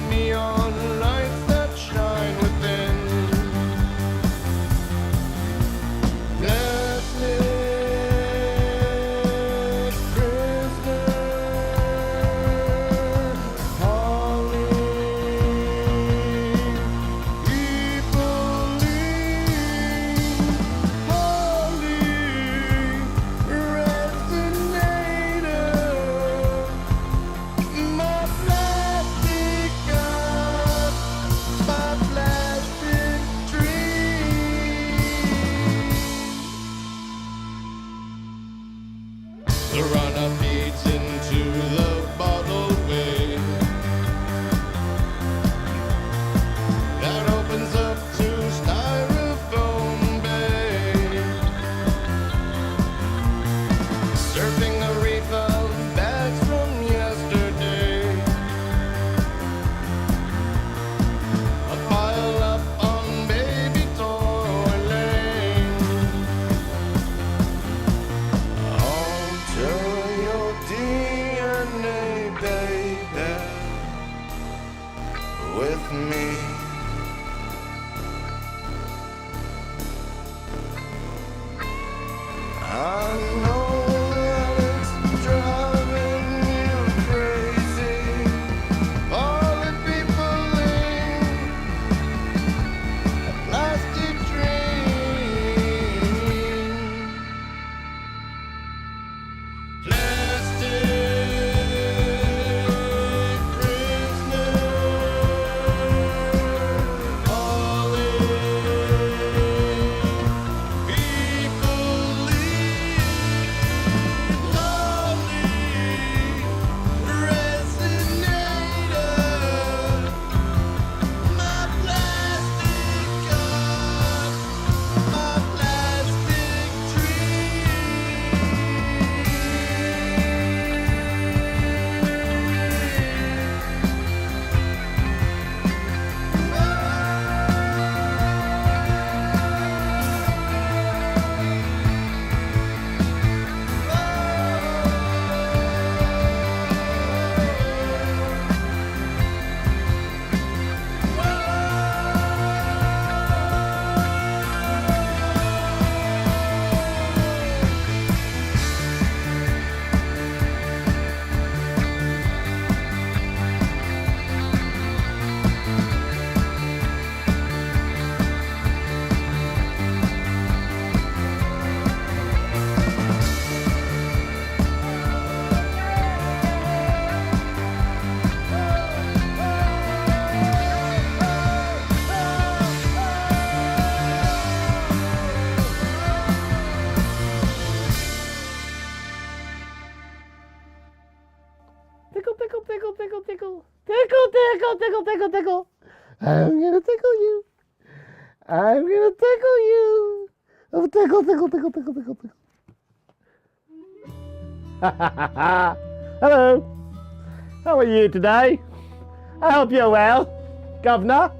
neon lights that shine within. Plastic prisoner, Holly, people leave, Holly, resonator, my plastic cup, my plastic dream. The runner feeds into the bottle bay that opens up to styrofoam bay, surfing a reef of bags from yesterday, a pile up on baby toy lane. Alter your DNA, baby, with me. I know that it's driving you crazy, all the people in a plastic dream. Plastic prisoner, Holly, people leave, Holly, resonator, my plastic cup, my plastic Tickle, tickle, tickle, tickle, tickle. Tickle, tickle, tickle, tickle, tickle. I'm gonna tickle you. I'm gonna tickle you. Oh, tickle, tickle, tickle, tickle, tickle, tickle. Hello. How are you today? I hope you're well. Governor?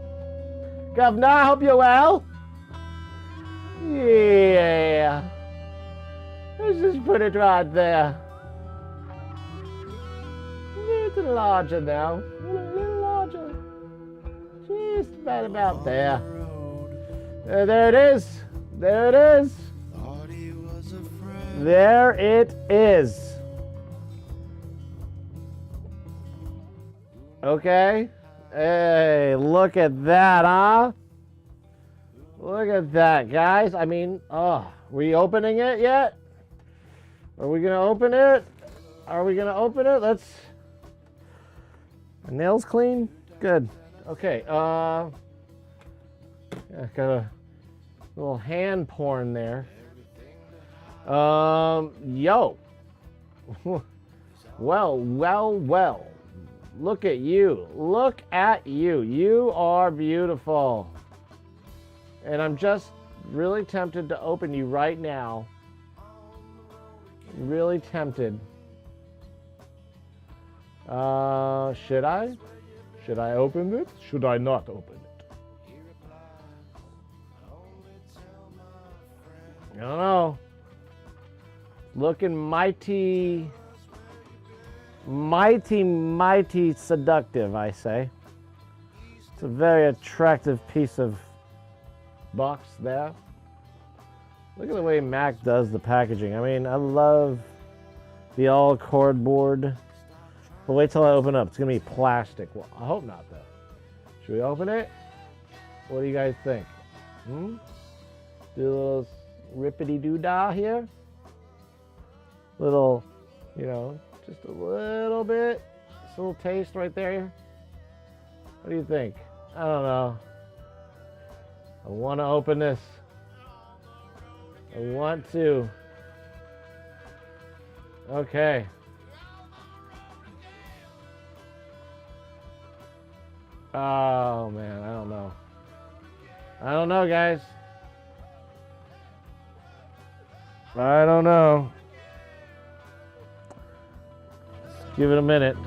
Governor, I hope you're well. Yeah. Let's just put it right there. It's a little larger now. A little larger. Just about there. There it is. There it is. There it is. Okay. Hey, look at that, huh? Look at that, guys. I mean, we opening it yet? Are we gonna open it? Are we gonna open it? Let's. Nails clean? Good. Okay. Yeah, got a little hand porn there. Yo. Well. Look at you. Look at you. You are beautiful. And I'm just really tempted to open you right now. Really tempted. Should I? Should I open it? Should I not open it? I don't know. Looking mighty seductive, I say. It's a very attractive piece of box there. Look at the way Mac does the packaging. I mean, I love the all cardboard. But wait till I open up. It's gonna be plastic. Well, I hope not though. Should we open it? What do you guys think? Do a little rippity-doo-dah here. Little, you know, just a little bit. Just a little taste right there. What do you think? I don't know. I want to open this. I want to. Okay. Oh man, I don't know. I don't know, guys. I don't know. Let's give it a minute.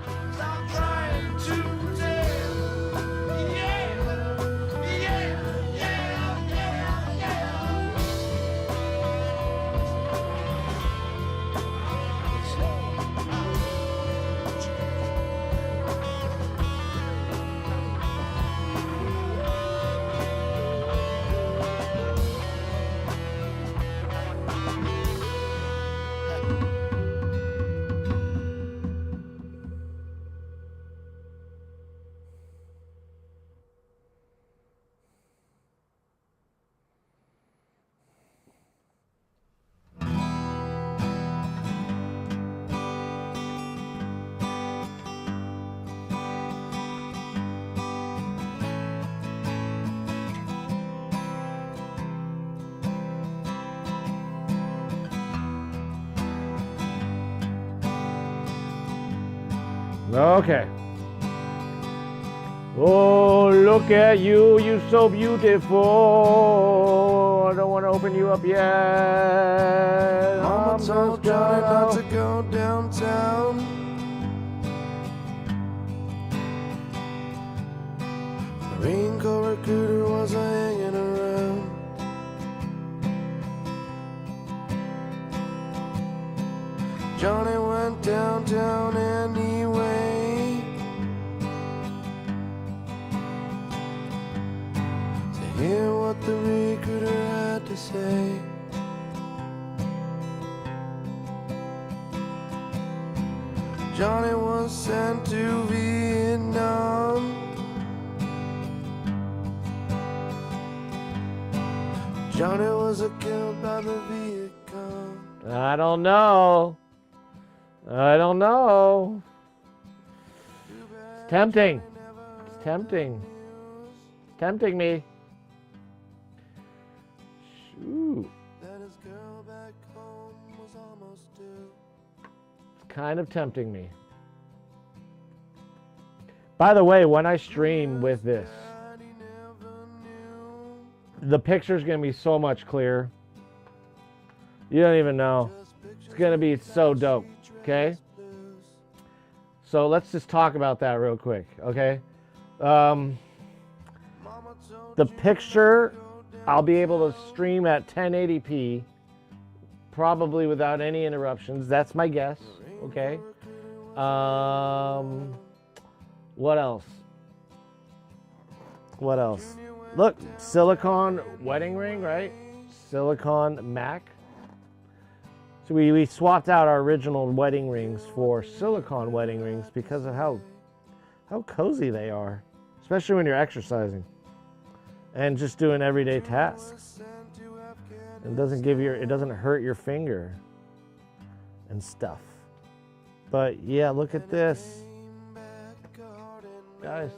Okay. Oh, look at you. You're so beautiful. I don't want to open you up yet. Mama told Johnny not to go downtown. The raincoat recruiter wasn't hanging around. Johnny went downtown anyway. Hear what the recruiter had to say. Johnny was sent to Vietnam. Johnny was killed by the Viet Cong. I don't know. I don't know. It's tempting. It's tempting. It's tempting me. Ooh. It's kind of tempting me. By the way, when I stream with this, the picture's going to be so much clearer. You don't even know. It's going to be so dope, okay? So let's just talk about that real quick, okay? The picture, I'll be able to stream at 1080p, probably without any interruptions. That's my guess, okay? What else? What else? Look, silicone wedding ring, right? Silicone Mac. So we swapped out our original wedding rings for silicone wedding rings because of how cozy they are, especially when you're exercising and just doing everyday tasks. It doesn't hurt your finger and stuff. But yeah, look at this, guys.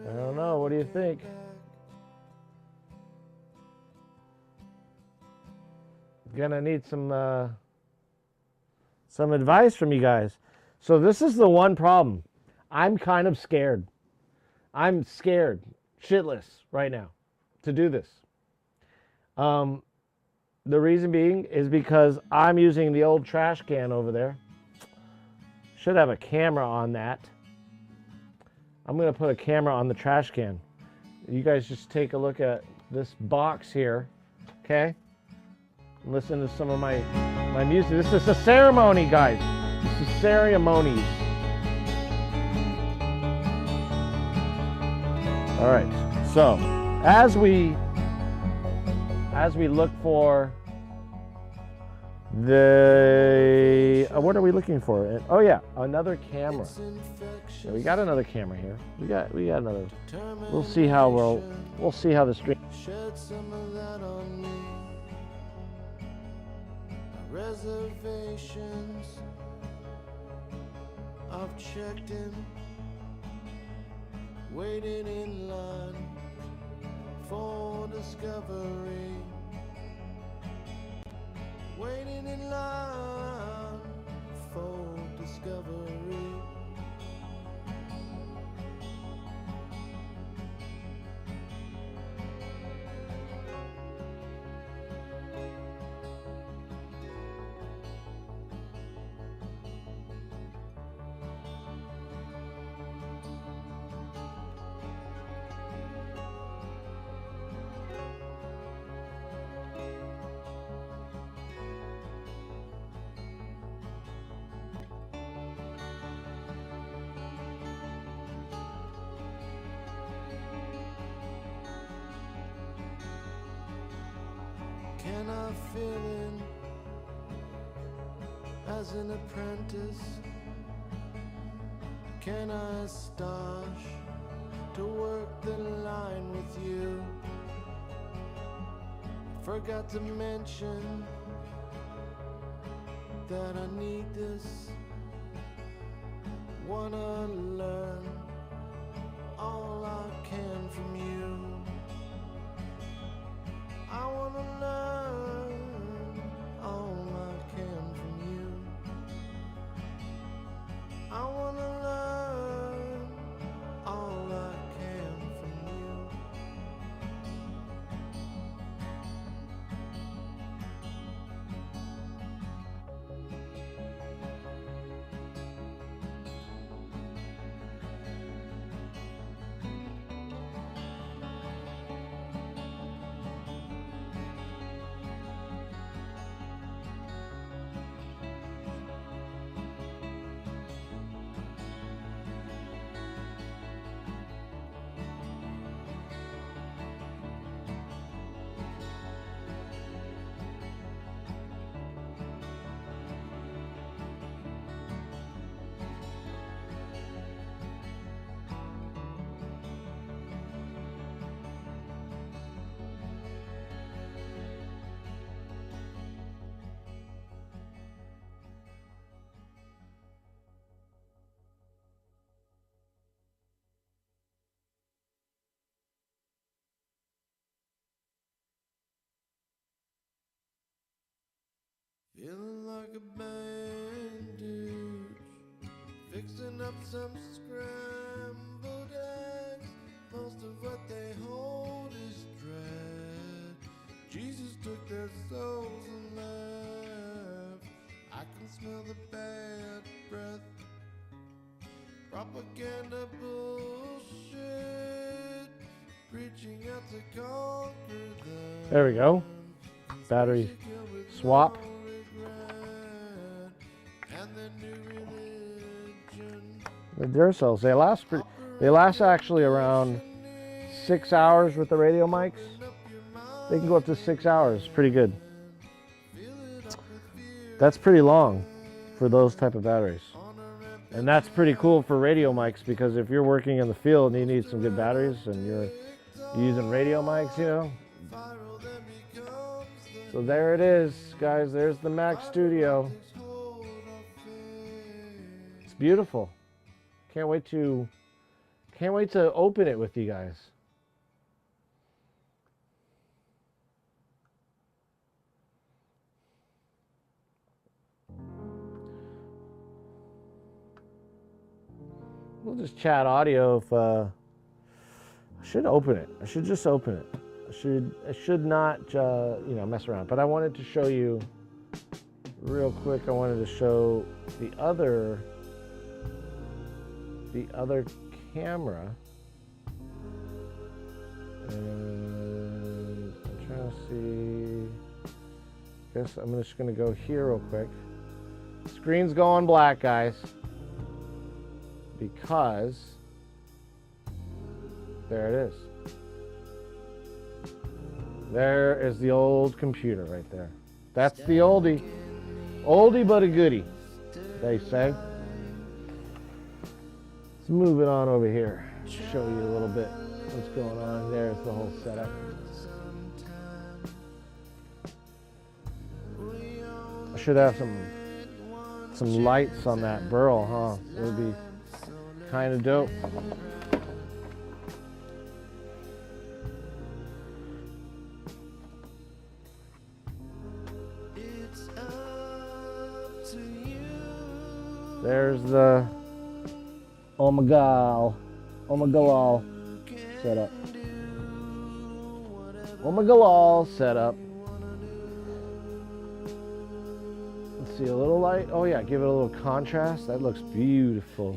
I don't know. What do you think? Gonna need some advice from you guys. So this is the one problem. I'm kind of scared. I'm scared, shitless right now, to do this. The reason being is because I'm using the old trash can over there. Should have a camera on that. I'm gonna put a camera on the trash can. You guys just take a look at box here, okay? Listen to some of my music. This is a ceremony, guys. This is ceremonies. All right. So, as we look for the what are we looking for? Oh yeah, another camera. Yeah, we got another camera here. We got another. We'll see how we'll see how the stream. Shed some of that on me. Reservations I've checked in, waiting in line for discovery, waiting in line for discovery. Can I fill in as an apprentice? Can I stash to work the line with you? Forgot to mention that I need this. Wanna learn all I can from you. I wanna learn all I can from you. I wanna learn all I can from you. Feeling like a bandage, fixing up some scrambled eggs. Most of what they hold is dread. Jesus took their souls and left. I can smell the bad breath, propaganda bullshit, reaching out to conquer them. There we go. Battery swap. The Duracells, they last actually around 6 hours with the radio mics. They can go up to 6 hours, pretty good. That's pretty long for those type of batteries. And that's pretty cool for radio mics, because if you're working in the field and you need some good batteries and you're using radio mics, you know. So there it is, guys. There's the Mac Studio. It's beautiful. Can't wait to open it with you guys. We'll just chat audio if I should open it. I should just open it. I should not you know, mess around. But I wanted to show you real quick. I wanted to show the other camera. see. Guess I'm just gonna go here real quick. Screen's going black, guys. Because there it is. There is the old computer right there. That's the oldie. Oldie but a goodie, they say. Let's move it on over here. Show you a little bit what's going on. There's the whole setup. I should have some lights on that burl, huh? It would be kind of dope. There's the Omegal setup. Omegal setup. Let's see, a little light. Oh yeah, give it a little contrast. That looks beautiful.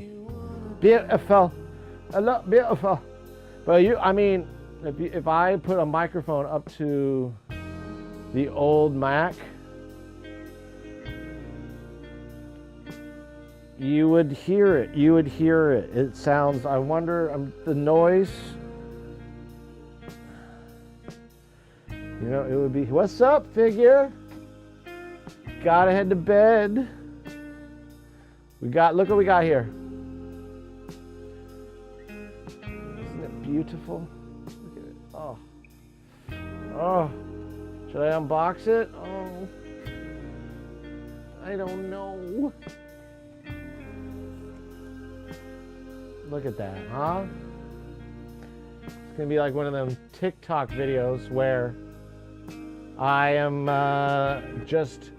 Beautiful. I look beautiful. But I mean, if I put a microphone up to the old Mac, you would hear it. You would hear it. It sounds, I wonder, the noise. You know, it would be, what's up, figure? Gotta head to bed. Look what we got here. Isn't it beautiful? Look at it. Oh. Oh. Should I unbox it? Oh. I don't know. Look at that, huh? It's gonna be like one of them TikTok videos where I am just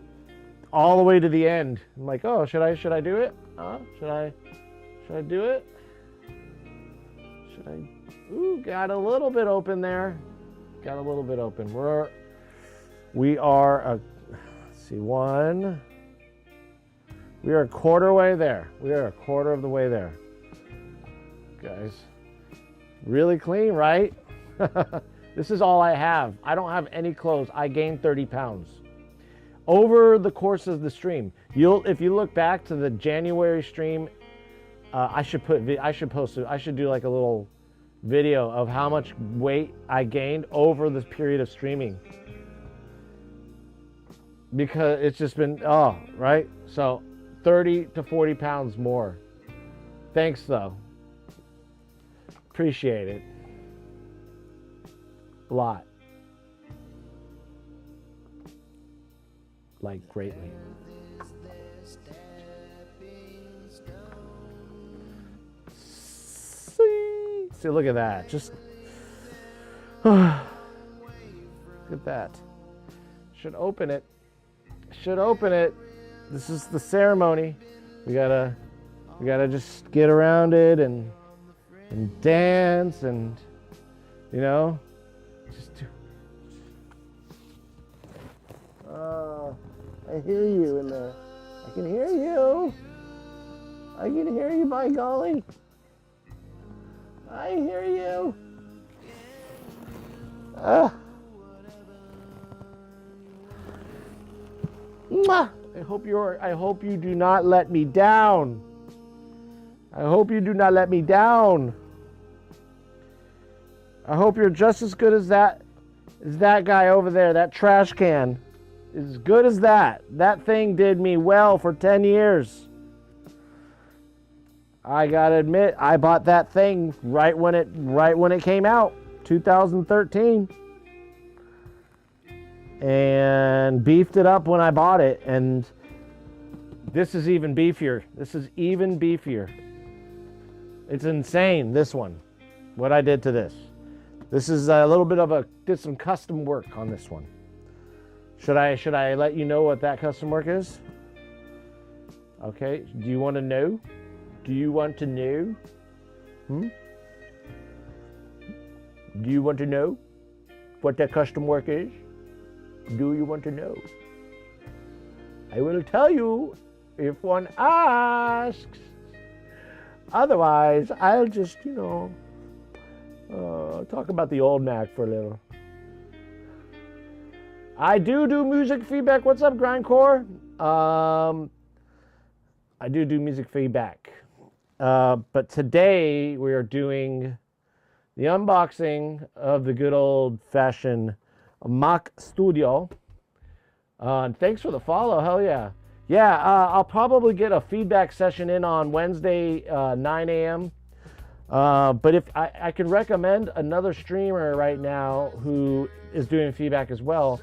all the way to the end. I'm like, oh, should I do it? Should I do it? Should I? Ooh, got a little bit open there. Got a little bit open. We are let's see, one. We are a quarter way there. We are a quarter of the way there. Guys, really clean, right? This is all I have. I don't have any clothes. I gained 30 pounds over the course of the stream. If you look back to the January stream, I should post it. I should do like a little video of how much weight I gained over this period of streaming, because it's just been right. So 30 to 40 pounds more. Thanks though. Appreciate it a lot, like greatly. See, look at that. Just look at that. Should open it. This is the ceremony. We gotta just get around it and dance and, you know, just do. I hear you in there. I can hear you. I can hear you, by golly. I hear you. I hope you do not let me down. I hope you do not let me down. I hope you're just as good as that guy over there, that trash can. As good as that. That thing did me well for 10 years. I gotta admit, I bought that thing right when it came out, 2013. And beefed it up when I bought it, and this is even beefier. It's insane, this one. What I did to this. This is a little bit of did some custom work on this one. Should I let you know what that custom work is? Okay, do you want to know? Do you want to know? Do you want to know what that custom work is? Do you want to know? I will tell you if one asks. Otherwise, I'll just, talk about the old Mac for a little. I do music feedback. What's up, Grindcore? I do music feedback. But today we are doing the unboxing of the good old-fashioned Mac Studio. And thanks for the follow. Hell yeah. Yeah, I'll probably get a feedback session in on Wednesday, 9 a.m. But if I can recommend another streamer right now who is doing feedback as well,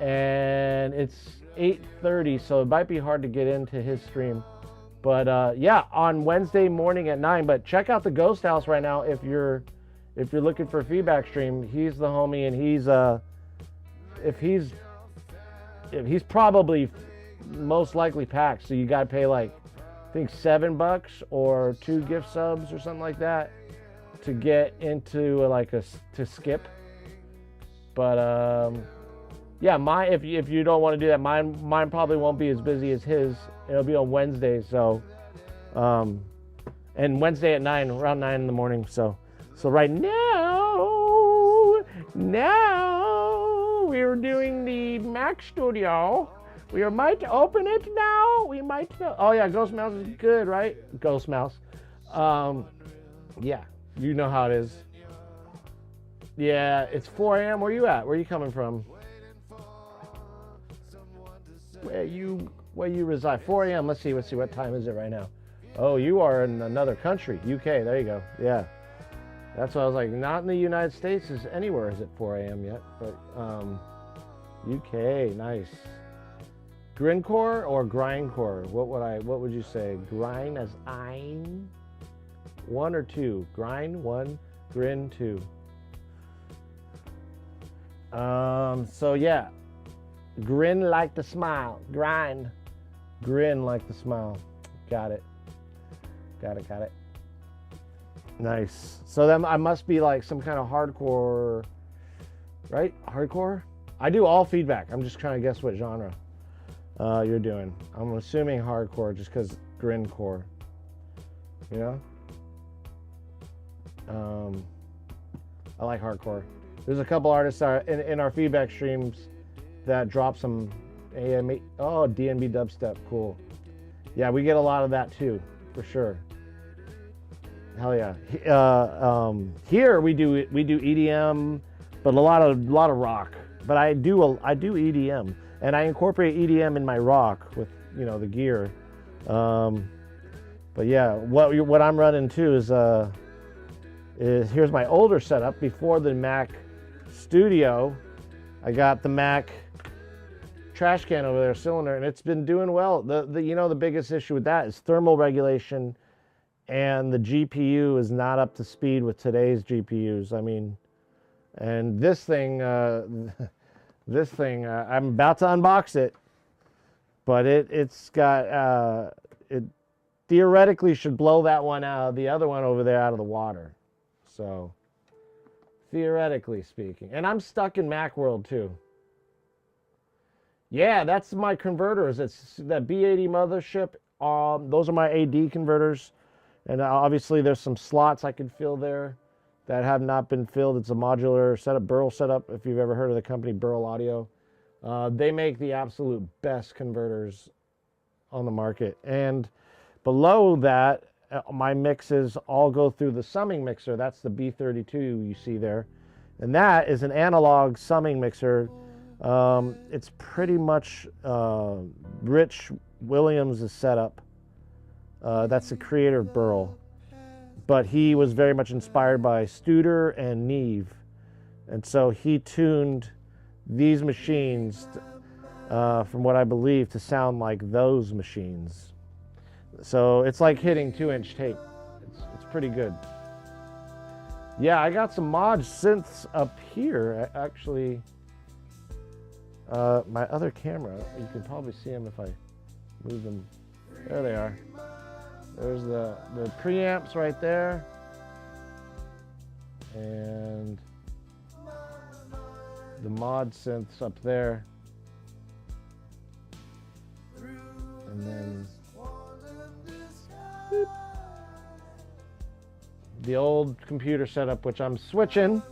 and it's 8:30, so it might be hard to get into his stream. But yeah, on Wednesday morning at 9. But check out the Ghost House right now if you're looking for a feedback stream. He's the homie, and he's probably most likely packed. So you gotta pay like I think $7 or 2 gift subs or something like that to get into to skip. But yeah, if you don't want to do that, mine probably won't be as busy as his. It'll be on Wednesday, so and Wednesday at 9, around 9 in the morning. So right now we're doing the Mac Studio. We might open it now. We might. Oh yeah, Ghost Mouse is good, right? Ghost Mouse. Yeah, you know how it is. Yeah, it's 4 a.m. Where you at? Where you coming from? Where you reside? 4 a.m. Let's see what time is it right now. Oh, you are in another country, UK. There you go. Yeah, that's what I was like. Not in the United States. Is anywhere is it 4 a.m. yet? But UK, nice. Grindcore or grindcore? What would you say? Grind as ein? 1 or 2? Grind 1, grin 2. So yeah. Grin like the smile. Grind. Grin like the smile. Got it. Nice. So then I must be like some kind of hardcore, right? Hardcore? I do all feedback. I'm just trying to guess what genre you're doing. I'm assuming hardcore just because grincore. You know? I like hardcore. There's a couple artists in our feedback streams that drop some DNB dubstep. Cool. Yeah, we get a lot of that too, for sure. Hell yeah. Here we do EDM, but a lot of rock. But I do EDM, and I incorporate EDM in my rock with the gear. But yeah, what I'm running too is here's my older setup before the Mac Studio. I got the Mac trash can over there, cylinder, and it's been doing well. The biggest issue with that is thermal regulation, and the GPU is not up to speed with today's GPUs. I mean, and this thing, I'm about to unbox it, but it's got it theoretically should blow that one out, the other one over there out of the water. So theoretically speaking, and I'm stuck in Macworld too. Yeah, that's my converters. It's that B80 mothership. Those are my AD converters, and obviously there's some slots I could fill there that have not been filled. It's a modular setup, Burl setup. If you've ever heard of the company Burl Audio, they make the absolute best converters on the market. And below that, my mixes all go through the summing mixer. That's the B32 you see there, and that is an analog summing mixer. It's pretty much Rich Williams' setup. That's the creator of Burl, but he was very much inspired by Studer and Neve, and so he tuned these machines, from what I believe, to sound like those machines. So it's like hitting 2-inch tape. It's pretty good. Yeah, I got some mod synths up here, actually. My other camera, you can probably see them if I move them. There they are. There's the preamps right there. And the mod synths up there. And then beep, the old computer setup, which I'm switching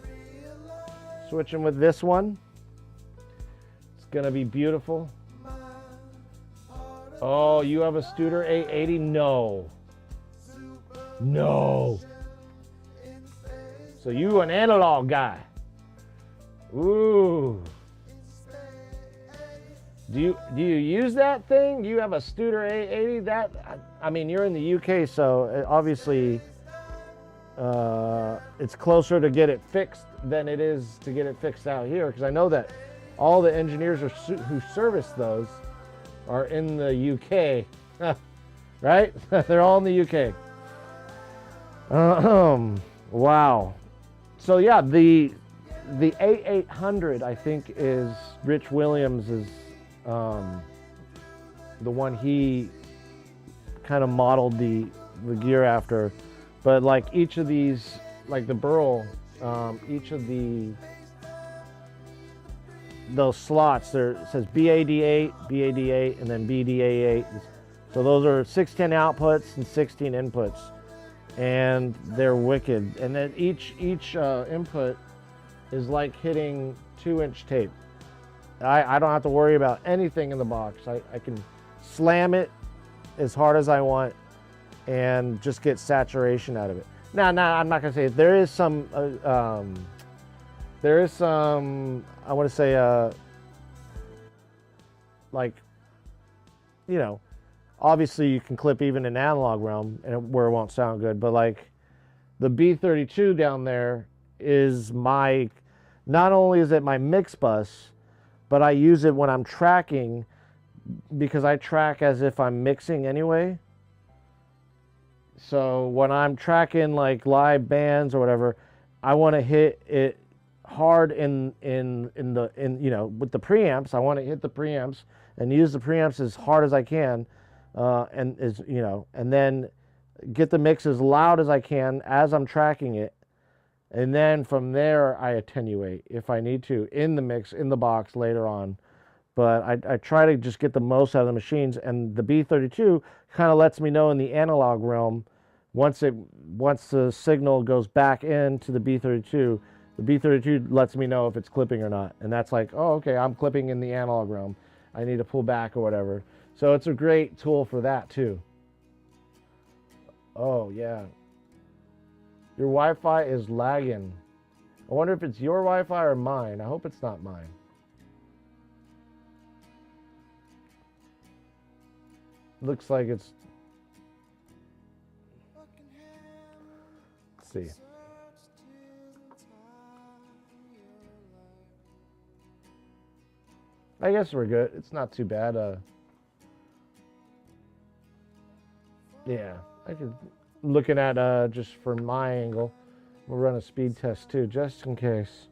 with this one. gonna be beautiful. Oh, you have a Studer 880? No. No. So you an analog guy. Ooh. Do you use that thing? You have a Studer 880? That, I mean, you're in the UK, so obviously it's closer to get it fixed than it is to get it fixed out here, because I know that all the engineers who service those are in the UK, right? They're all in the UK. Wow. So yeah, the 8800, I think, is Rich Williams's, the one he kind of modeled the gear after. But like each of these, like the Burl, each of those slots, there says BAD8, BAD8, and then BDA8. So those are 16 outputs and 16 inputs, and they're wicked. And then each input is like hitting 2-inch tape. I don't have to worry about anything in the box. I can slam it as hard as I want and just get saturation out of it. Now, I'm not gonna say it. There is some, I want to say, like, you know, obviously you can clip even in analog realm and where it won't sound good, but like the B32 down there is my, not only is it my mix bus, but I use it when I'm tracking, because I track as if I'm mixing anyway. So when I'm tracking like live bands or whatever, I want to hit it hard in you know, with the preamps. I want to hit the preamps and use the preamps as hard as I can, and as you know, and then get the mix as loud as I can as I'm tracking it, and then from there I attenuate if I need to in the mix, in the box later on. But I try to just get the most out of the machines, and the B32 kind of lets me know in the analog realm, once the signal goes back into the B32 lets me know if it's clipping or not. And that's like, oh, okay, I'm clipping in the analog realm. I need to pull back or whatever. So it's a great tool for that too. Oh yeah. Your Wi-Fi is lagging. I wonder if it's your Wi-Fi or mine. I hope it's not mine. Looks like it's... Let's see. I guess we're good. It's not too bad. Yeah, I could, looking at just from my angle, we'll run a speed test too, just in case.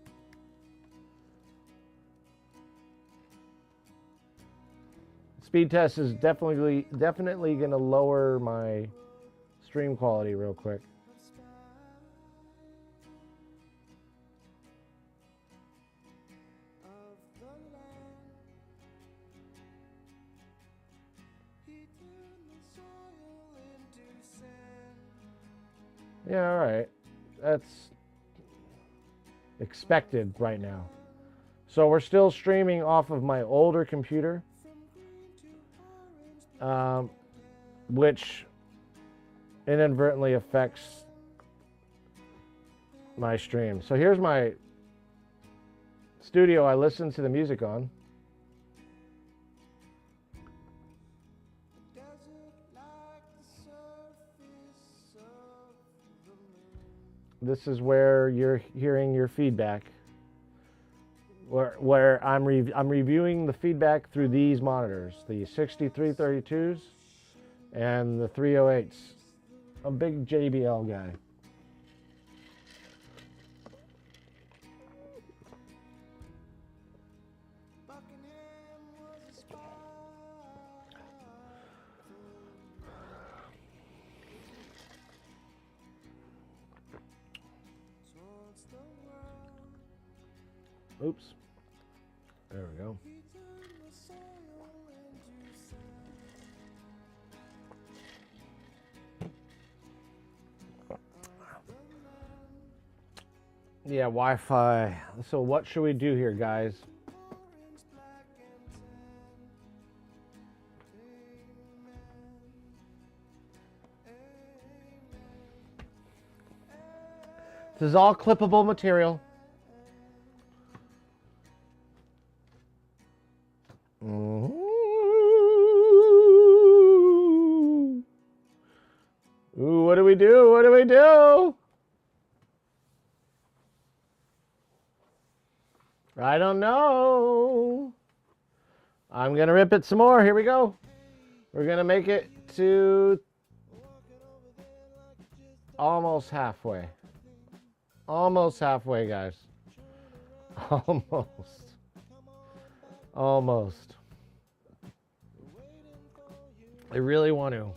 Speed test is definitely going to lower my stream quality real quick. Yeah, all right. That's expected right now. So we're still streaming off of my older computer, which inadvertently affects my stream. So here's my studio I listen to the music on. This is where you're hearing your feedback, where I'm reviewing the feedback through these monitors, the 6332s and the 308s. I'm a big JBL guy. Oops. There we go. Yeah, Wi-Fi. So what should we do here, guys? This is all clippable material. Ooh, what do we do? What do we do? I don't know. I'm going to rip it some more. Here we go. We're going to make it to almost halfway. Almost halfway, guys. Almost. Almost. I really want to.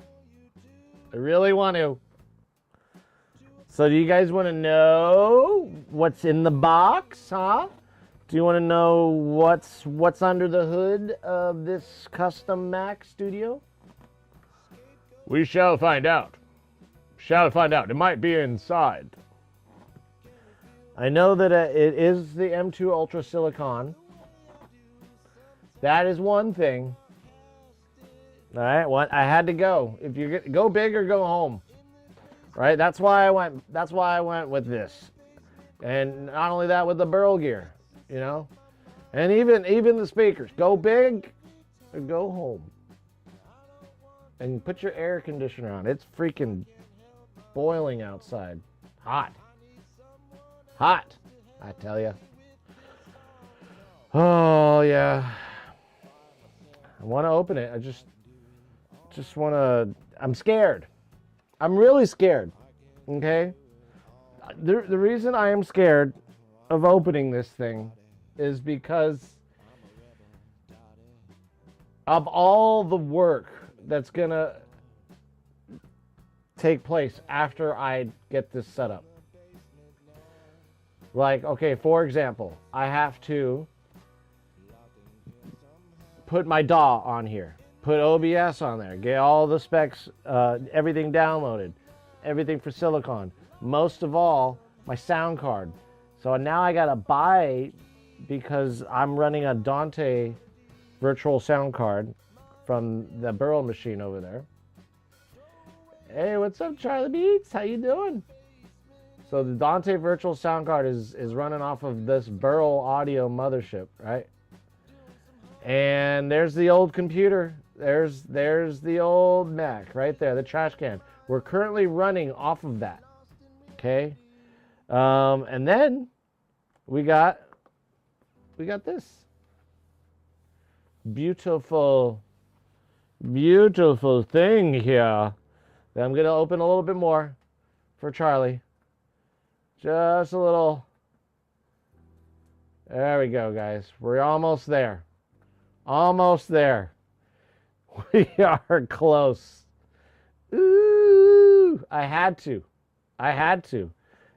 I really want to. So do you guys want to know what's in the box, huh? Do you want to know what's under the hood of this custom Mac studio? We shall find out. Shall find out. It might be inside. I know that it is the M2 Ultra Silicon. That is one thing. All right, I had to go. If you go big or go home, right? That's why I went. That's why I went with this, and not only that, with the Burl gear, you know, and even the speakers. Go big or go home, and put your air conditioner on. It's freaking boiling outside, hot, hot. I tell you. Oh yeah. I want to open it. I just want to, I'm scared. I'm really scared, okay? The reason I am scared of opening this thing is because of all the work that's going to take place after I get this set up. Like, okay, for example, I have to put my DAW on here. Put OBS on there, get all the specs, everything downloaded, everything for Silicon. Most of all, my sound card. So now I gotta buy, because I'm running a Dante virtual sound card from the Burl machine over there. Hey, what's up, Charlie Beats? How you doing? So the Dante virtual sound card is running off of this Burl audio mothership, right? And there's the old computer. There's the old Mac right there, the trash can. We're currently running off of that. Okay? And then we got this. Beautiful thing here. That I'm gonna open a little bit more for Charlie. Just a little. There we go, guys. We're almost there. Almost there. We are close. Ooh, I had to.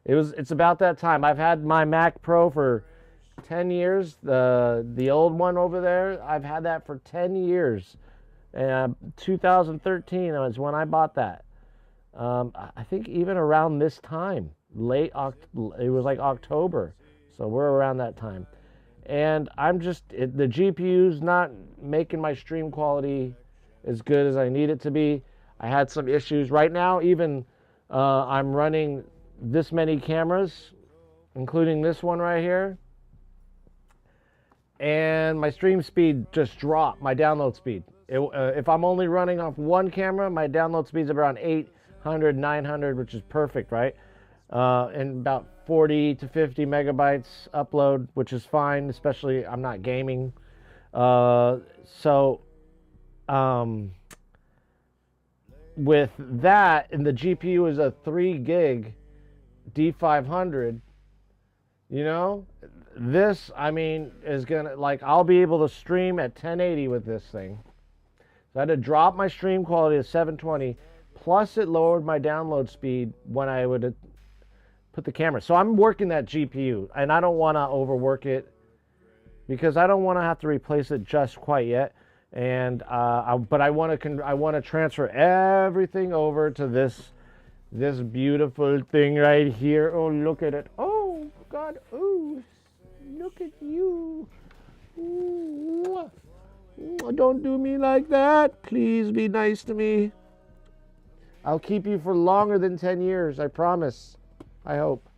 It's about that time. I've had my Mac Pro for 10 years. The old one over there, I've had that for 10 years. 2013 was when I bought that. I think even around this time, it was like October. So we're around that time. And I'm the GPU's not making my stream quality as good as I need it to be. I had some issues. Right now, even I'm running this many cameras, including this one right here. And my stream speed just dropped, my download speed. If I'm only running off one camera, my download speed's around 800, 900, which is perfect, right? And about 40 to 50 megabytes upload, which is fine, especially I'm not gaming. With that, and the GPU is a 3 gig D500, you know, this, I mean, is gonna, like, I'll be able to stream at 1080 with this thing. So I had to drop my stream quality to 720, plus it lowered my download speed when I would put the camera. So I'm working that GPU, and I don't want to overwork it because I don't want to have to replace it just quite yet. And but I want to transfer everything over to this beautiful thing right here. Oh, look at it. Oh God. Oh, look at you. Ooh. Don't do me like that. Please be nice to me. I'll keep you for longer than 10 years. I promise. I hope.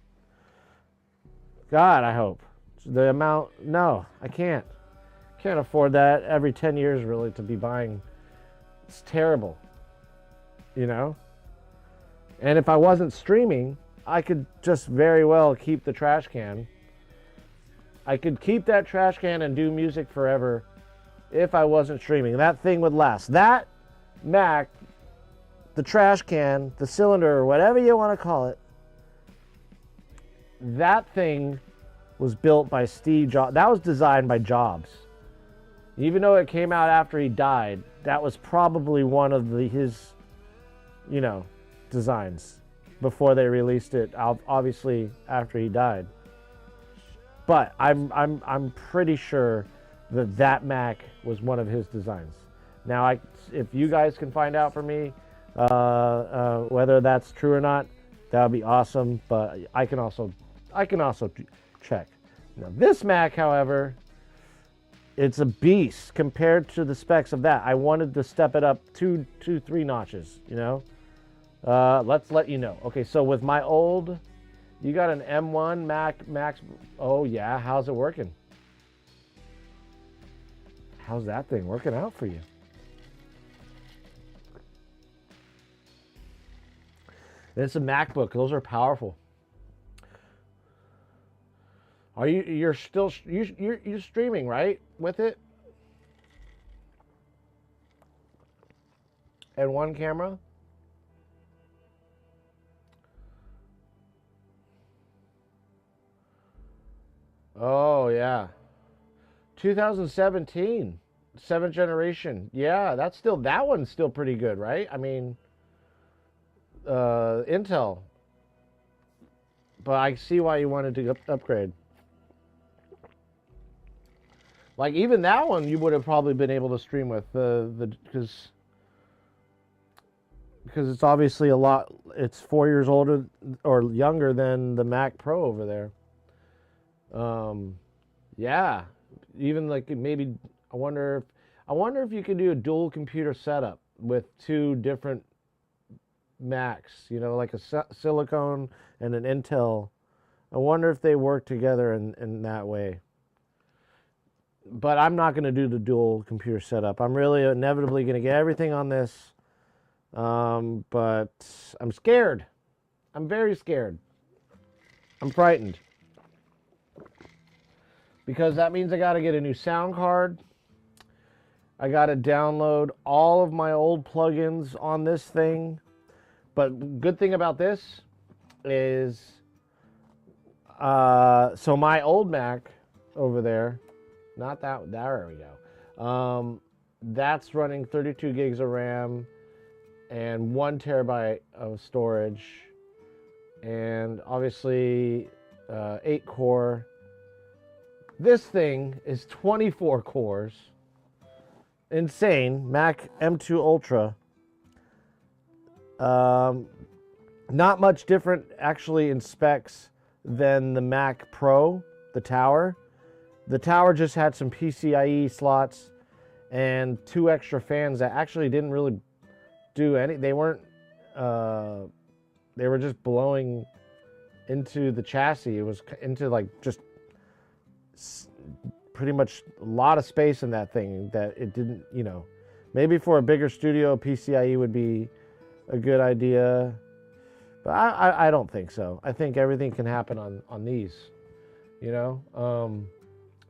God, I hope. The amount, no, I can't. Can't afford that every 10 years really to be buying. It's terrible, you know? And if I wasn't streaming, I could just very well keep the trash can. I could keep that trash can and do music forever if I wasn't streaming. That thing would last. That Mac, the trash can, the cylinder, or whatever you want to call it, that thing was built by Steve Jobs. That was designed by Jobs. Even though it came out after he died, that was probably one of his, designs before they released it. Obviously, after he died. But I'm pretty sure that Mac was one of his designs. Now, if you guys can find out for me whether that's true or not, that would be awesome. But I can also check. Now, this Mac, however, it's a beast compared to the specs of that. I wanted to step it up two, 3 notches. Let's let you know. Okay, so with my old, you got an M1 Max. Oh yeah, how's it working? How's that thing working out for you? It's a MacBook. Those are powerful. You're still you're streaming, right, with it? And one camera? Oh yeah. 2017, 7th generation. Yeah, that one's still pretty good, right? I mean, Intel. But I see why you wanted to upgrade. Like even that one, you would have probably been able to stream with because it's obviously it's 4 years older or younger than the Mac Pro over there. Yeah, even like maybe I wonder if you could do a dual computer setup with 2 different Macs, like a silicone and an Intel. I wonder if they work together in that way. But I'm not going to do the dual computer setup. I'm really inevitably going to get everything on this. But I'm scared. I'm very scared. I'm frightened. Because that means I got to get a new sound card. I got to download all of my old plugins on this thing. But good thing about this is, so my old Mac over there, not that, there we go. That's running 32 gigs of RAM and 1 terabyte of storage. And obviously 8 core. This thing is 24 cores. Insane. Mac M2 Ultra. Not much different actually in specs than the Mac Pro, the tower. The tower just had some PCIe slots and 2 extra fans that actually didn't really do any. They weren't. They were just blowing into the chassis. It was into like just pretty much a lot of space in that thing that it didn't. Maybe for a bigger studio, PCIe would be a good idea, but I don't think so. I think everything can happen on these.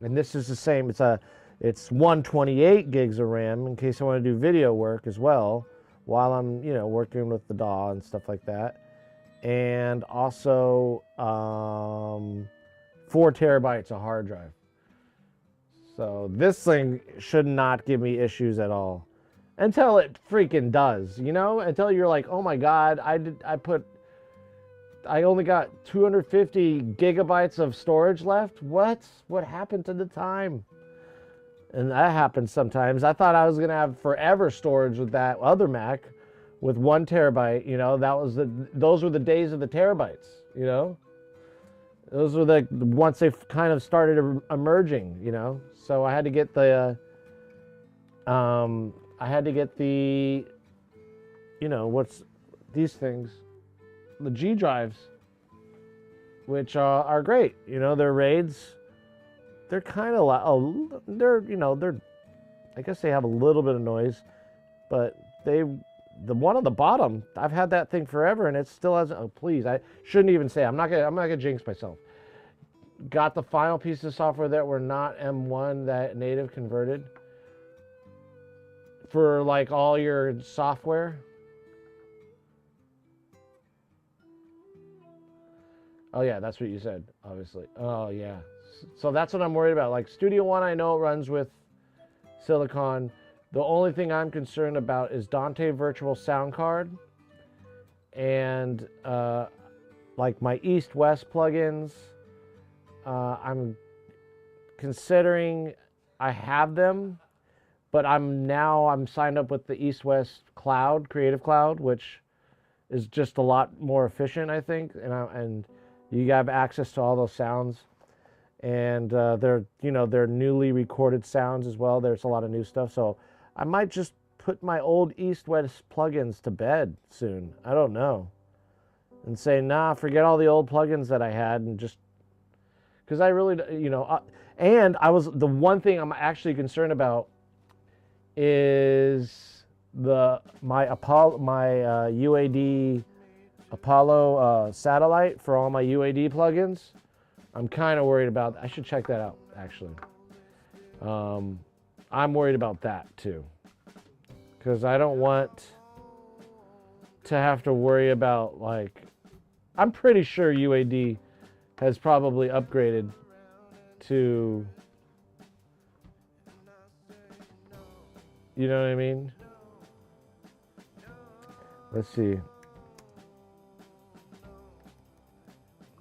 And this is the same. It's 128 gigs of RAM in case I want to do video work as well while I'm working with the DAW and stuff like that. And also 4 terabytes of hard drive. So this thing should not give me issues at all until it freaking does. Until you're like, oh my god, I only got 250 gigabytes of storage left. What happened to the time? And that happens sometimes. I thought I was gonna have forever storage with that other Mac with 1 terabyte. Those were the days of the terabytes. Those were once they kind of started emerging. So I had to get the what's these things? The G drives which are great. You know, their raids, they're kind of loud. They're, you know, they're, I guess they have a little bit of noise, but the one on the bottom, I've had that thing forever and it still hasn't. Oh, please, I shouldn't even say. I'm not gonna jinx myself. Got the final piece of software that were not M1 that native converted for like all your software. Oh yeah, that's what you said, obviously. Oh yeah. So that's what I'm worried about. Like Studio One, I know it runs with Silicon. The only thing I'm concerned about is Dante Virtual Sound Card and like my East-West plugins. I'm considering I have them, but I'm signed up with the East-West Cloud, Creative Cloud, which is just a lot more efficient, I think, and you have access to all those sounds, and they're newly recorded sounds as well. There's a lot of new stuff, so I might just put my old East-West plugins to bed soon. I don't know, and say, nah, forget all the old plugins that I had, and just because I really, and the one thing I'm actually concerned about is my UAD Apollo satellite for all my UAD plugins. I'm kind of worried about. I should check that out actually. I'm worried about that too, because I don't want to have to worry about, like, I'm pretty sure UAD has probably upgraded to, you know what I mean? Let's see.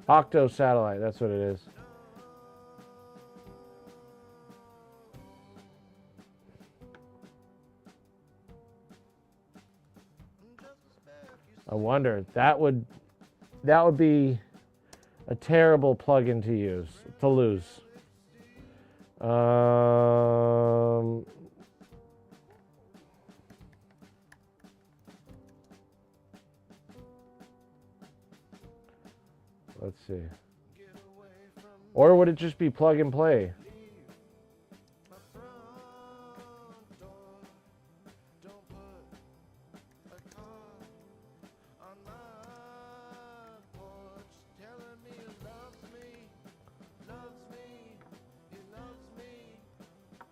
Octo satellite, that's what it is. I wonder, that would be a terrible plugin to lose. Let's see. Or would it just be plug and play?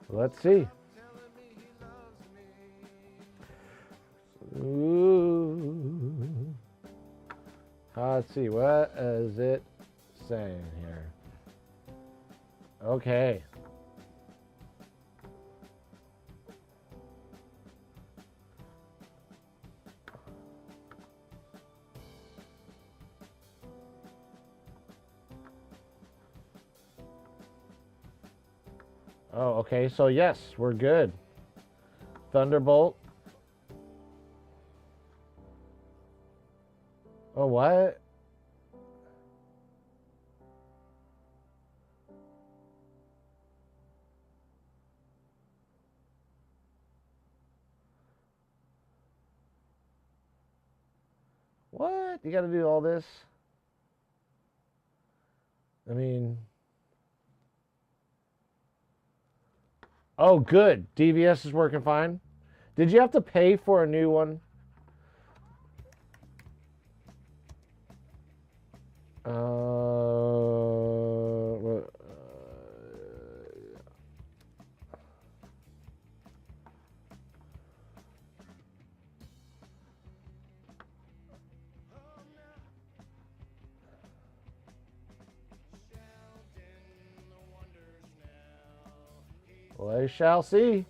Let's see. Ooh. Let's see, what is it saying here? Okay. Oh, okay, so yes, we're good. Thunderbolt. Oh, what? What? You gotta do all this? I mean... Oh, good. DVS is working fine. Did you have to pay for a new one? Well, I shall see.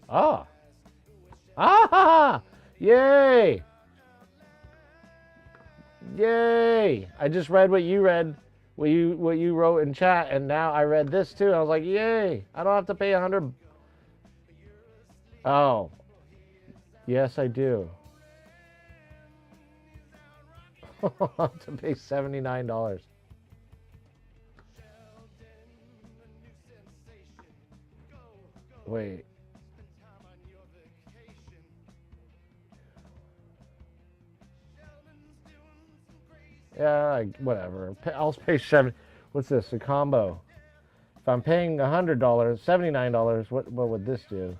Ah. Ah! Yay! Yay! I just read what you read, what you wrote in chat, and now I read this too. I was like, yay! I don't have to pay 100. Oh. Yes, I do. I have to pay $79. Wait. Yeah, whatever. I'll pay seven. What's this? A combo. If I'm paying $100, $79, what would this do?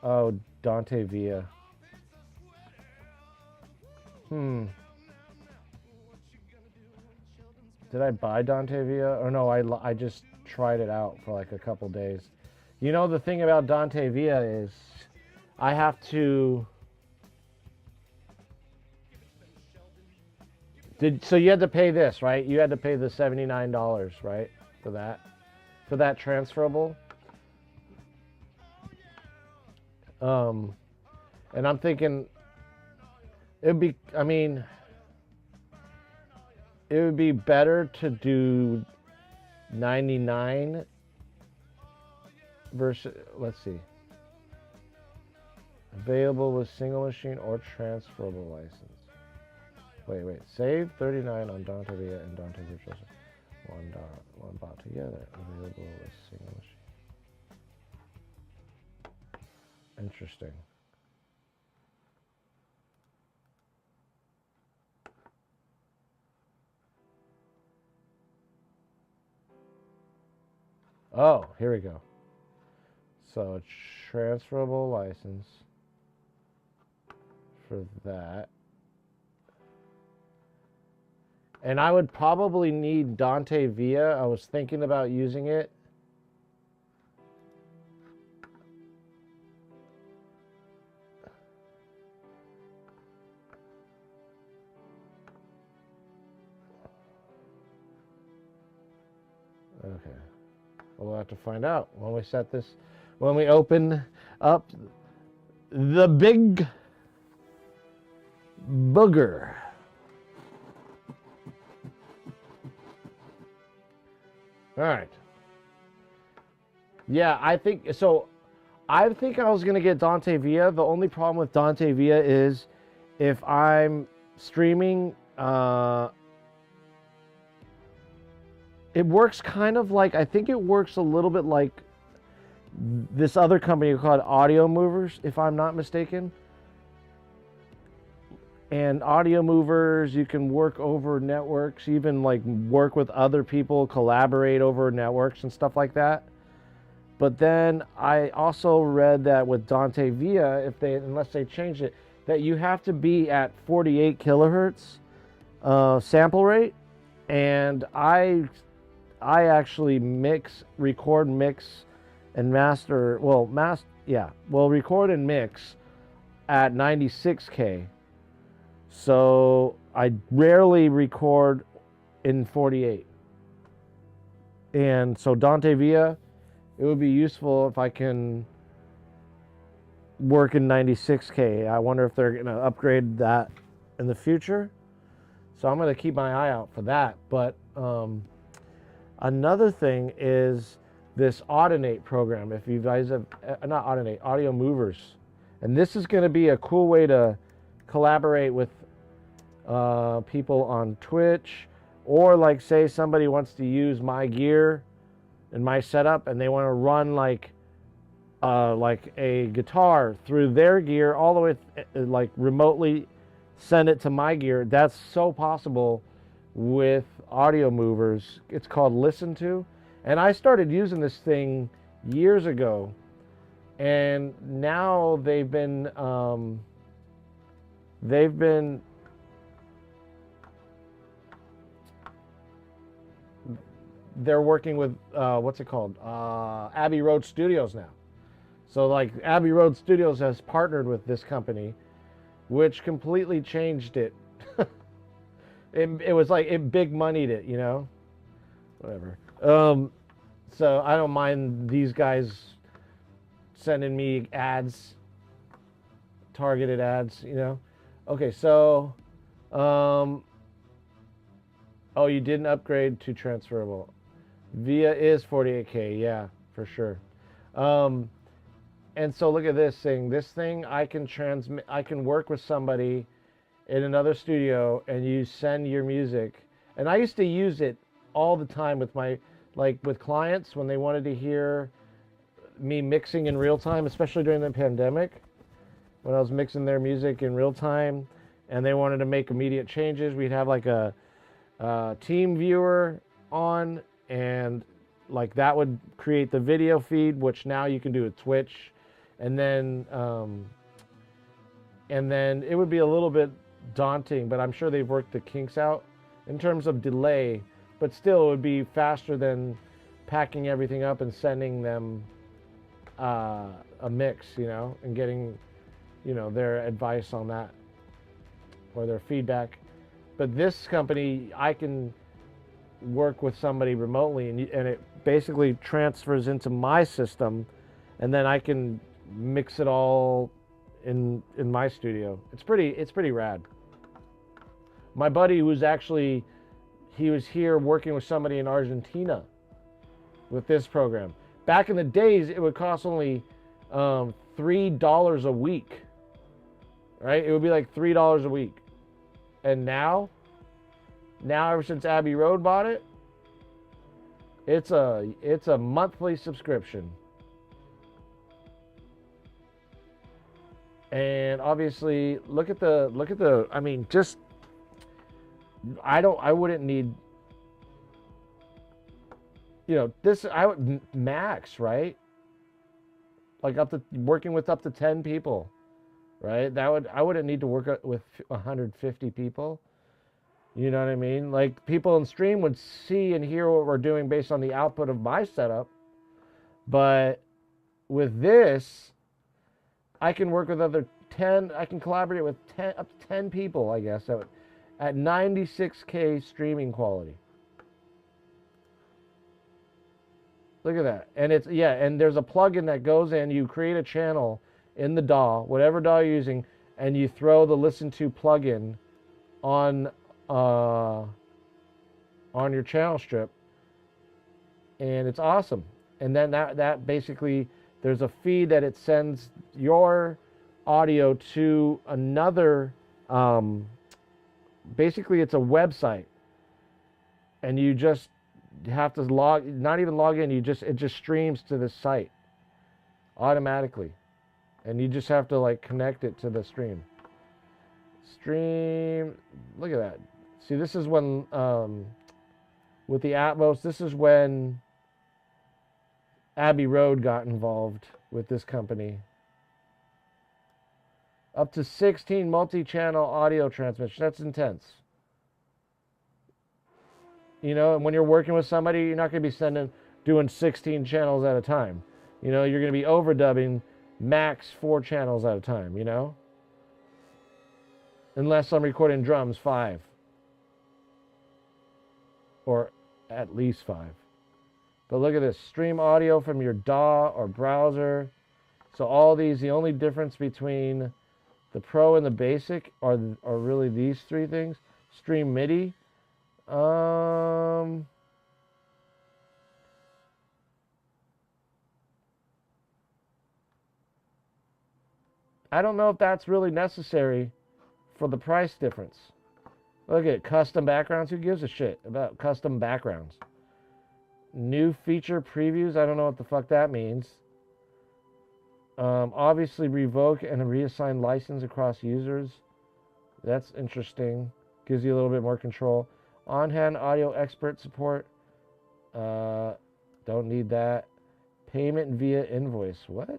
Oh, Dante Villa. Did I buy Dante Villa? Or no, I just tried it out for like a couple days. You know, the thing about Dante Villa is I have to... So you had to pay this, right? You had to pay the $79, right? For that transferable. And I'm thinking it'd be, I mean, it would be better to do 99 versus, let's see, available with single machine or transferable license. Wait, save 39 on Dante Villa and Dante Virtuoso. One bot together, available with single machine. Interesting. Oh, here we go. So transferable license for that. And I would probably need Dante Villa. I was thinking about using it. Okay. We'll have to find out when we set this, when we open up the big booger. All right. Yeah, I think so. I think I was gonna get Dante Villa. The only problem with Dante Villa is if I'm streaming, it works kind of like, I think it works a little bit like this other company called Audio Movers, if I'm not mistaken. And Audio Movers, you can work over networks, even like work with other people, collaborate over networks and stuff like that. But then I also read that with Dante Villa, unless they change it, that you have to be at 48 kilohertz sample rate. And I actually record, mix, and master. Record and mix at 96K. So I rarely record in 48. And so Dante Villa, it would be useful if I can work in 96K. I wonder if they're going to upgrade that in the future. So I'm going to keep my eye out for that. But another thing is this Audinate program. If you guys have, not Audinate, Audio Movers. And this is going to be a cool way to collaborate with people on Twitch, or like say somebody wants to use my gear and my setup and they want to run like a guitar through their gear all the way like remotely send it to my gear. That's so possible with Audio Movers. It's called Listen To, and I started using this thing years ago, and now they're working with what's it called, Abbey Road Studios now. So like Abbey Road Studios has partnered with this company, which completely changed it. It was like it big moneyed it, you know, whatever. So I don't mind these guys sending me ads, targeted ads, you know. Okay, so oh, you didn't upgrade to transferable. Via is 48K, yeah, for sure. And so look at this thing. This thing I can transmit. I can work with somebody in another studio, and you send your music. And I used to use it all the time with with clients when they wanted to hear me mixing in real time, especially during the pandemic, when I was mixing their music in real time, and they wanted to make immediate changes. We'd have like a team viewer on, and like that would create the video feed, which now you can do with Twitch, and then it would be a little bit daunting, but I'm sure they've worked the kinks out in terms of delay, but still it would be faster than packing everything up and sending them a mix, you know, and getting, you know, their advice on that or their feedback. But this company, I can work with somebody remotely, and it basically transfers into my system, and then I can mix it all in my studio. It's pretty rad. My buddy, who's actually, he was here working with somebody in Argentina with this program. Back in the days, it would cost only $3 a week, right? It would be like $3 a week. And now ever since Abbey Road bought it, it's a monthly subscription. And obviously, look at the I mean, just I wouldn't need, you know, this, I would max, right? Like working with up to 10 people, right? I wouldn't need to work with 150 people. You know what I mean? Like, people in stream would see and hear what we're doing based on the output of my setup. But with this, I can work with I can collaborate with up to 10 people, I guess, at 96K streaming quality. Look at that. And and there's a plugin that goes in, you create a channel in the DAW, whatever DAW you're using, and you throw the listen to plugin on your channel strip, and it's awesome. And then that basically, there's a feed that it sends your audio to another, basically it's a website, and you just have to not even log in, it just streams to this site automatically, and you just have to like connect it to the stream. Look at that. See, this is when with the Atmos, this is when Abbey Road got involved with this company. Up to 16 multi-channel audio transmission. That's intense. You know, and when you're working with somebody, you're not going to be doing 16 channels at a time. You know, you're going to be overdubbing max 4 channels at a time, you know? Unless I'm recording drums, 5. Or at least 5. But look at this. Stream audio from your DAW or browser. So all these, the only difference between the Pro and the Basic are really these 3 things. Stream MIDI. I don't know if that's really necessary for the price difference. Look at custom backgrounds. Who gives a shit about custom backgrounds? New feature previews. I don't know what the fuck that means. Obviously revoke and reassign license across users. That's interesting. Gives you a little bit more control. On-hand audio expert support. Don't need that. Payment via invoice. What?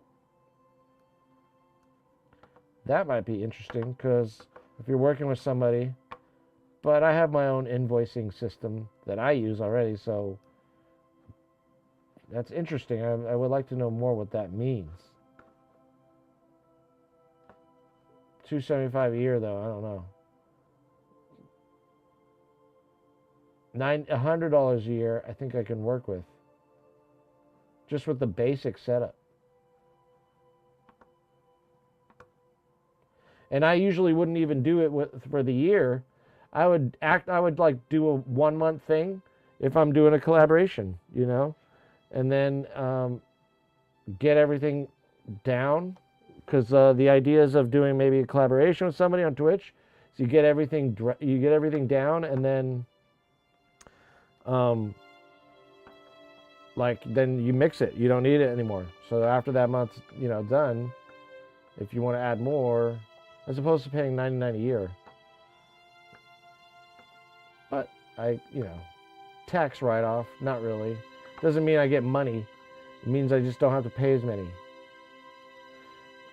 That might be interesting, because if you're working with somebody, but I have my own invoicing system that I use already, so that's interesting. I would like to know more what that means. $275 a year, though. I don't know. $100 a year, I think I can work with, just with the basic setup. And I usually wouldn't even do it for the year. I would like do a 1-month thing if I'm doing a collaboration, you know, and then get everything down, because the ideas of doing maybe a collaboration with somebody on Twitch, so you get everything down, and then like then you mix it. You don't need it anymore. So after that month's done, if you want to add more, as opposed to paying $99 a year. But tax write-off, not really. Doesn't mean I get money. It means I just don't have to pay as many.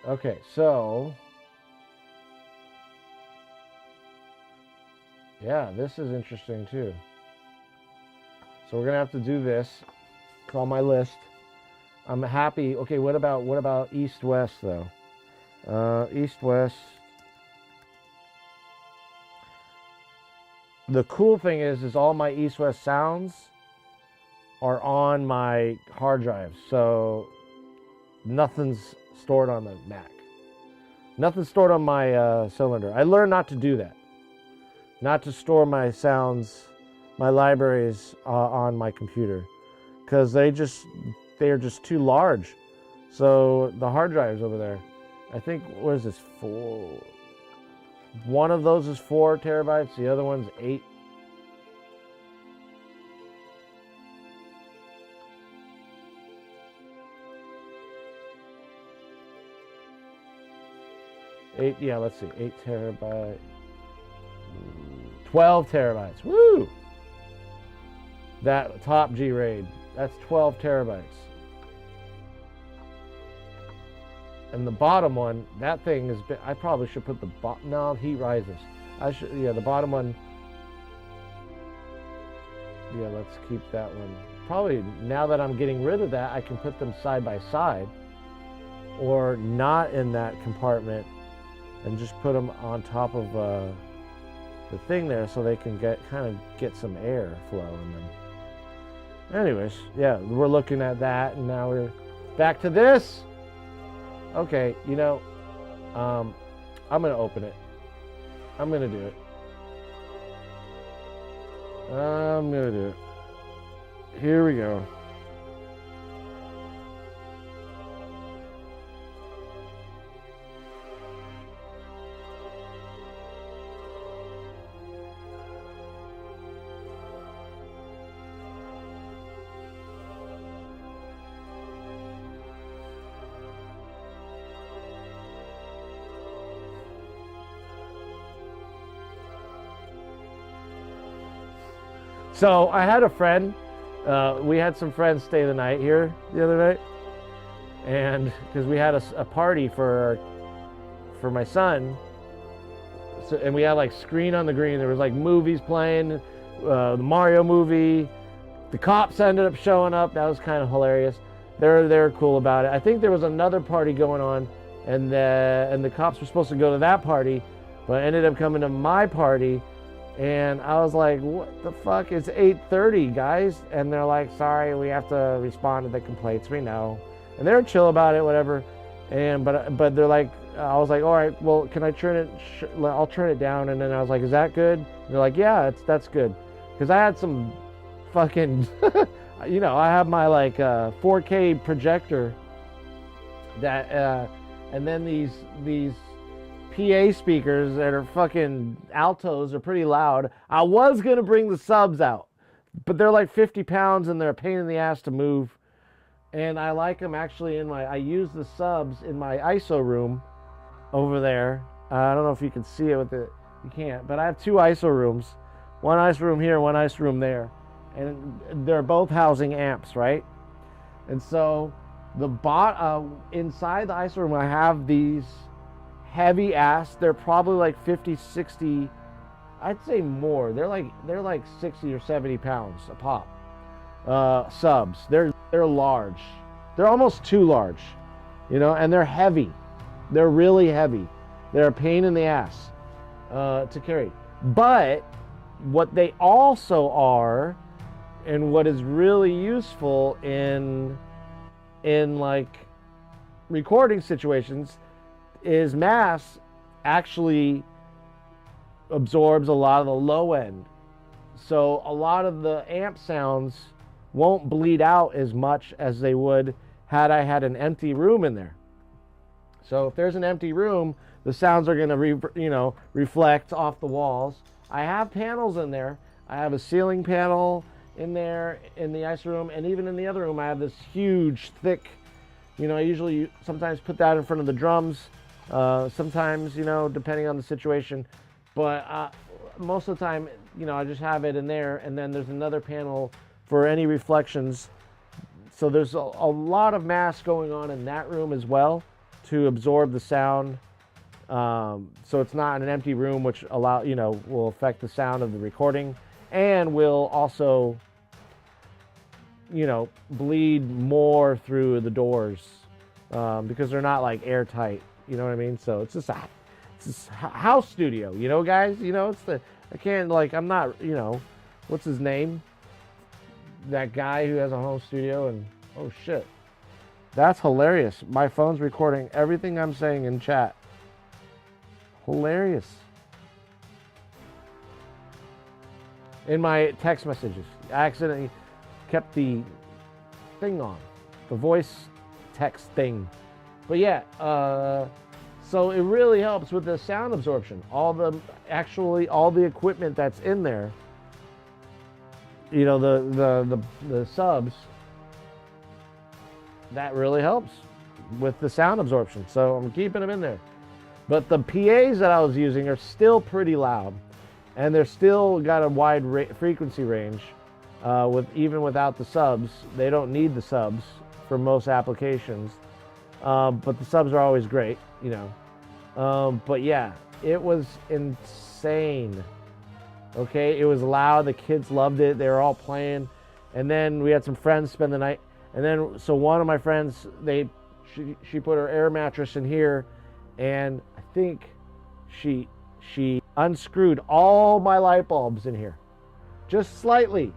Okay, so yeah, this is interesting too. So we're gonna have to do this. It's on my list. I'm happy. Okay, what about East-West though? East-West. The cool thing is all my East-West sounds are on my hard drive, so nothing's stored on the Mac. Nothing's stored on my cylinder. I learned not to do that. Not to store my sounds, my libraries on my computer, because they're just too large. So the hard drive's over there. I think, what is this, 4? One of those is 4 terabytes. The other one's 8. Let's see, 8 terabyte, 12 terabytes. Woo! That top G RAID, that's 12 terabytes. And the bottom one, that thing is, I probably should put the bottom, no, heat rises. The bottom one, let's keep that one. Probably, now that I'm getting rid of that, I can put them side by side, or not in that compartment, and just put them on top of the thing there, so they can get some air flow in them. Anyways, yeah, we're looking at that, and now we're back to this. Okay, I'm gonna open it. I'm gonna do it. Here we go. So I had a friend, we had some friends stay the night here the other night, and because we had a party for my son, and we had like screen on the green. There was like movies playing, the Mario movie. The cops ended up showing up. That was kind of hilarious. They're cool about it. I think there was another party going on, and the cops were supposed to go to that party, but ended up coming to my party. And I was like, what the fuck? It's 8:30, guys. And they're like, sorry, we have to respond to the complaints. We know. And they're chill about it, whatever. But they're like, I was like, all right, well, can I turn it? I'll turn it down. And then I was like, is that good? And they're like, yeah, that's good. Because I had some fucking, I have my like 4K projector that, and then these PA speakers that are fucking altos are pretty loud. I was gonna bring the subs out, but they're like 50 pounds and they're a pain in the ass to move. And I like them actually I use the subs in my ISO room over there. I don't know if you can see it you can't, but I have 2 ISO rooms. One ISO room here, one ISO room there. And they're both housing amps, right? And so inside the ISO room, I have these heavy ass, they're probably like 50, 60, I'd say more. They're like 60 or 70 pounds a pop. Subs. They're large. They're almost too large, and they're heavy. They're really heavy. They're a pain in the ass to carry. But what they also are, and what is really useful in like recording situations, is mass actually absorbs a lot of the low end. So a lot of the amp sounds won't bleed out as much as they would had I had an empty room in there. So if there's an empty room, the sounds are going to reflect off the walls. I have panels in there. I have a ceiling panel in there in the ice room, and even in the other room I have this huge thick, I usually sometimes put that in front of the drums, sometimes, depending on the situation, but most of the time, I just have it in there, and then there's another panel for any reflections. So there's a lot of mass going on in that room as well to absorb the sound. So it's not an empty room, which will affect the sound of the recording, and will also, bleed more through the doors, because they're not like airtight. You know what I mean? So it's just a house studio, guys. I can't, I'm not, what's his name? That guy who has a home studio, and oh shit, that's hilarious. My phone's recording everything I'm saying in chat. Hilarious. In my text messages, I accidentally kept the thing on, the voice text thing. But yeah, so it really helps with the sound absorption. All the equipment that's in there, the subs, that really helps with the sound absorption. So I'm keeping them in there. But the PAs that I was using are still pretty loud, and they're still got a wide frequency range. Even without the subs, they don't need the subs for most applications. But the subs are always great, But yeah, it was insane. Okay, it was loud. The kids loved it. They were all playing, and then we had some friends spend the night. And then, so one of my friends, she put her air mattress in here, and I think she unscrewed all my light bulbs in here, just slightly.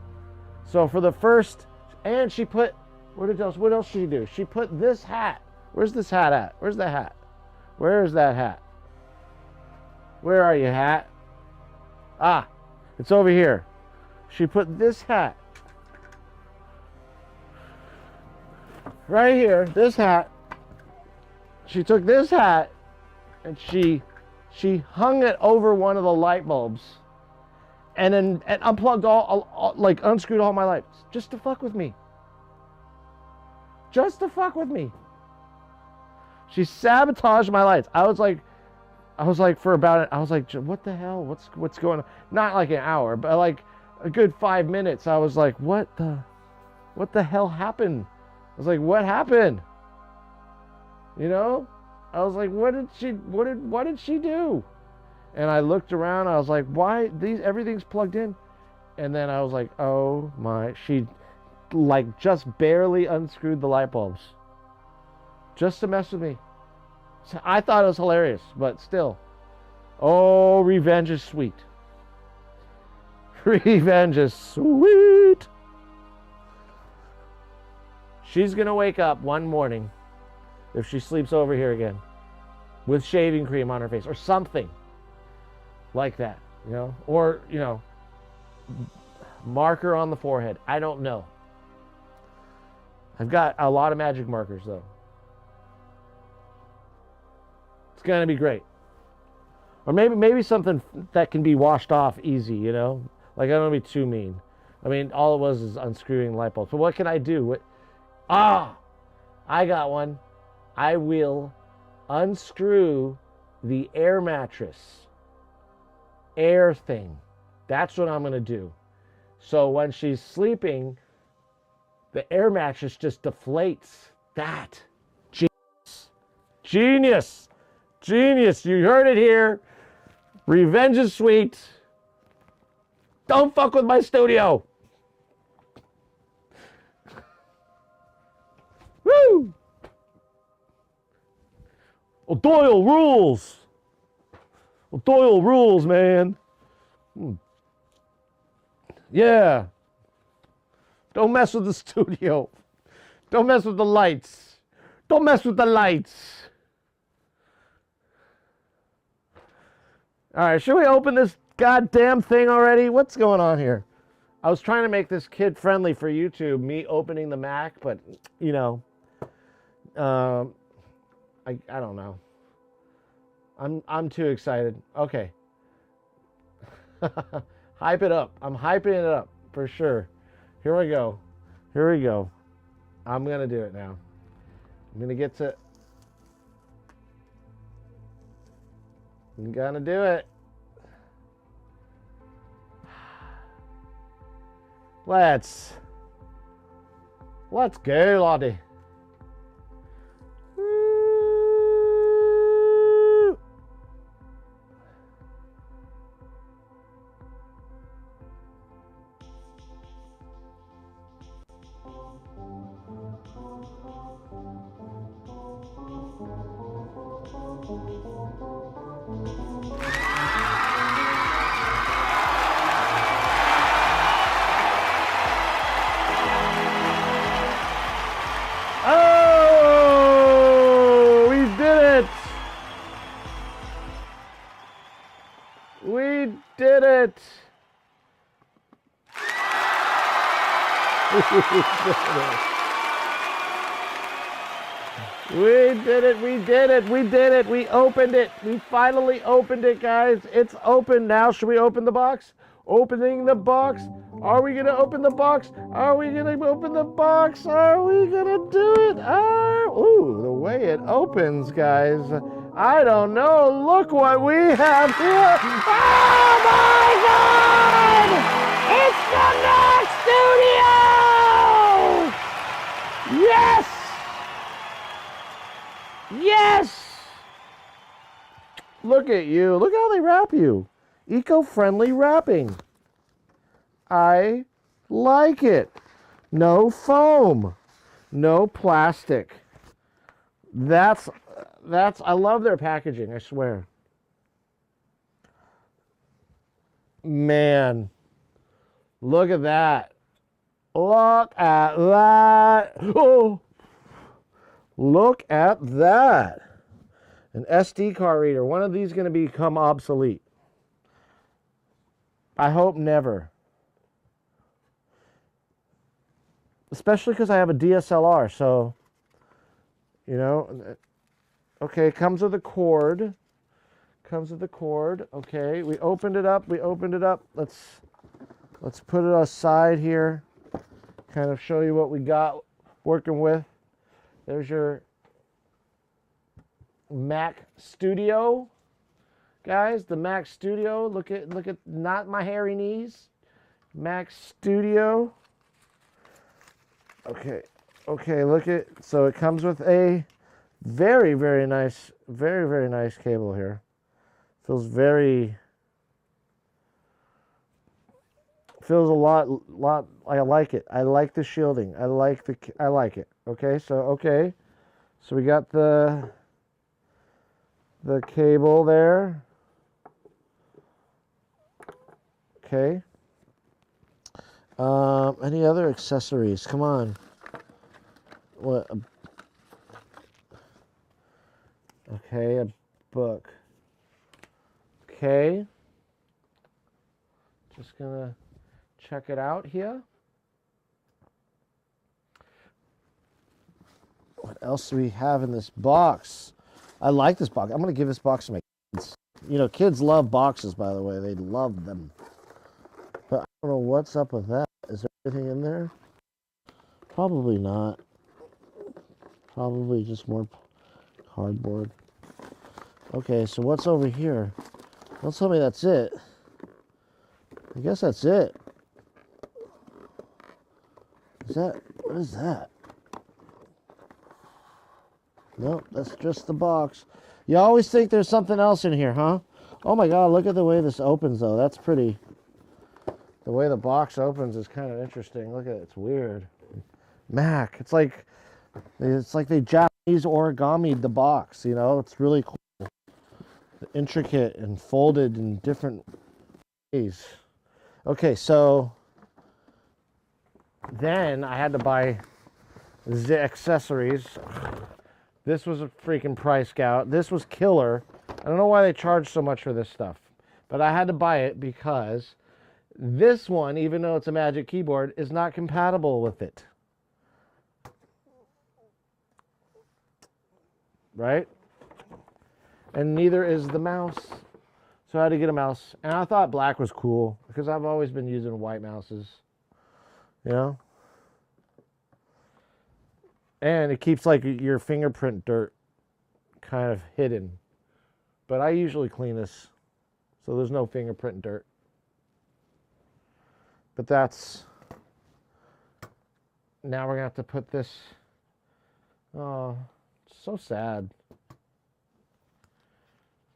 So for the first, and she put, what else did she do? She put this hat. Where's this hat at? Where's the hat? Where is that hat? Where are you, hat? Ah, it's over here. She put this hat right here, this hat. She took this hat and she hung it over one of the light bulbs, and then unplugged unscrewed all my lights just to fuck with me. Just to fuck with me. She sabotaged my lights. I was like, for about, I was like, what the hell? What's going on? Not like an hour, but like a good 5 minutes. I was like, what the hell happened? I was like, what happened? I was like, what did she do? And I looked around. I was like, why everything's plugged in? And then I was like, oh my, she just barely unscrewed the light bulbs just to mess with me. So I thought it was hilarious, but still. Oh, revenge is sweet. Revenge is sweet. She's going to wake up one morning, if she sleeps over here again, with shaving cream on her face or something like that, or, marker on the forehead. I don't know. I've got a lot of magic markers, though. It's going to be great. Or maybe something that can be washed off easy, Like, I don't want to be too mean. I mean, all it was is unscrewing the light bulb. So what can I do? I got one. I will unscrew the air mattress. Air thing. That's what I'm going to do. So when she's sleeping, the air mattress just deflates. That. Genius. Genius. Genius. You heard it here. Revenge is sweet. Don't fuck with my studio. Woo! Doyle rules. Doyle rules, man. Yeah. Don't mess with the studio. Don't mess with the lights. Don't mess with the lights. All right, should we open this goddamn thing already? What's going on here? I was trying to make this kid friendly for YouTube, me opening the Mac, but I don't know. I'm too excited. Okay. Hype it up. I'm hyping it up for sure. Here we go. Here we go. I'm going to do it now. I'm going to get to... I'm going to do it. Let's go, laddie. Woo. Oh, we did it. We did it. We did it. We did it. We did it. We opened it. We finally opened it, guys. It's open now. Should we open the box? Opening the box. Are we going to open the box? Are we going to open the box? Are we going to do it? Ooh, the way it opens, guys. I don't know. Look what we have here. Oh, my God! It's the Mac Studio! Yes! Yes! Look at you. Look how they wrap you. Eco-friendly wrapping. I like it. No foam. No plastic. That's I love their packaging, I swear. Man. Look at that. Look at that. Oh. Look at that. An SD card reader. One of these going to become obsolete. I hope never. Especially because I have a DSLR, so, you know. Okay, comes with a cord. Comes with a cord. Okay, we opened it up. We opened it up. Let's put it aside here. Kind of show you what we got working with. There's your Mac Studio, guys. The Mac Studio. Look at not my hairy knees. Mac Studio. Okay, look at, so it comes with a very, very nice cable here. Feels a lot, I like it. I like the shielding. I like it. Okay, so we got the cable there. Okay. Any other accessories? Come on. What? Okay, a book. Okay. Just gonna check it out here. What else do we have in this box? I like this box. I'm gonna give this box to my kids. You know, kids love boxes, by the way. They love them. But I don't know what's up with that. Is there anything in there? Probably not. Probably just more cardboard. Okay, so what's over here? Don't tell me that's it. I guess that's it. What is that? Nope, that's just the box. You always think there's something else in here, huh? Oh my God, look at the way this opens though. That's pretty. The way the box opens is kind of interesting. Look at it, it's weird. Mac, it's like they Japanese origami'd the box, you know? It's really cool. Intricate and folded in different ways. Okay, so then I had to buy the accessories. This was a freaking price gouged. This was killer. I don't know why they charge so much for this stuff, but I had to buy it because this one, even though it's a Magic Keyboard, is not compatible with it. Right? And neither is the mouse. So I had to get a mouse. And I thought black was cool because I've always been using white mouses. You know? And it keeps like your fingerprint dirt kind of hidden. But I usually clean this so there's no fingerprint dirt. But that's, now we're gonna have to put this, oh, it's so sad.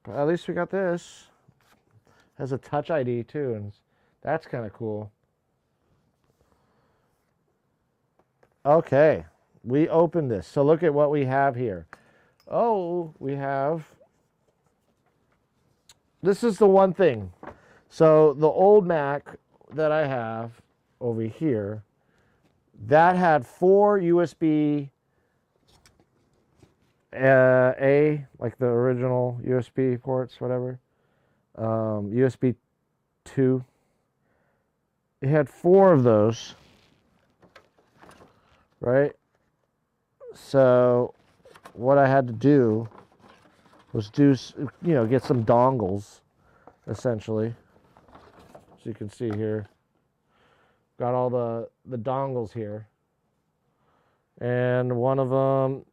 But at least we got this. Has a touch ID too, and that's kind of cool. Okay, we opened this. So look at what we have here. Oh, we have, this is the one thing. So the old Mac that I have over here, that had 4 USB A, like the original USB ports, whatever. USB 2. It had 4 of those, right? So what I had to do was get some dongles, essentially. So you can see here, got all the dongles here, and one of them,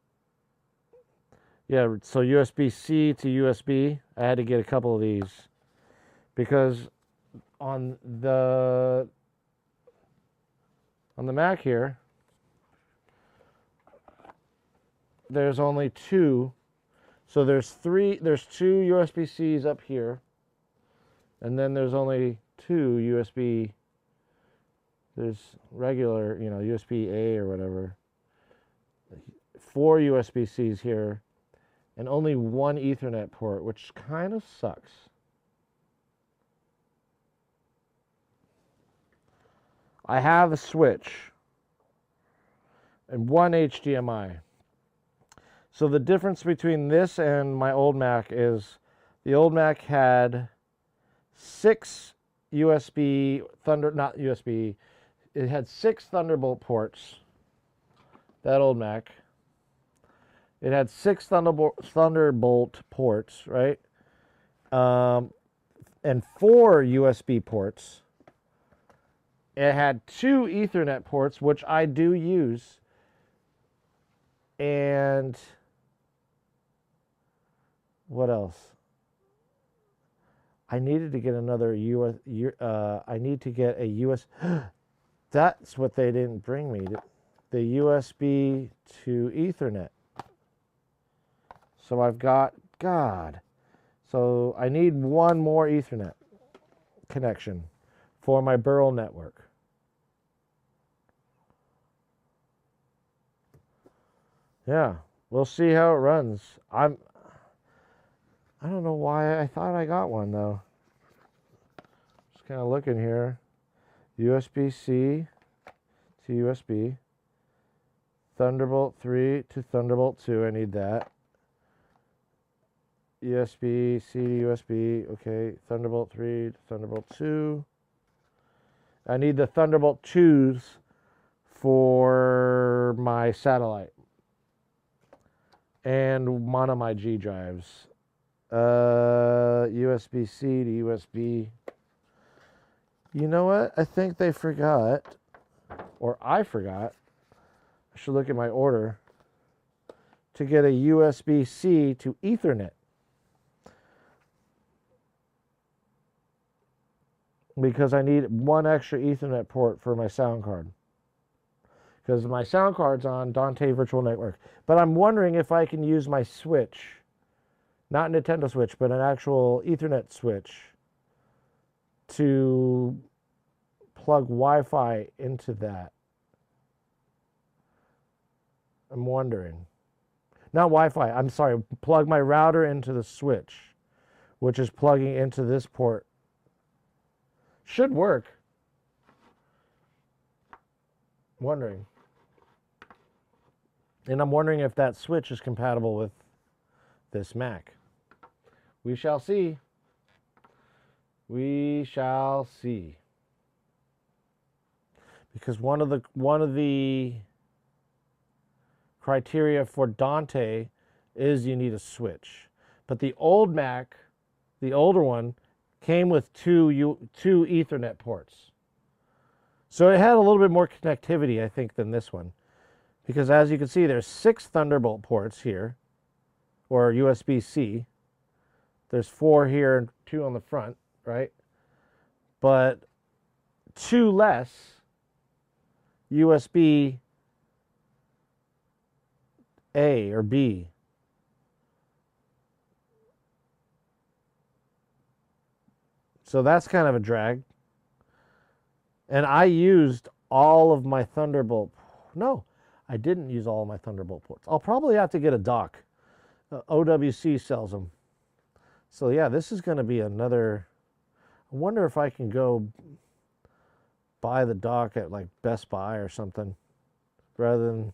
yeah, so USB-C to USB, I had to get a couple of these because on the Mac here, there's only 2. So there's 2 USB-Cs up here, and then there's only 2 USB, there's regular, USB-A or whatever. 4 USB-Cs here, and only 1 Ethernet port, which kind of sucks. I have a switch and 1 HDMI. So the difference between this and my old Mac is the old Mac had 6 USB, not USB, it had 6 Thunderbolt ports, that old Mac. It had 6 Thunderbolt ports, right? And 4 USB ports. It had 2 Ethernet ports, which I do use. And what else? I needed to get another I need to get a US. That's what they didn't bring me. The USB to Ethernet. So I've got, God. So I need 1 more Ethernet connection for my Burl network. Yeah, we'll see how it runs. I don't know why I thought I got one though. Just kind of looking here. USB-C to USB. Thunderbolt 3 to Thunderbolt 2. I need that. USB-C to USB. Okay. Thunderbolt 3 to Thunderbolt 2. I need the Thunderbolt 2s for my satellite. And one of my G drives. USB-C to USB. You know what? I think they forgot, or I forgot. I should look at my order to get a USB-C to Ethernet. Because I need 1 extra Ethernet port for my sound card. Because my sound card's on Dante Virtual Network. But I'm wondering if I can use my switch, not a Nintendo Switch, but an actual Ethernet switch, to plug Wi-Fi into that. I'm wondering. Not Wi-Fi, I'm sorry, plug my router into the switch, which is plugging into this port. Should work. Wondering. And I'm wondering if that switch is compatible with this Mac. We shall see. We shall see. Because one of the criteria for Dante is you need a switch. But the old Mac, the older one, came with two Ethernet ports. So it had a little bit more connectivity, I think, than this one. Because as you can see, there's 6 Thunderbolt ports here, or USB-C. There's 4 here and 2 on the front, right? But 2 less USB A or B. So that's kind of a drag. And I used all of my Thunderbolt. No, I didn't use all of my Thunderbolt ports. I'll probably have to get a dock. OWC sells them. So yeah, this is going to be another. I wonder if I can go buy the dock at like Best Buy or something rather than.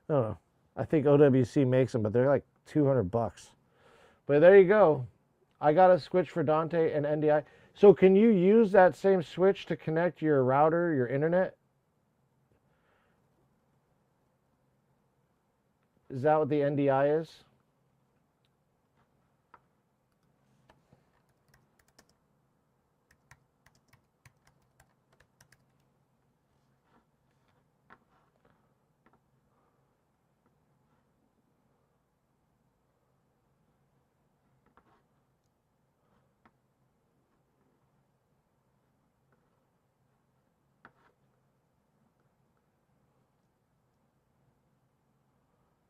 I don't know. I think OWC makes them, but they're like $200. But there you go. I got a switch for Dante and NDI. So can you use that same switch to connect your router, your internet? Is that what the NDI is?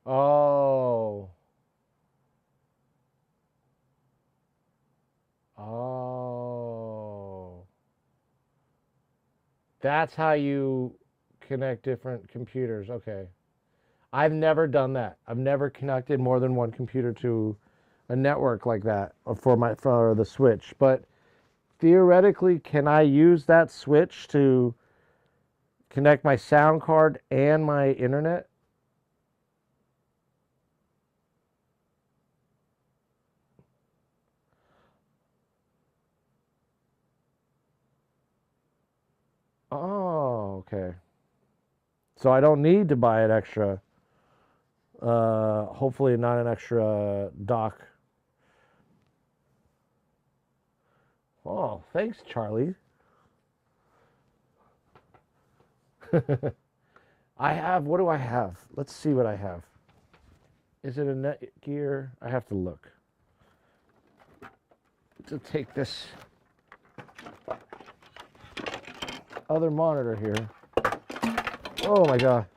Oh. Oh. That's how you connect different computers. Okay. I've never done that. I've never connected more than one computer to a network like that for the switch. But theoretically, can I use that switch to connect my sound card and my internet? Oh, okay. So I don't need to buy an extra. Hopefully not an extra dock. Oh, thanks, Charlie. I have. What do I have? Let's see what I have. Is it a Netgear? I have to look. To take this other monitor here. Oh my god.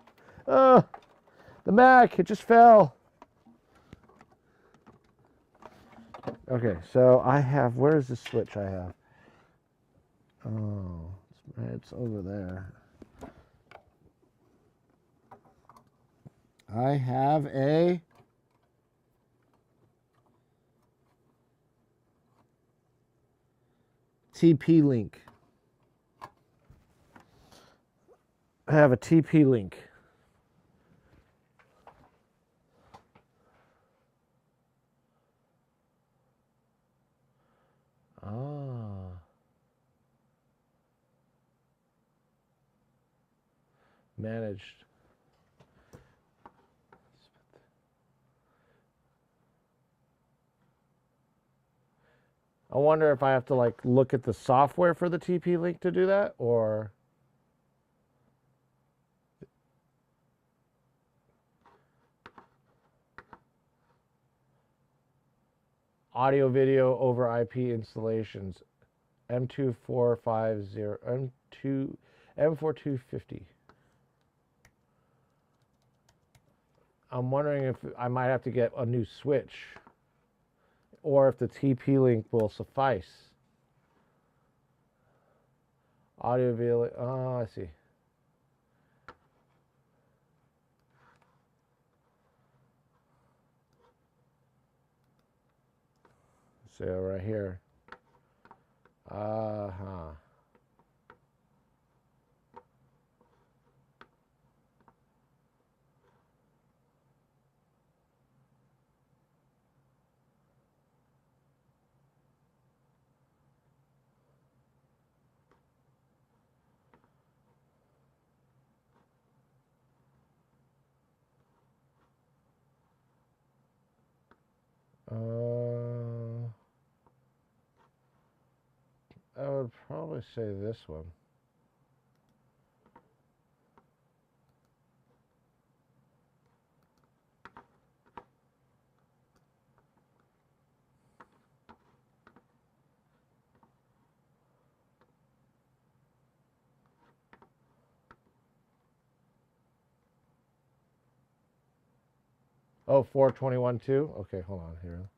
Oh, the Mac, it just fell. Okay, so I have, where's the switch I have? Oh, it's over there. I have a TP link. I have a TP link. Ah. Managed. I wonder if I have to like look at the software for the TP link to do that, or audio video over IP installations. M2450 M4250. I'm wondering if I might have to get a new switch or if the TP link will suffice. Audio video. Oh, I see. So right here. Uh-huh. I would probably say this one. Oh, 421 too? Okay, hold on here.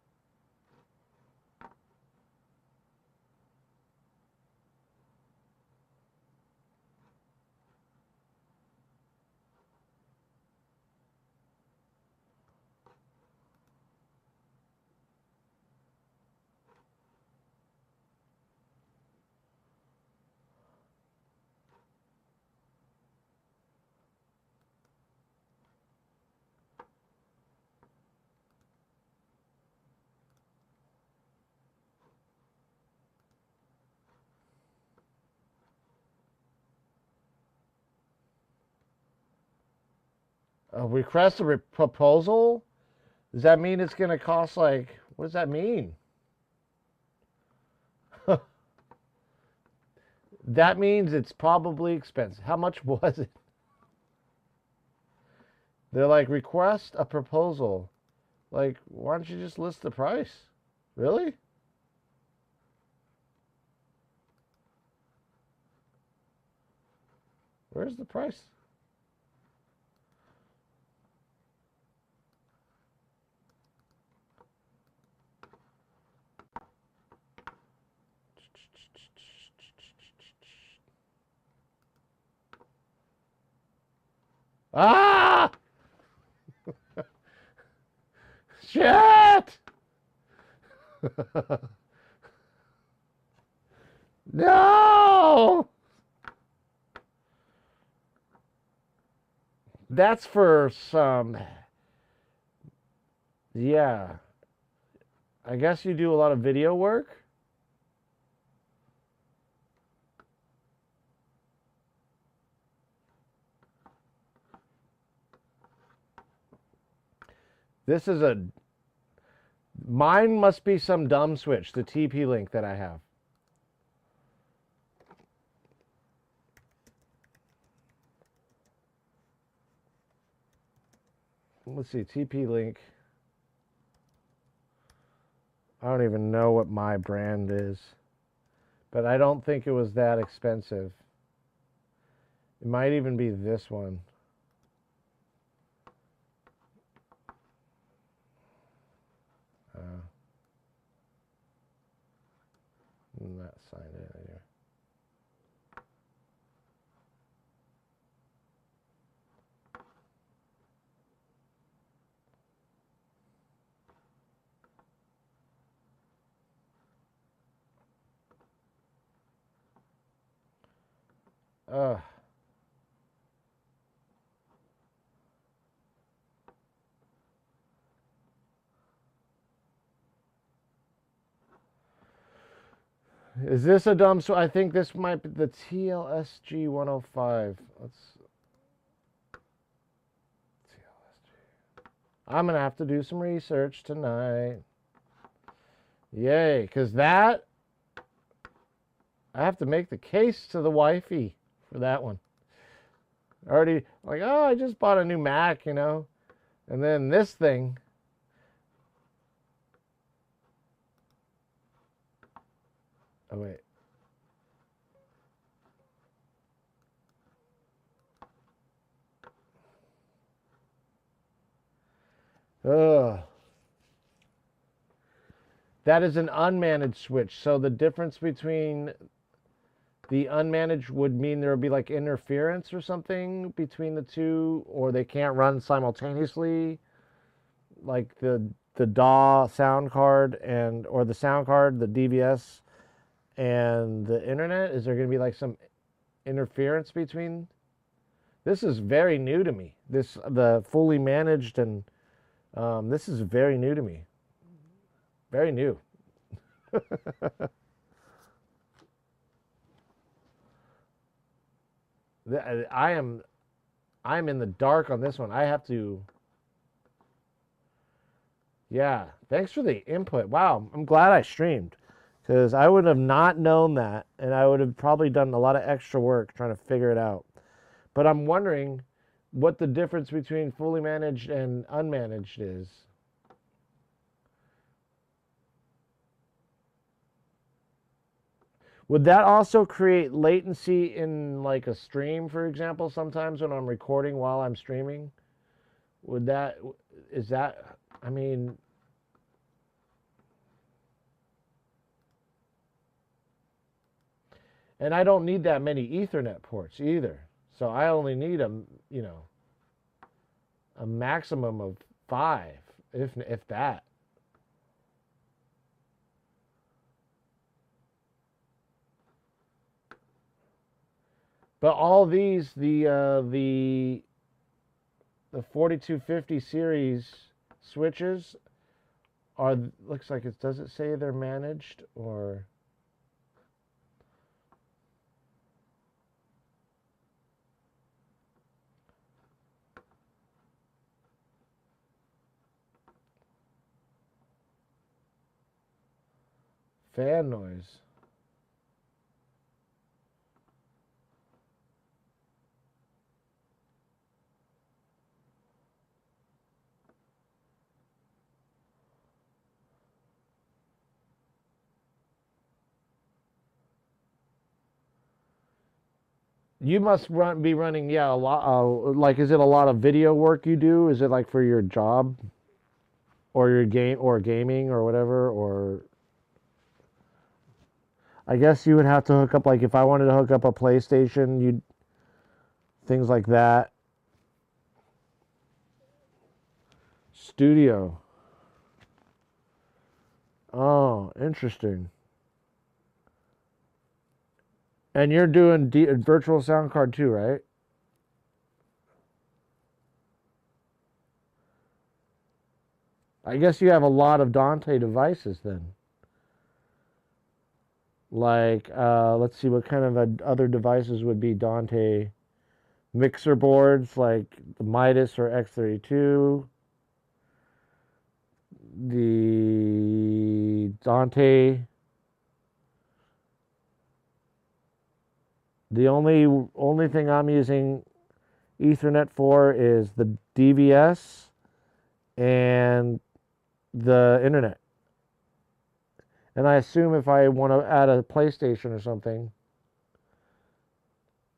Request a proposal? Does that mean it's going to cost like, what does that mean? That means it's probably expensive. How much was it? They're like, request a proposal. Like, why don't you just list the price? Really? Where's the price? Ah! Shit! No! That's for some. Yeah. I guess you do a lot of video work. This is a. Mine must be some dumb switch, the TP link that I have. Let's see, TP link. I don't even know what my brand is, but I don't think it was that expensive. It might even be this one. I'm not signed in anyway. Is this a dumb? So I think this might be the TLSG 105. Let's. TLSG. I'm gonna have to do some research tonight. Yay, because that I have to make the case to the wifey for that one. Already like, oh, I just bought a new Mac, you know, and then this thing. Oh wait. Ugh. That is an unmanaged switch. So the difference between the unmanaged would mean there would be like interference or something between the two, or they can't run simultaneously. Like the DAW sound card and or the sound card, the DVS and the internet. Is there going to be like some interference between? This is very new to me. The fully managed and this is very new to me. Very new. I'm in the dark on this one. I have to. Yeah. Thanks for the input. Wow. I'm glad I streamed because I would have not known that, and I would have probably done a lot of extra work trying to figure it out. But I'm wondering what the difference between fully managed and unmanaged is. Would that also create latency in like a stream, for example, sometimes when I'm recording while I'm streaming? Would that, is that, I mean, and I don't need that many Ethernet ports either. So I only need a maximum of 5, if that. But all these, the 4250 series switches are, looks like it, does it say they're managed or? Fan noise. You must be running, yeah, a lot. Like, is it a lot of video work you do? Is it like for your job or your game or gaming or whatever? Or I guess you would have to hook up, like, if I wanted to hook up a PlayStation, you'd things like that. Studio. Oh, interesting. And you're doing virtual sound card too, right? I guess you have a lot of Dante devices then. Like, let's see, what kind of other devices would be Dante mixer boards, like the Midas or X32, the Dante. The only thing I'm using Ethernet for is the DVS and the internet. And I assume if I want to add a PlayStation or something,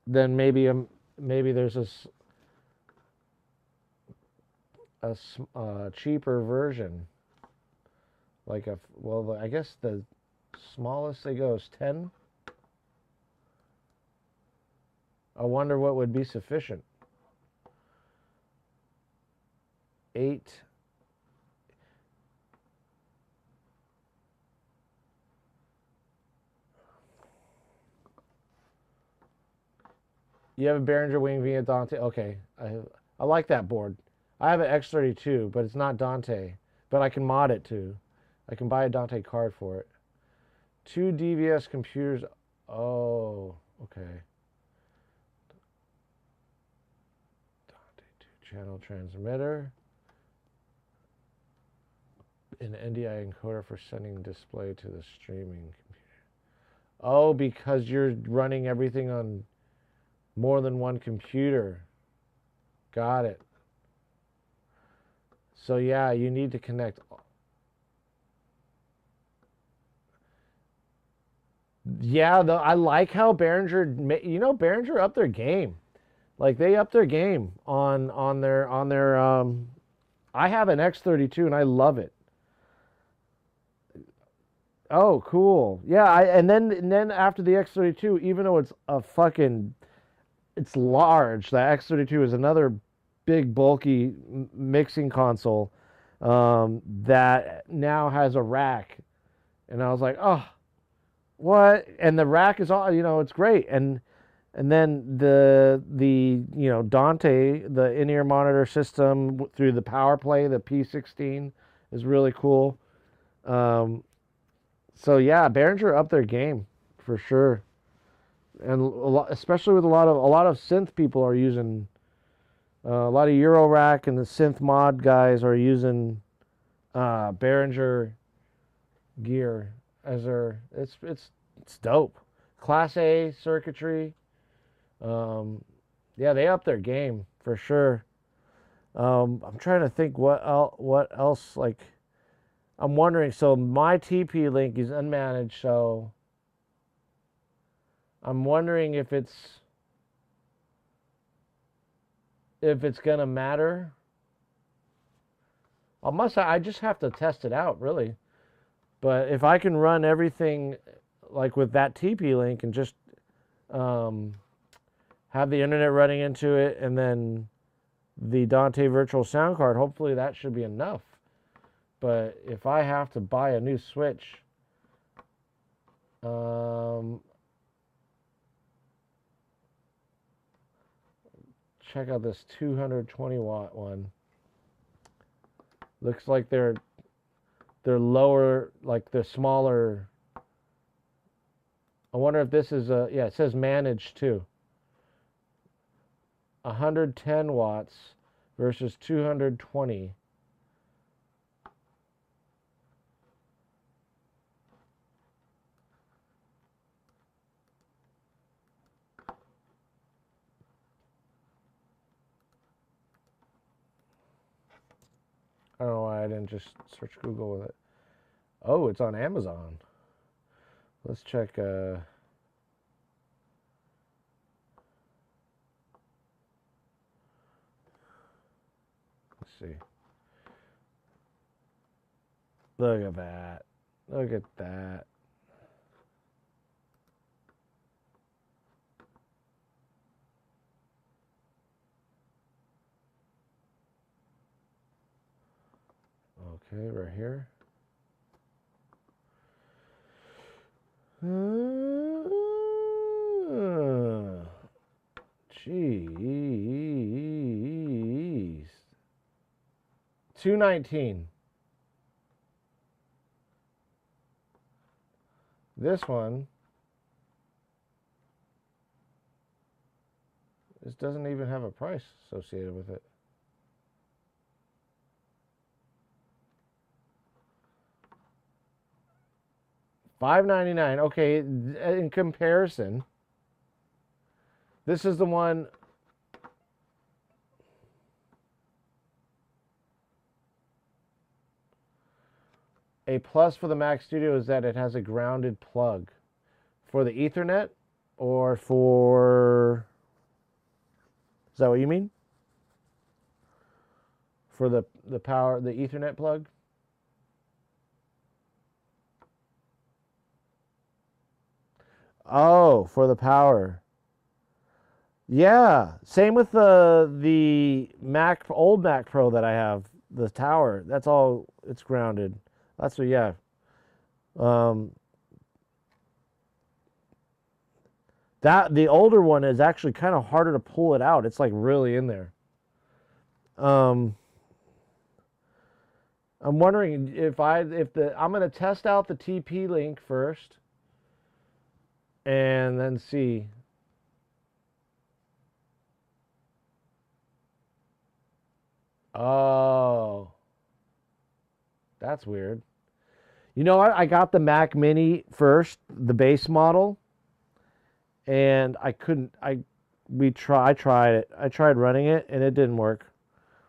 then maybe there's a cheaper version, like I guess the smallest they go is 10. I wonder what would be sufficient. 8. You have a Behringer Wing via Dante. Okay, I like that board. I have an X32, but it's not Dante. But I can mod it too. I can buy a Dante card for it. 2 DVS computers. Oh, okay. Dante 2-channel transmitter. An NDI encoder for sending display to the streaming computer. Oh, because you're running everything on more than one computer. Got it. So yeah, you need to connect. Yeah, I like how Behringer upped their game. Like they upped their game on their. I have an X32 and I love it. Oh, cool. Yeah, and then after the X32, even though it's large. The X32 is another big bulky mixing console that now has a rack, and I was like, oh, what? And the rack is all, it's great. And then the Dante, the in-ear monitor system through the power play, the P16 is really cool. So yeah, Behringer upped their game for sure, and especially with a lot of synth people are using a lot of Eurorack and the synth mod guys are using Behringer gear as their. It's dope. Class A circuitry. Um, yeah, they upped their game for sure. I'm trying to think what else like. I'm wondering. So my TP link is unmanaged. So I'm wondering if it's gonna matter. I just have to test it out, really. But if I can run everything like with that TP link and just um, have the internet running into it and then the Dante virtual sound card, hopefully that should be enough. But if I have to buy a new switch, check out this 220 watt one. Looks like they're lower, like they're smaller. I wonder if this is a, yeah, it says managed too. 110 watts versus 220. I don't know why I didn't just search Google with it. Oh, it's on Amazon. Let's check. Let's see. Look at that. Look at that. Okay, right here. Jeez. 219. This one, this doesn't even have a price associated with it. $5.99. Okay, in comparison, this is the one. A plus for the Mac Studio is that it has a grounded plug for the Ethernet or for. Is that what you mean? For the power, the Ethernet plug? Oh, for the power. Yeah, same with the Mac, old Mac Pro that I have, the tower. That's all, it's grounded. That's what, yeah. Um, that the older one is actually kind of harder to pull it out. It's like really in there. Um, I'm wondering if I'm gonna test out the TP link first, and then see. Oh, that's weird. You know what? I got the Mac Mini first, the base model, and I couldn't. I tried it. I tried running it, and it didn't work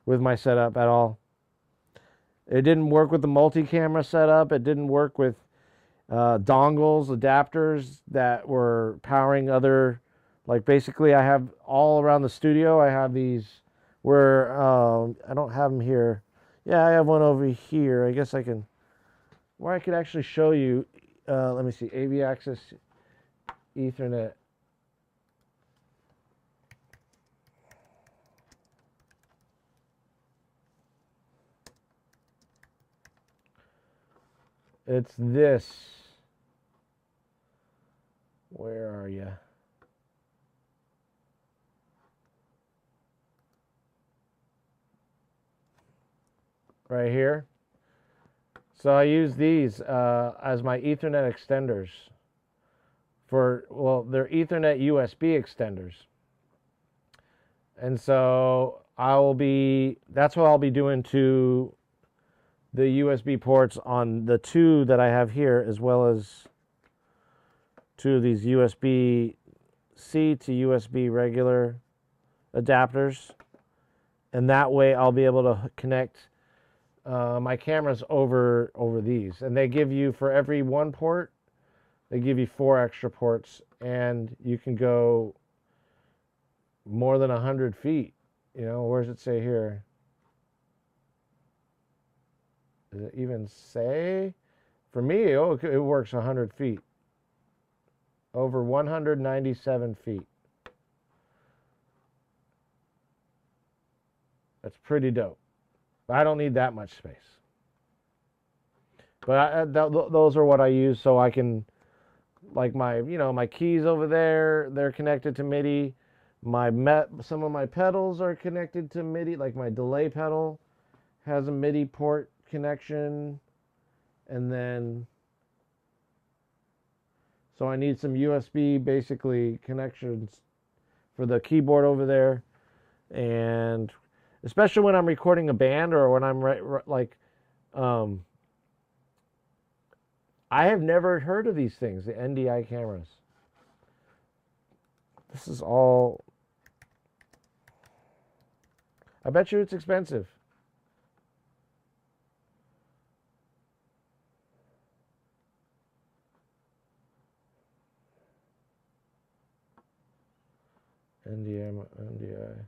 with my setup at all. It didn't work with the multi-camera setup. It didn't work with dongles, adapters that were powering other. Like basically, I have all around the studio. I have these where I don't have them here. Yeah, I have one over here. I guess I can. Where I could actually show you. Let me see. AV Access Ethernet. It's this. Where are you? Right here. So I use these as my Ethernet extenders for, well, they're Ethernet USB extenders. And so that's what I'll be doing to the USB ports on the two that I have here, as well as two of these USB-C to USB regular adapters. And that way I'll be able to connect my cameras over these. And they give you, for every one port, they give you 4 extra ports, and you can go more than 100 feet. You know, where does it say here? Does it even say? For me, oh, it works 100 feet. Over 197 feet. That's pretty dope. I don't need that much space. But those are what I use so I can, like my keys over there, they're connected to MIDI. Some of my pedals are connected to MIDI, like my delay pedal has a MIDI port connection. And then, so I need some USB basically connections for the keyboard over there. And especially when I'm recording a band or when I'm I have never heard of these things, the NDI cameras. This is all, I bet you it's expensive. NDI.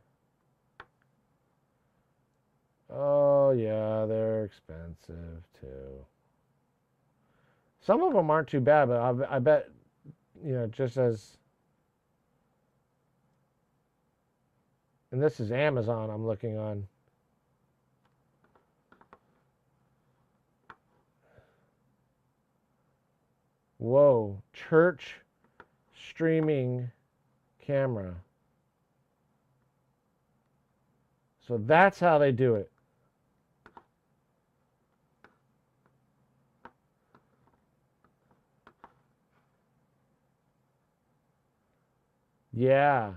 Oh yeah, they're expensive too. Some of them aren't too bad, but I bet, just as, and this is Amazon I'm looking on. Whoa, church streaming camera. So that's how they do it. Yeah.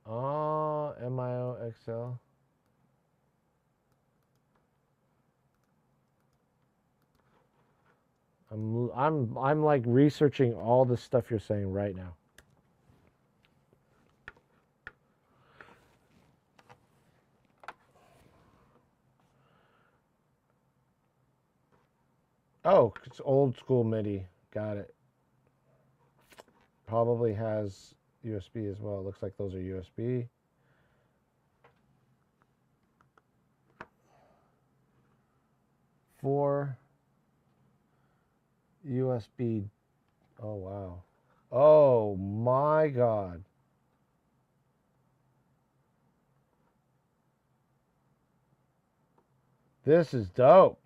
Oh, MIOXL. I'm like researching all the stuff you're saying right now. Oh, it's old school MIDI. Got it. Probably has USB as well. Looks like those are USB. Four USB. Oh, wow. Oh, my God. This is dope.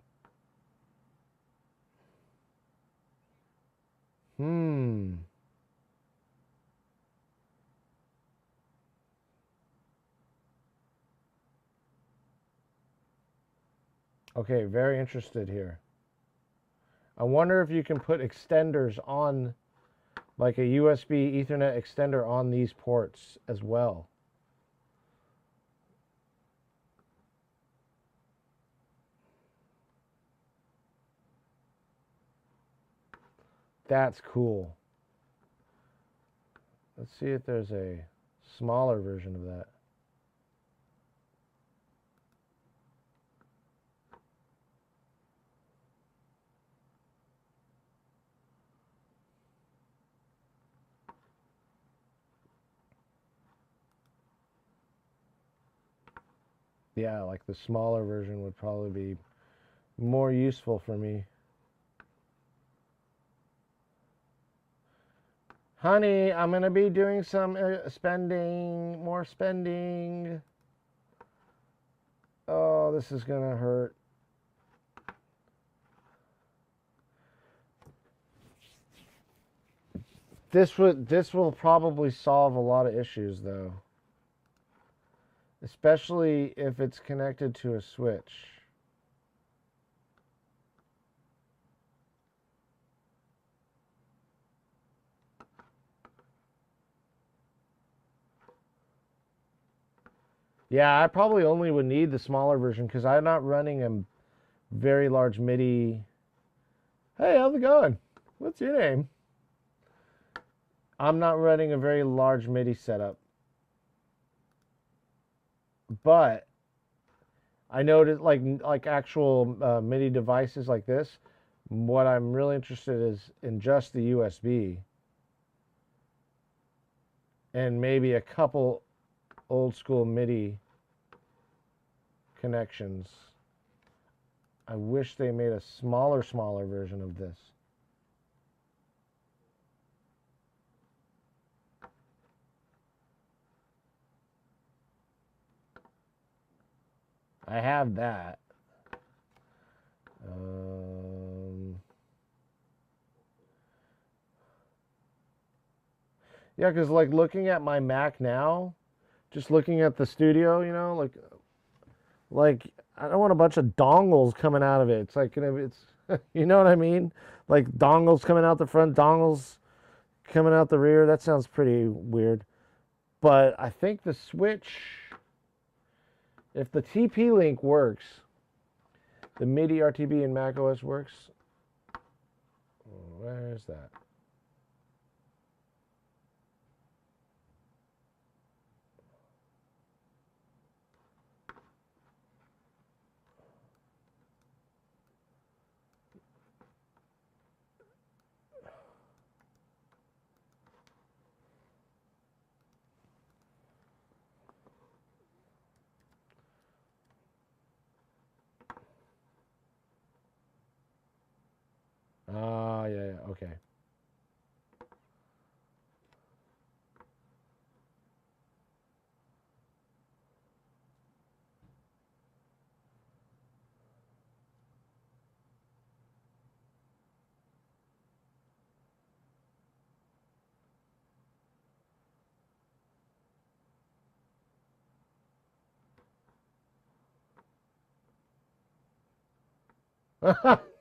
Okay, very interested here. I wonder if you can put extenders on, like a USB Ethernet extender on these ports as well. That's cool. Let's see if there's a smaller version of that. Yeah, like the smaller version would probably be more useful for me. Honey, I'm going to be doing some more spending. Oh, this is going to hurt. This will probably solve a lot of issues though. Especially if it's connected to a switch. Yeah, I probably only would need the smaller version because I'm not running a very large MIDI. Hey, how's it going? What's your name? I'm not running a very large MIDI setup. But I noticed like actual MIDI devices like this, what I'm really interested is in just the USB and maybe a couple old school MIDI connections. I wish they made a smaller version of this. I have that. Yeah, because like looking at my Mac now, just looking at the studio, you know, like I don't want a bunch of dongles coming out of it. It's like it's you know what I mean? Like dongles coming out the front, dongles coming out the rear. That sounds pretty weird. But I think the switch, if the TP link works, the MIDI RTB in macOS works. Where's that? Yeah, okay.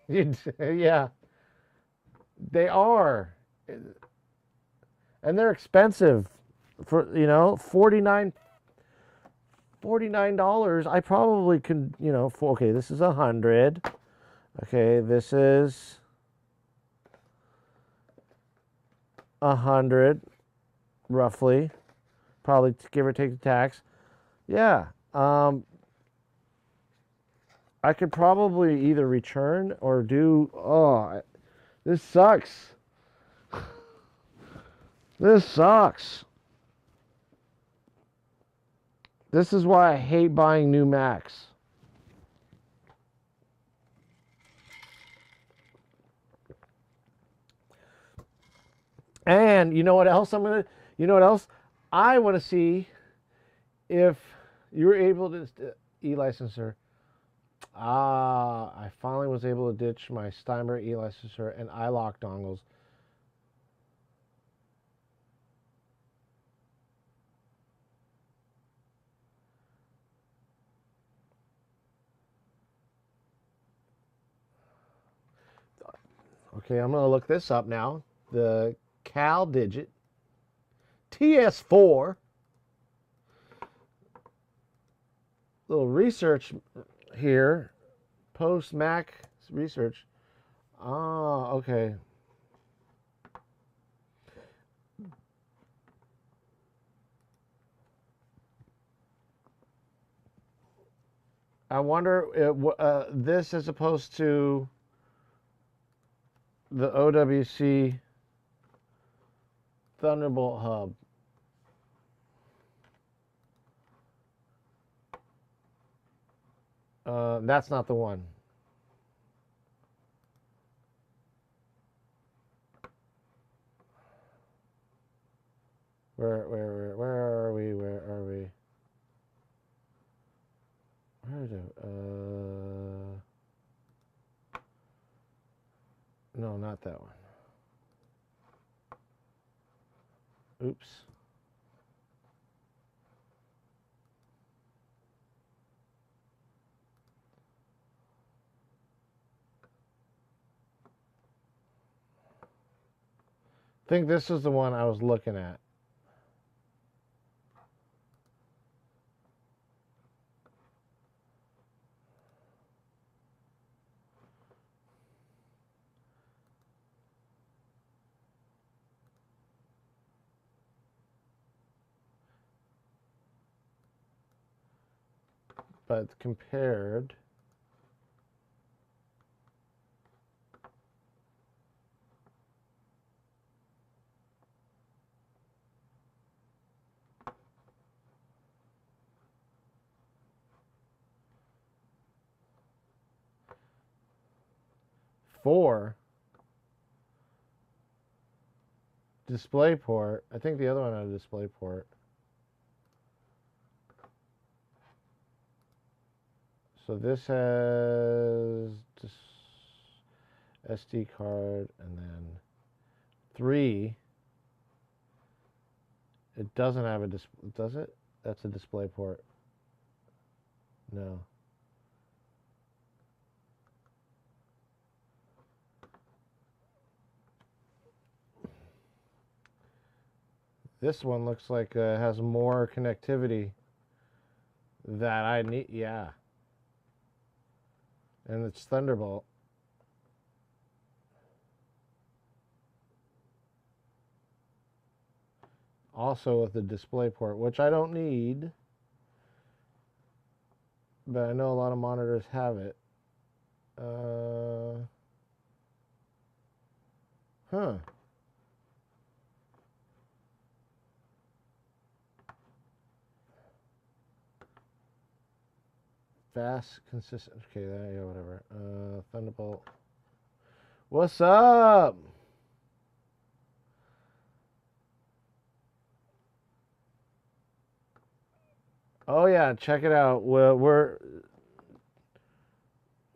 Yeah, they are, and they're expensive. For $49. I probably could, okay, this is 100. Okay, this is 100, roughly, probably give or take the tax. Yeah, I could probably either return or do. Oh, this sucks. This sucks. This is why I hate buying new Macs. And you know what else you know what else? I want to see if you're able to, e-licenser. I finally was able to ditch my Steinberg e-licenser and iLock dongles. Okay, I'm going to look this up now. The CalDigit TS4. Little research here. Post Mac research. Okay. I wonder this as opposed to the OWC Thunderbolt hub. That's not the one. Where are we? Where are we? Where is it? No, not that one. Oops. I think this is the one I was looking at. But compared, TS4 display port. I think the other one had a display port. So this has SD card and then 3. It doesn't have a display, does it? That's a display port. No. This one looks like it has more connectivity that I need. Yeah. And it's Thunderbolt. Also with the display port, which I don't need. But I know a lot of monitors have it. Huh. Fast, consistent. Okay, yeah, whatever. Thunderbolt. What's up? Oh yeah, check it out. We're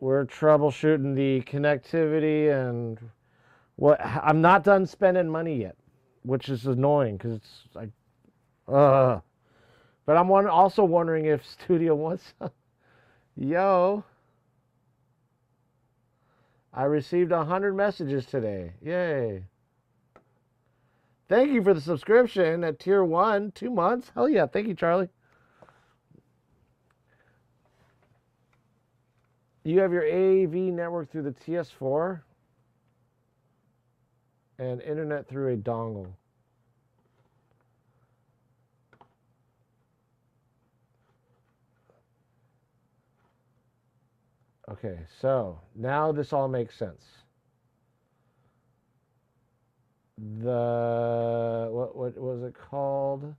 troubleshooting the connectivity and what. I'm not done spending money yet, which is annoying because it's like, But I'm also wondering if Studio wants. Yo, I received 100 messages today. Yay! Thank you for the subscription at Tier 1, 2 months. Hell yeah! Thank you, Charlie. You have your AV network through the TS4 and internet through a dongle. Okay, so now this all makes sense. What was it called?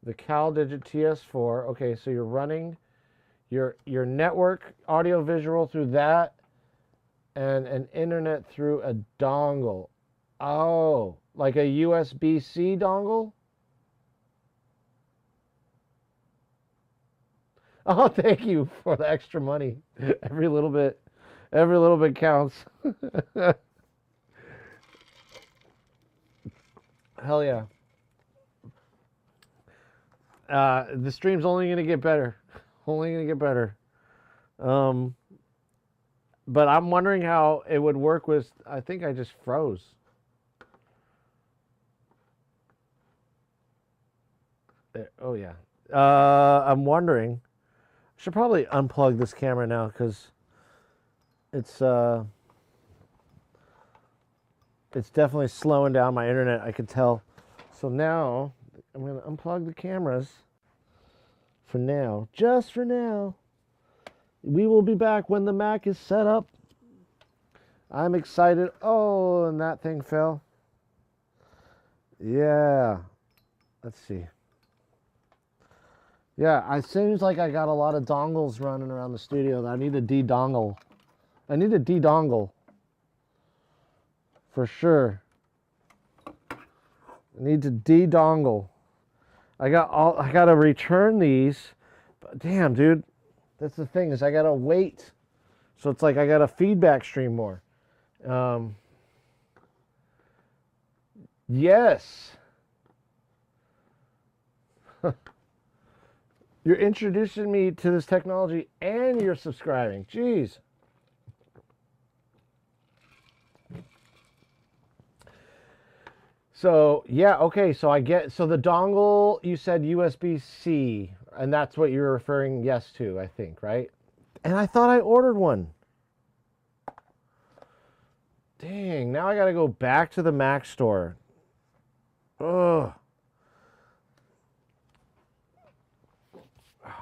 The CalDigit TS4. Okay, so you're running your network audio visual through that and an internet through a dongle. Oh, like a USB-C dongle? Oh, thank you for the extra money. Every little bit counts. Hell yeah. The stream's only going to get better. Only going to get better. But I'm wondering how it would work with, I think I just froze. There, oh yeah. I'm wondering, I should probably unplug this camera now because it's definitely slowing down my internet, I could tell. So now I'm going to unplug the cameras for now, just for now. We will be back when the Mac is set up. I'm excited. Oh, and that thing fell. Yeah. Let's see. Yeah, it seems like I got a lot of dongles running around the studio. I need a de-dongle. I need a de-dongle. For sure. I need to de-dongle. I gotta return these. But damn, dude. That's the thing, is I gotta wait. So it's like I gotta feedback stream more. Yes. You're introducing me to this technology and you're subscribing. Jeez. So, yeah, okay. So the dongle, you said USB-C, and that's what you're referring, yes, to, I think, right? And I thought I ordered one. Dang, now I gotta go back to the Mac store. Ugh.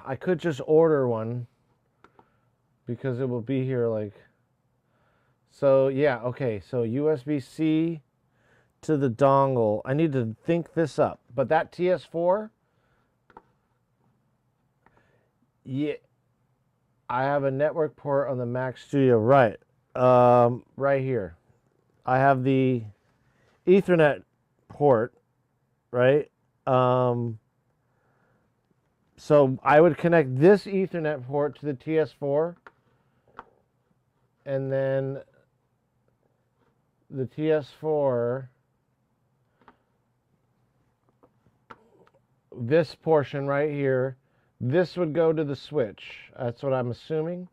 I could just order one because it will be here like. So yeah, okay. So USB-C to the dongle. I need to think this up. But that TS4, yeah, I have a network port on the Mac Studio, right? right here. I have the Ethernet port, right? So I would connect this Ethernet port to the TS4, and then the TS4, this portion right here, this would go to the switch. That's what I'm assuming.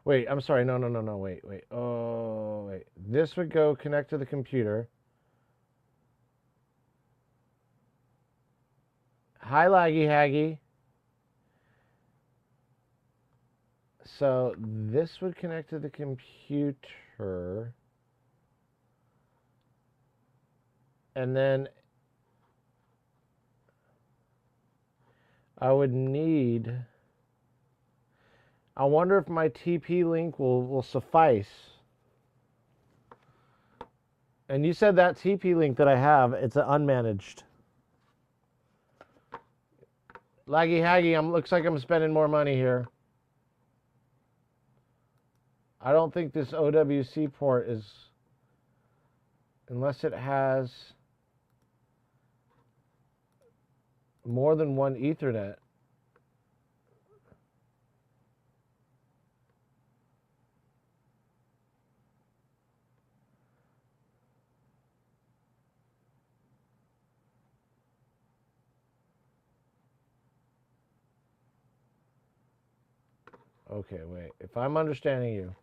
Wait, I'm sorry. No, wait. Oh, wait. This would go connect to the computer. Hi, Laggy Haggy. So this would connect to the computer. And then I would need... I wonder if my TP link will suffice. And you said that TP link that I have, it's an unmanaged. Laggy Haggy, looks like I'm spending more money here. I don't think this OWC port is, unless it has more than one Ethernet. Okay, wait. If I'm understanding you.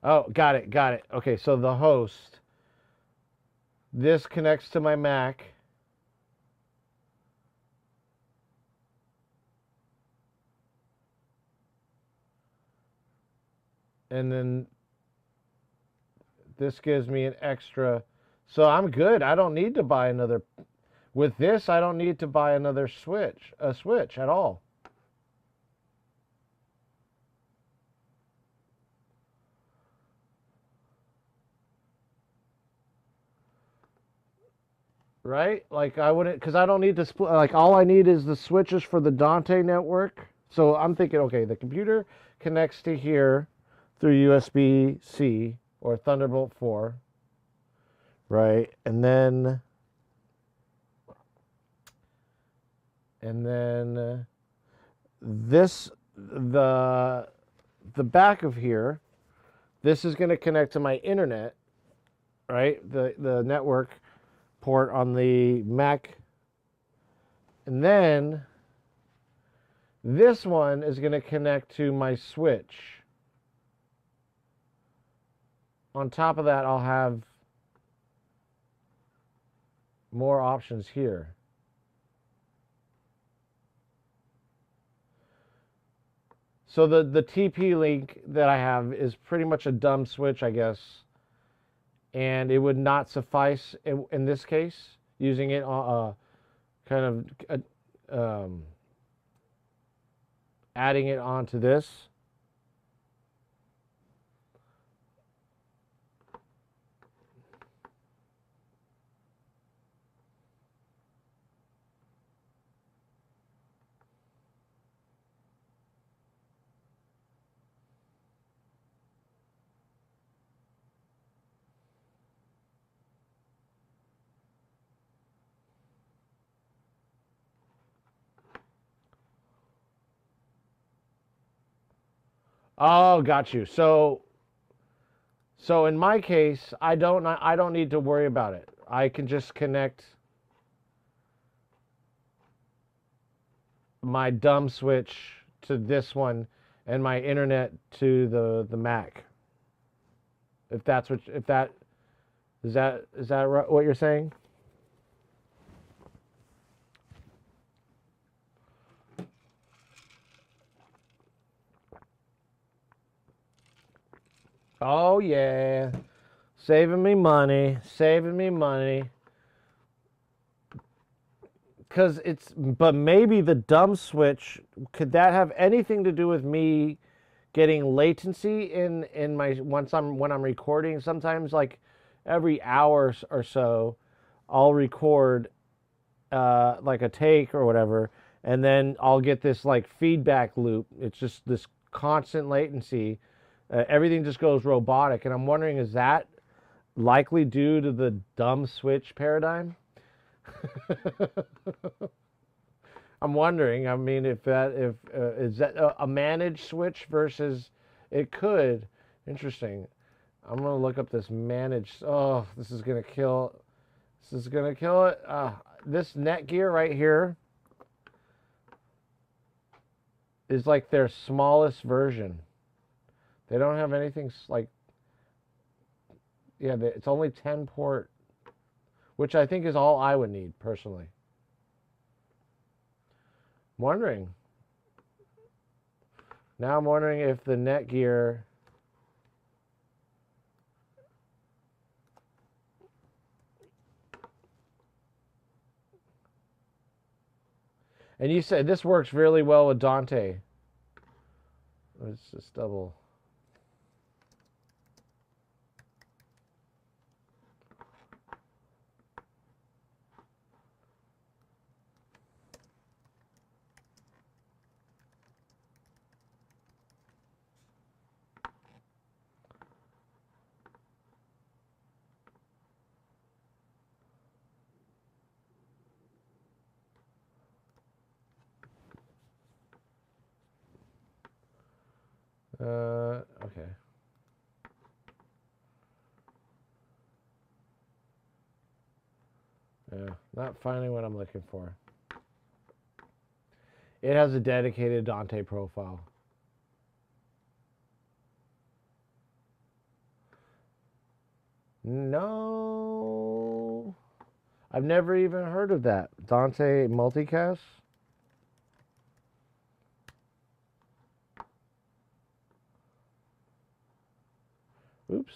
Oh, got it. Okay, so the host, this connects to my Mac. And then this gives me an extra. So I'm good. I don't need to buy another. With this, I don't need to buy another switch at all. Right? Like I wouldn't, because I don't need to split. Like all I need is the switches for the Dante network. So I'm thinking, okay, the computer connects to here through USB-C or Thunderbolt 4, right? And then this, the back of here, this is going to connect to my internet, right? The network port on the Mac. And then this one is going to connect to my switch. On top of that, I'll have more options here. So the TP link that I have is pretty much a dumb switch, I guess. And it would not suffice in this case, using it kind of adding it onto this. Oh, got you. So in my case, I don't need to worry about it. I can just connect my dumb switch to this one and my internet to the Mac. If that's what is that what you're saying? Oh yeah. Saving me money. But maybe the dumb switch, could that have anything to do with me getting latency in my when I'm recording. Sometimes like every hour or so, I'll record like a take or whatever, and then I'll get this like feedback loop. It's just this constant latency. Everything just goes robotic, and I'm wondering, is that likely due to the dumb switch paradigm? I'm wondering. I mean, if is that a managed switch versus it could. Interesting. I'm gonna look up this managed. Oh, this is gonna kill. This is gonna kill it. This Netgear right here is like their smallest version. They don't have anything like, yeah, it's only 10 port, which I think is all I would need personally. I'm wondering. Now I'm wondering if the Netgear. And you said this works really well with Dante. Let's just double. Okay. Yeah, not finding what I'm looking for. It has a dedicated Dante profile. No, I've never even heard of that. Dante multicast. Oops.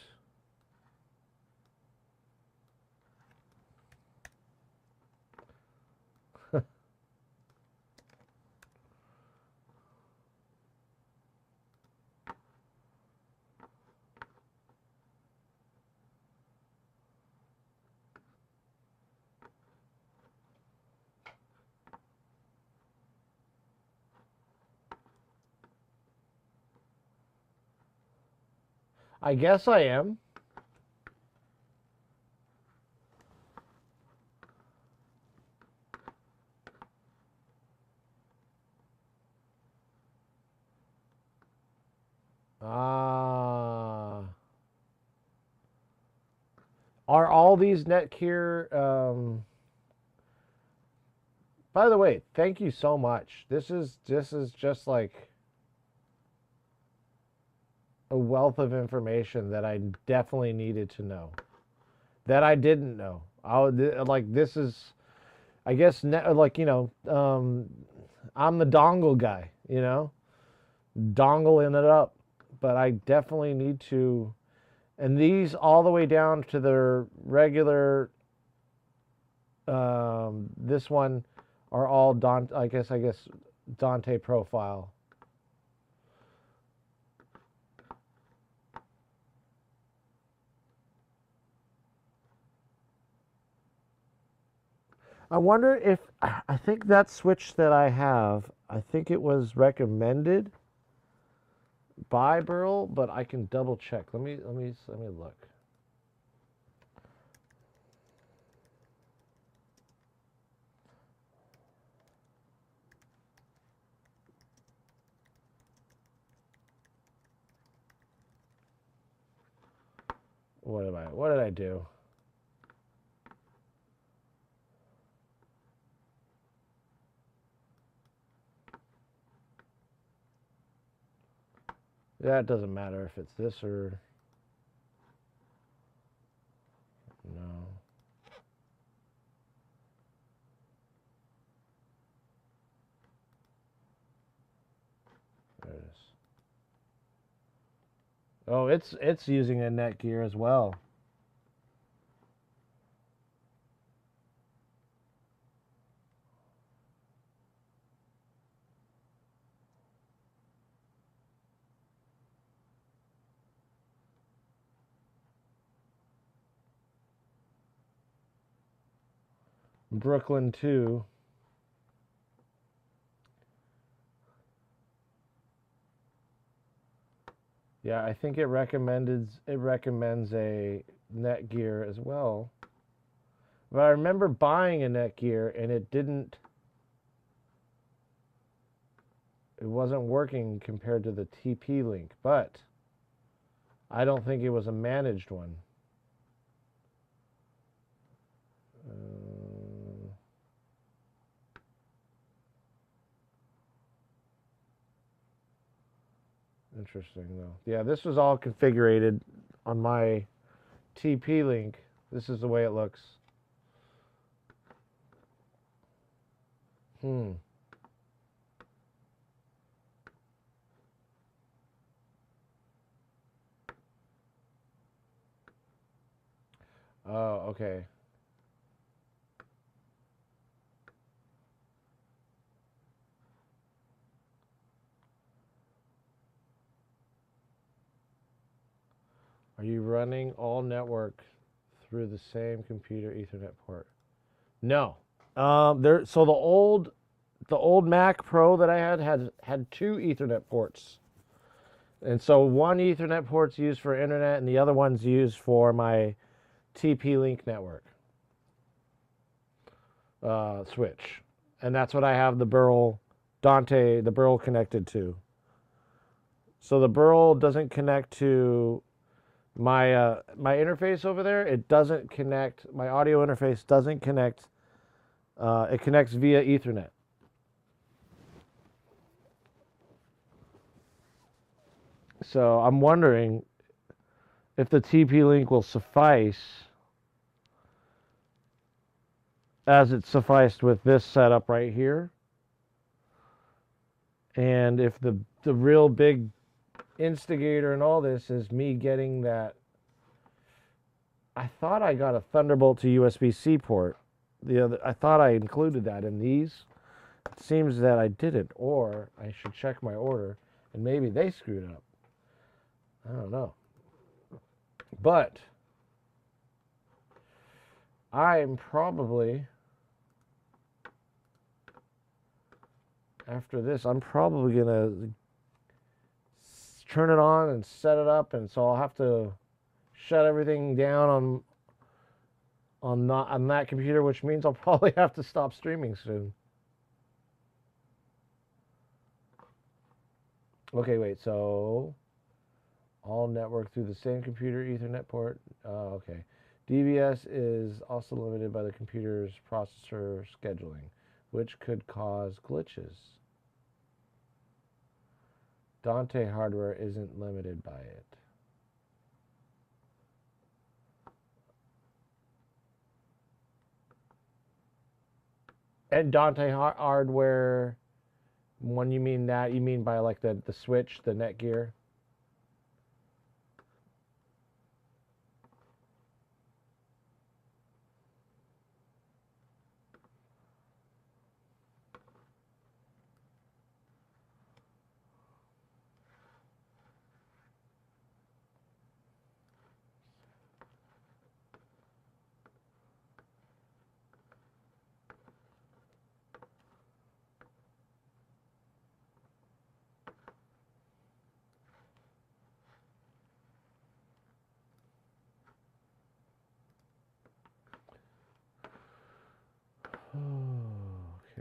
I guess I am. Ah. Are all these Netgear? By the way, thank you so much. This is just like a wealth of information that I definitely needed to know. That I didn't know. Like this is, I guess, like I'm the dongle guy. Dongling it up, but I definitely need to. And these all the way down to the regular. This one are all Dante. I guess Dante profile. I wonder if I think that switch that I have. I think it was recommended by Burl, but I can double check. Let me look. What did I do? Yeah, it doesn't matter if it's this or no. There it is. Oh, it's using a Netgear as well. Brooklyn 2. Yeah, I think it recommends a Netgear as well. But I remember buying a Netgear and it wasn't working compared to the TP-Link, but I don't think it was a managed one. Interesting though. Yeah, this was all configured on my TP-Link. This is the way it looks. Hmm. Oh, okay. Are you running all network through the same computer Ethernet port? No. So the old Mac Pro that I had two Ethernet ports. And so one Ethernet port's used for internet and the other one's used for my TP-Link network switch. And that's what I have the Burl connected to. So the Burl doesn't connect to my interface over there. It doesn't connect. My audio interface doesn't connect. It connects via Ethernet. So I'm wondering if the TP-Link will suffice as it sufficed with this setup right here. And if the real big instigator in all this is me getting that. I thought I got a Thunderbolt to USB-C port. I thought I included that in these. It seems that I didn't, or I should check my order, and maybe they screwed up. I don't know. But I'm probably, after this, I'm probably going to turn it on and set it up, and so I'll have to shut everything down on that computer, which means I'll probably have to stop streaming soon. Okay, wait, so all network through the same computer Ethernet port. Okay. DVS is also limited by the computer's processor scheduling, which could cause glitches. Dante hardware isn't limited by it. And Dante hardware, when you mean that, you mean by like the switch, the Netgear?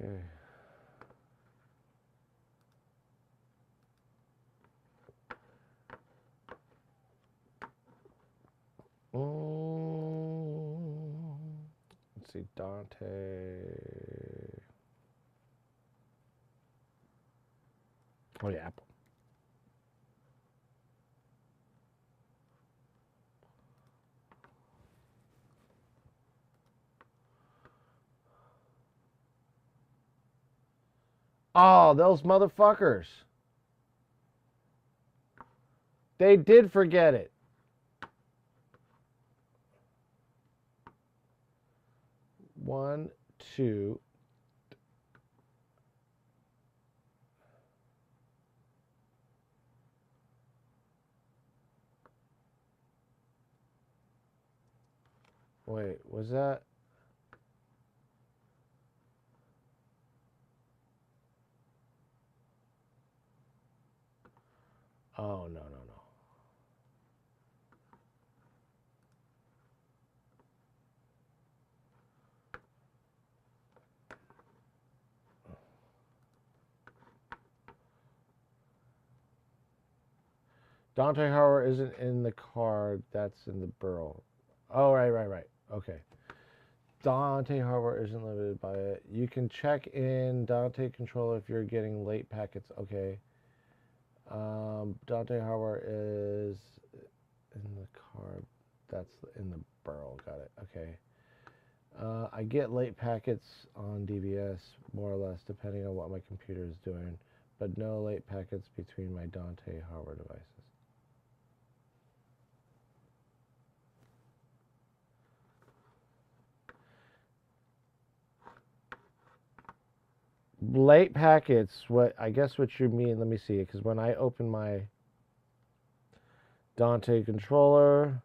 Okay. Let's see, Dante. Oh yeah, Apple. Oh, those motherfuckers. They did forget it. One, two. Wait, was that? Oh, no, no, no. Dante Hauer isn't in the card. That's in the Burl. Oh, right. Okay. Dante Harbor isn't limited by it. You can check in Dante controller if you're getting late packets. Okay. Dante Harbor is in the card. That's in the Burl. Got it. Okay. I get late packets on DBS, more or less, depending on what my computer is doing, but no late packets between my Dante Harbor devices. Late packets, what I guess what you mean, let me see, because when I open my Dante controller,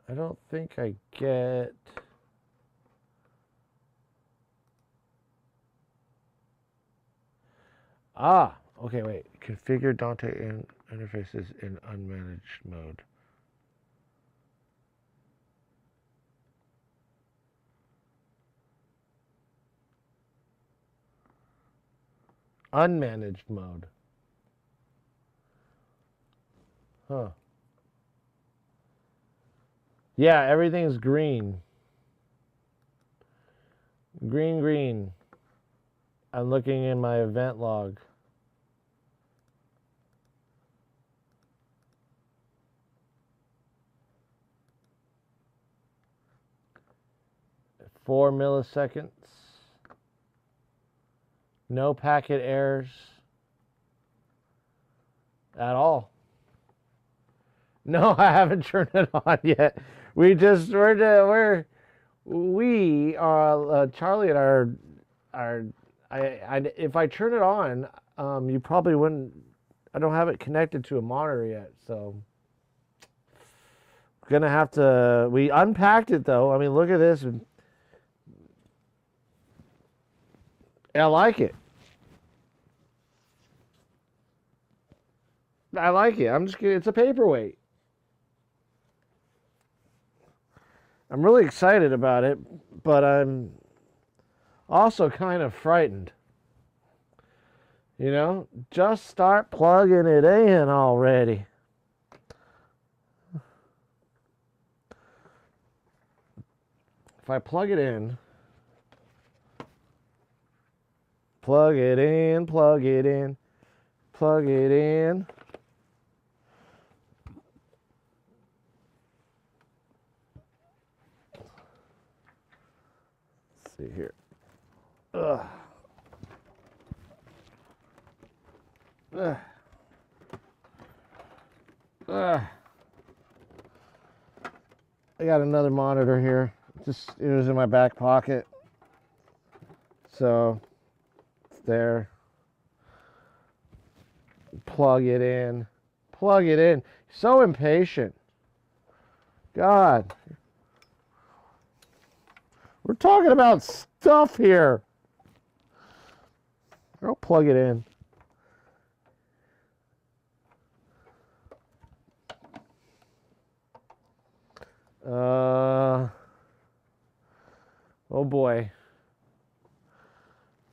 I don't think I get. Ah, okay, wait. Configure Dante interfaces in unmanaged mode. Unmanaged mode. Huh. Yeah, everything's green. Green. I'm looking in my event log. At 4 milliseconds. No packet errors at all. No, I haven't turned it on yet. We are Charlie and if I turn it on, you probably wouldn't. I don't have it connected to a monitor yet, so gonna have to. We unpacked it though. I mean, look at this. I like it. I'm just kidding. It's a paperweight. I'm really excited about it, but I'm also kind of frightened. You know, just start plugging it in already. If I plug it in, plug it in. Let's see here. Ugh. I got another monitor here. It was in my back pocket. So it's there. Plug it in. So impatient. God. We're talking about stuff here. I'll plug it in. Oh boy.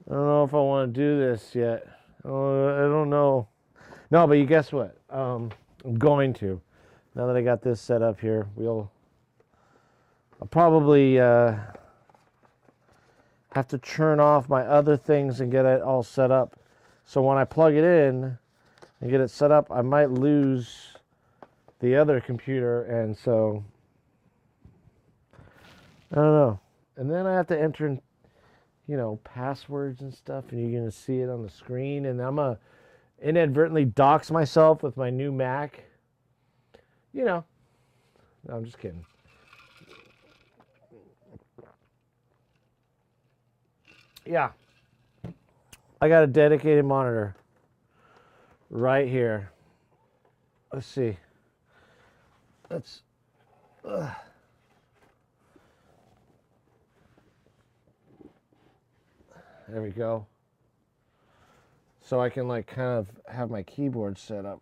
I don't know if I want to do this yet. I don't know. No, but you guess what? I'm going to. Now that I got this set up here, I'll probably have to turn off my other things and get it all set up. So when I plug it in and get it set up, I might lose the other computer, and so I don't know. And then I have to enter in, passwords and stuff, and you're going to see it on the screen, and I'm going to inadvertently dox myself with my new Mac. No, I'm just kidding. Yeah. I got a dedicated monitor right here. Let's see. Let's. There we go. So I can like kind of have my keyboard set up.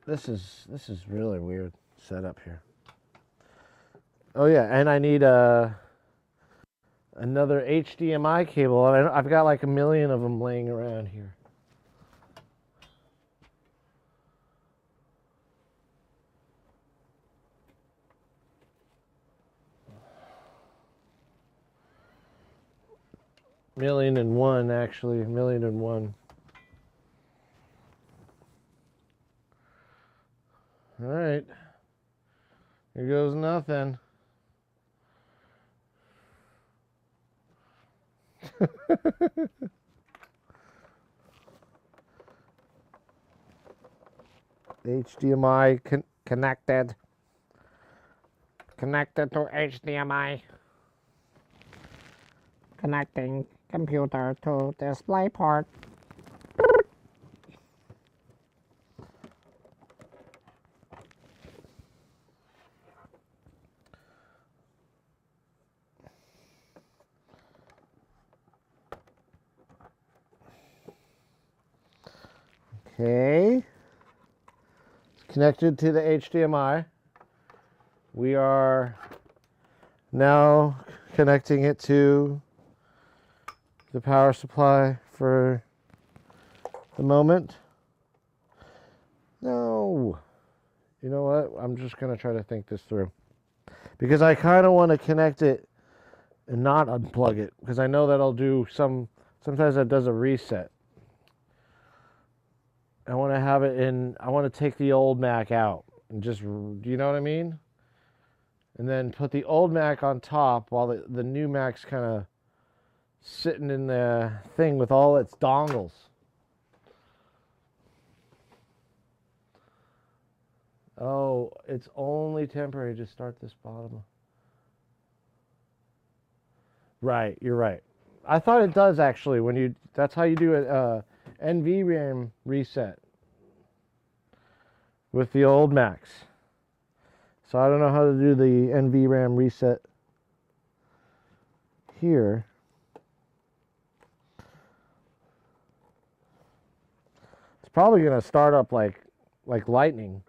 This is really weird setup here. Oh yeah, and I need another HDMI cable. I've got like a million of them laying around here. Million and one, actually. Million and one. All right. Here goes nothing. HDMI connected. Connected to HDMI. Connecting computer to display port. Okay. It's connected to the HDMI. We are now connecting it to the power supply for the moment. No. You know what? I'm just going to try to think this through. Because I kind of want to connect it and not unplug it. Because I know that'll do sometimes that does a reset. I want to have it in, I want to take the old Mac out and just, do you know what I mean? And then put the old Mac on top while the new Mac's kind of sitting in the thing with all its dongles. Oh, it's only temporary. Just start this bottom. Right, you're right. I thought it does actually when you, that's how you do it, NVRAM reset with the old Macs. So I don't know how to do the NVRAM reset here. It's probably going to start up like lightning.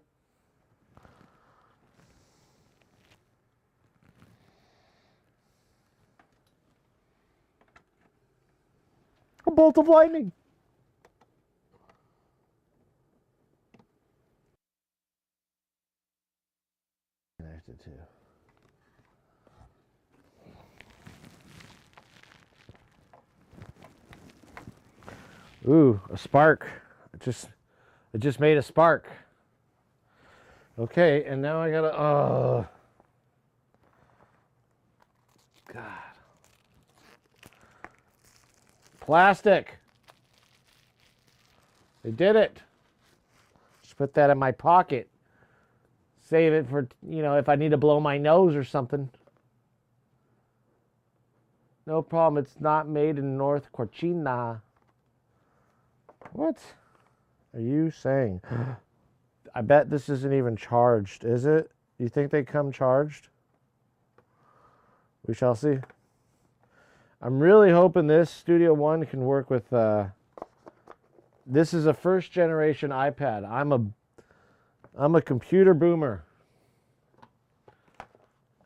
A bolt of lightning. Connected to. Ooh, a spark. It just made a spark. Okay, and now I gotta, God. Plastic. They did it. Just put that in my pocket. Save it for, you know, if I need to blow my nose or something. No problem. It's not made in North Corchina. What are you saying? I bet this isn't even charged, is it? You think they come charged? We shall see. I'm really hoping this Studio One can work with, this is a first generation iPad. I'm a computer boomer.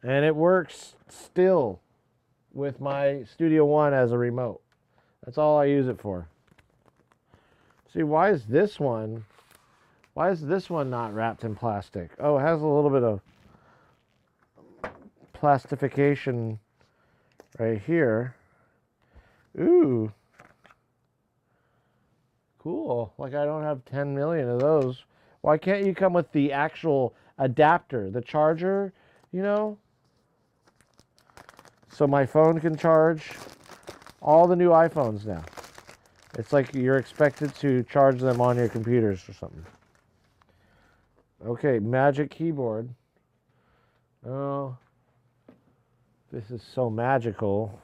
And it works still with my Studio One as a remote. That's all I use it for. See, why is this one not wrapped in plastic? Oh, it has a little bit of plastification right here. Ooh. Cool. Like I don't have 10 million of those. Why can't you come with the actual adapter, the charger, you know? So my phone can charge all the new iPhones now. It's like you're expected to charge them on your computers or something. Okay, Magic Keyboard. Oh, This is so magical.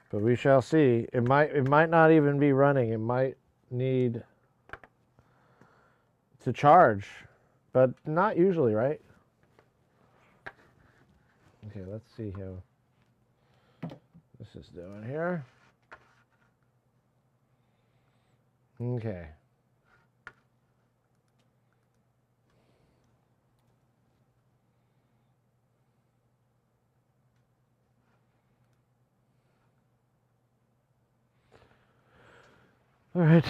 But we shall see. It might not even be running. It might need to charge, but not usually, right? Okay, let's see how this is doing here. Okay. All right.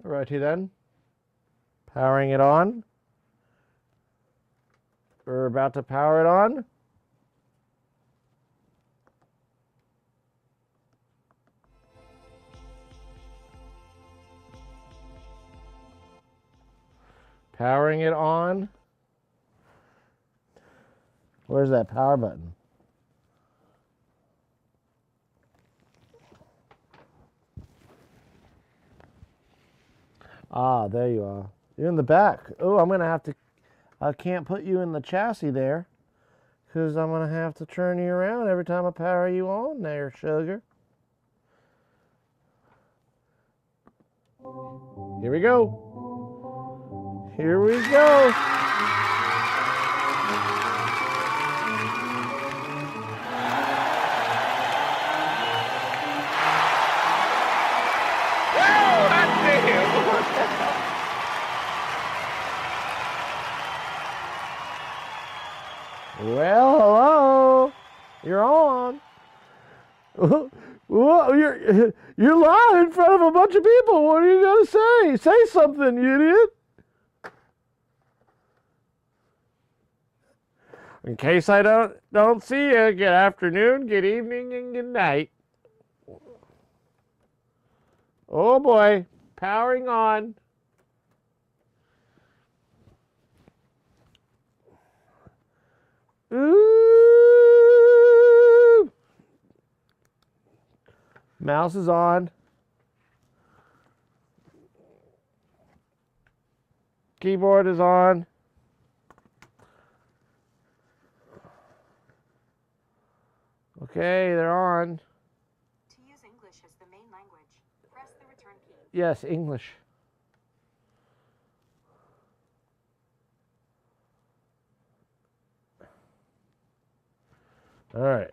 Alrighty then. Powering it on. We're about to power it on. Powering it on. Where's that power button? Ah, there you are. You're in the back. Oh, I'm going to have to... I can't put you in the chassis there because I'm going to have to turn you around every time I power you on there, sugar. Here we go. Here we go. Well, hello. You're on. Well, you're live in front of a bunch of people. What are you gonna say? Say something, you idiot. In case I don't see you, good afternoon, good evening, and good night. Oh boy, powering on. Ooh. Mouse is on. Keyboard is on. Okay, they're on. To use English as the main language, press the return key. Yes, English. All right.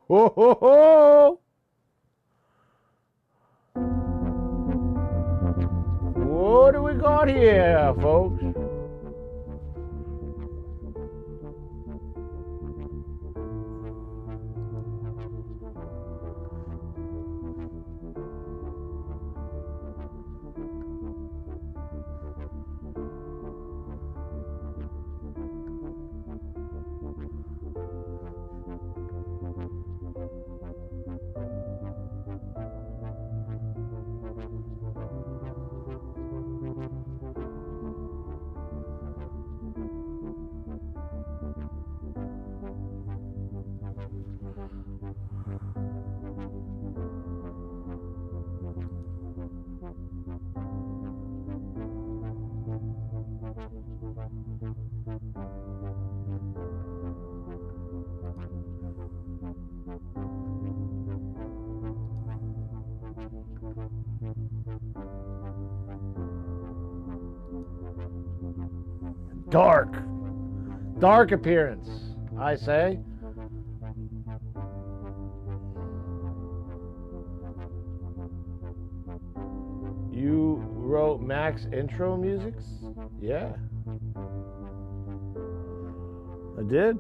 Ho, ho, ho! What do we got here, folks? Dark. Dark appearance, I say. You wrote Mac's intro musics? Yeah. I did.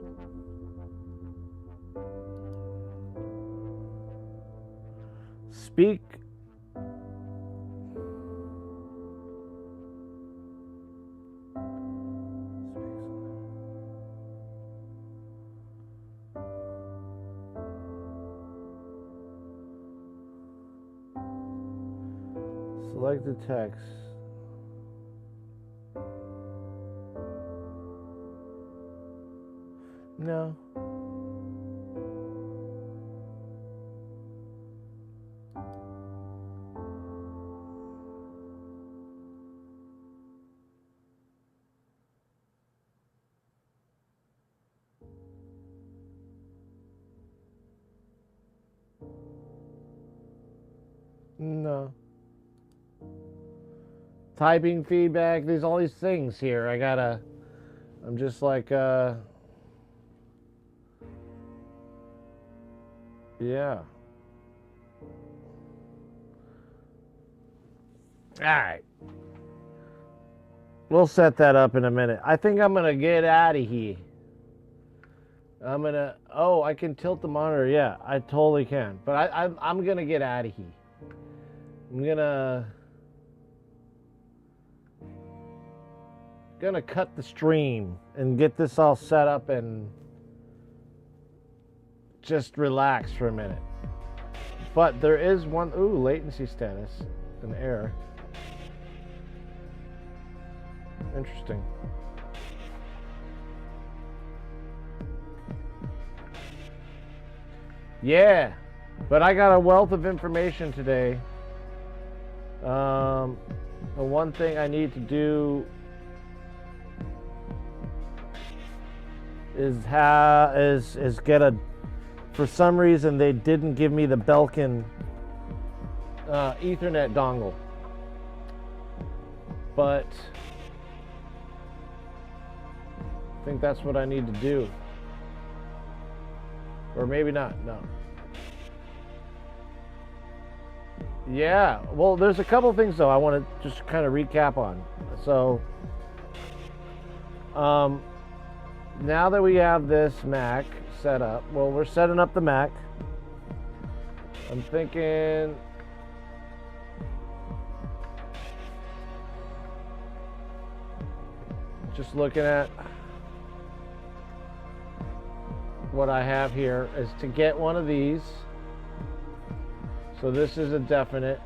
Speak. Select the text. No. No. Typing feedback, there's all these things here. I'm just like, yeah. Alright. We'll set that up in a minute. I think I'm going to get out of here. I can tilt the monitor. Yeah, I totally can. But I'm going to get out of here. I'm gonna cut the stream and get this all set up and just relax for a minute. But there is one, latency status, an error. Interesting. Yeah, but I got a wealth of information today. The one thing I need to do is get a. For some reason, they didn't give me the Belkin Ethernet dongle, but I think that's what I need to do, or maybe not. No. Yeah, well, there's a couple things though I want to just kind of recap on. So, now that we have this Mac set up, well, we're setting up the Mac. I'm thinking just looking at what I have here is to get one of these. So this is a definite,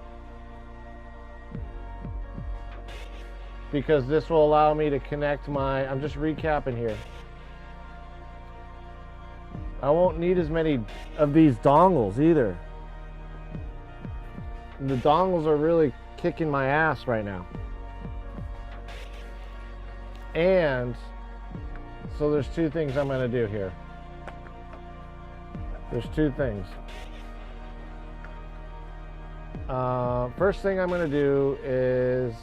because this will allow me to connect my, I'm just recapping here. I won't need as many of these dongles either. The dongles are really kicking my ass right now. And so there's two things I'm going to do here. There's two things. First thing I'm going to do is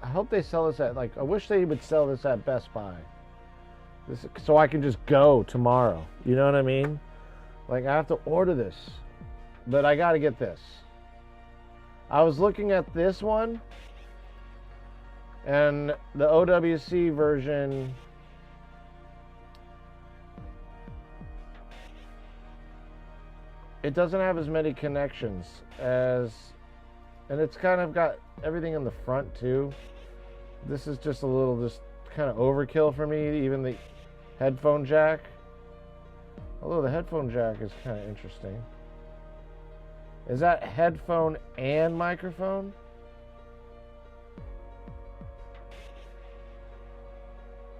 I hope they sell this at, like, I wish they would sell this at Best Buy. This, so I can just go tomorrow. You know what I mean? Like, I have to order this, but I got to get this. I was looking at this one, and the OWC version, it doesn't have as many connections as, and it's kind of got everything in the front too. This is just a little, just kind of overkill for me, even the headphone jack. Although the headphone jack is kind of interesting. Is that headphone and microphone?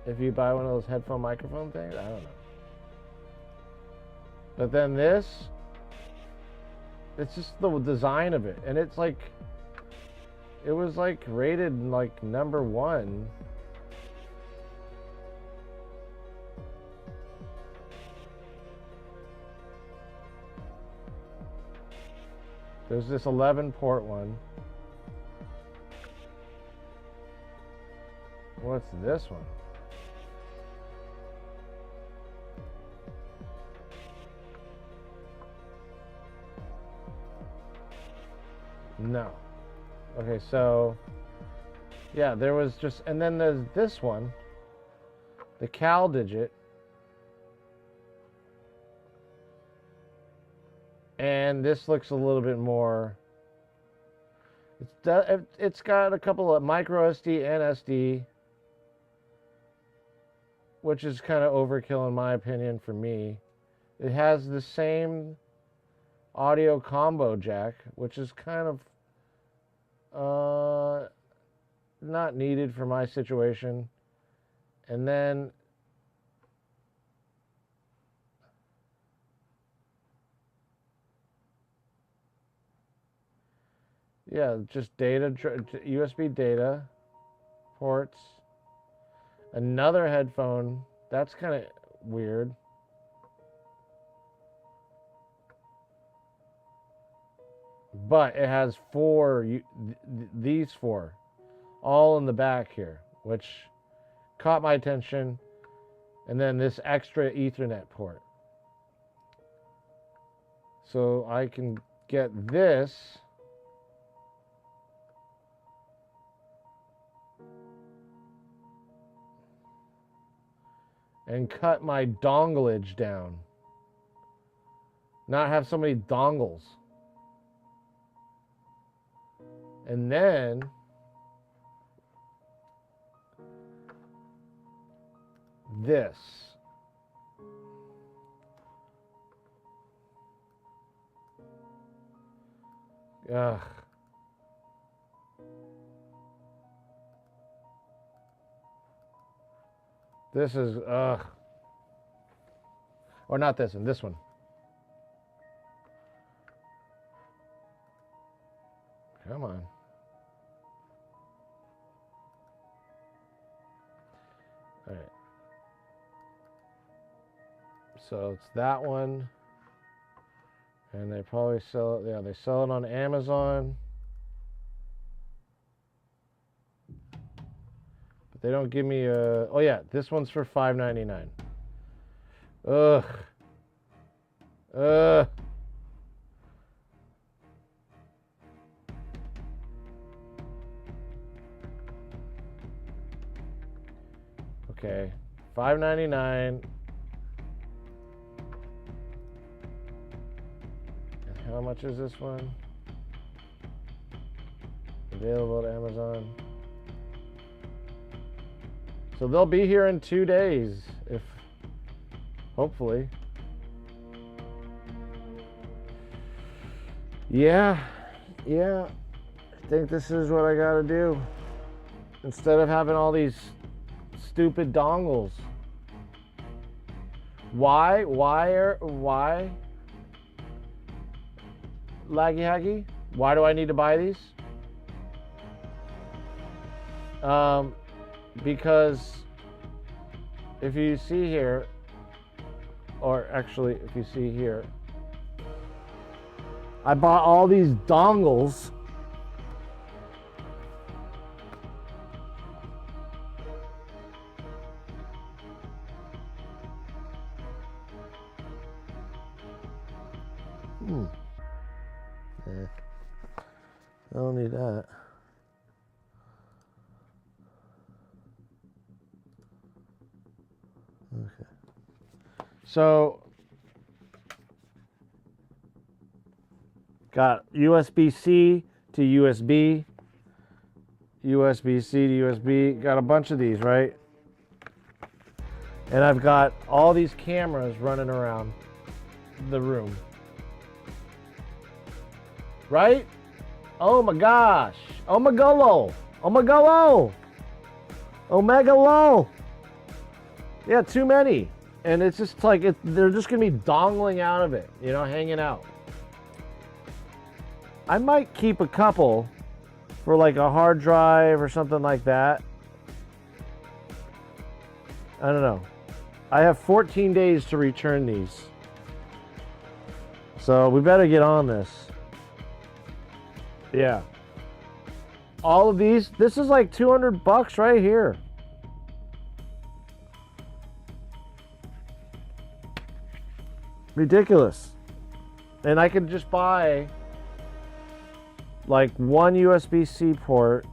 If you buy one of those headphone microphone things, I don't know. But then this, it's just the design of it, and it's like, it was like rated like #1. There's this 11 port one. What's this one? No. Okay, so yeah, there was just, and then there's this one, the Cal digit, and this looks a little bit more. It's got a couple of micro SD and SD, which is kind of overkill in my opinion for me. It has the same audio combo jack, which is kind of not needed for my situation. And then yeah, just data, USB data ports. Another headphone. That's kind of weird. But it has these four, all in the back here, which caught my attention. And then this extra Ethernet port. So I can get this. And cut my donglage down. Not have so many dongles. And then this. Ugh. This is, or not this one, this one. Come on. All right. So it's that one. And they probably sell it, yeah, they sell it on Amazon. But they don't give me a, oh yeah, this one's for $5.99. Ugh. Okay, $5.99. And how much is this one? Available at Amazon. So they'll be here in 2 days, if hopefully. Yeah, I think this is what I gotta do. Instead of having all these stupid dongles. Why? Laggy Haggy? Why do I need to buy these? Because if you see here, or actually if you see here, I bought all these dongles Yeah. I don't need that. Okay. So, got USB-C to USB, USB-C to USB. Got a bunch of these, right? And I've got all these cameras running around the room. Right? Oh my gosh. Oh my golo. Oh my golo. Omega low. Yeah, too many. And it's just like, they're just going to be dongling out of it, you know, hanging out. I might keep a couple for like a hard drive or something like that. I don't know. I have 14 days to return these. So we better get on this. Yeah. All of these, this is like $200 right here. Ridiculous. And I could just buy like one USB-C port,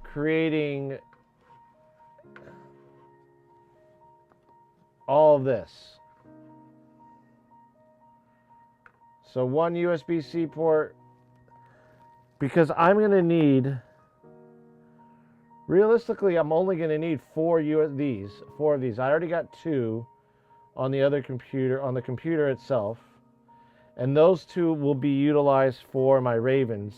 creating all of this. So one USB-C port, because I'm going to need, realistically, I'm only going to need four of these. I already got two on the other computer, on the computer itself. And those two will be utilized for my Ravens.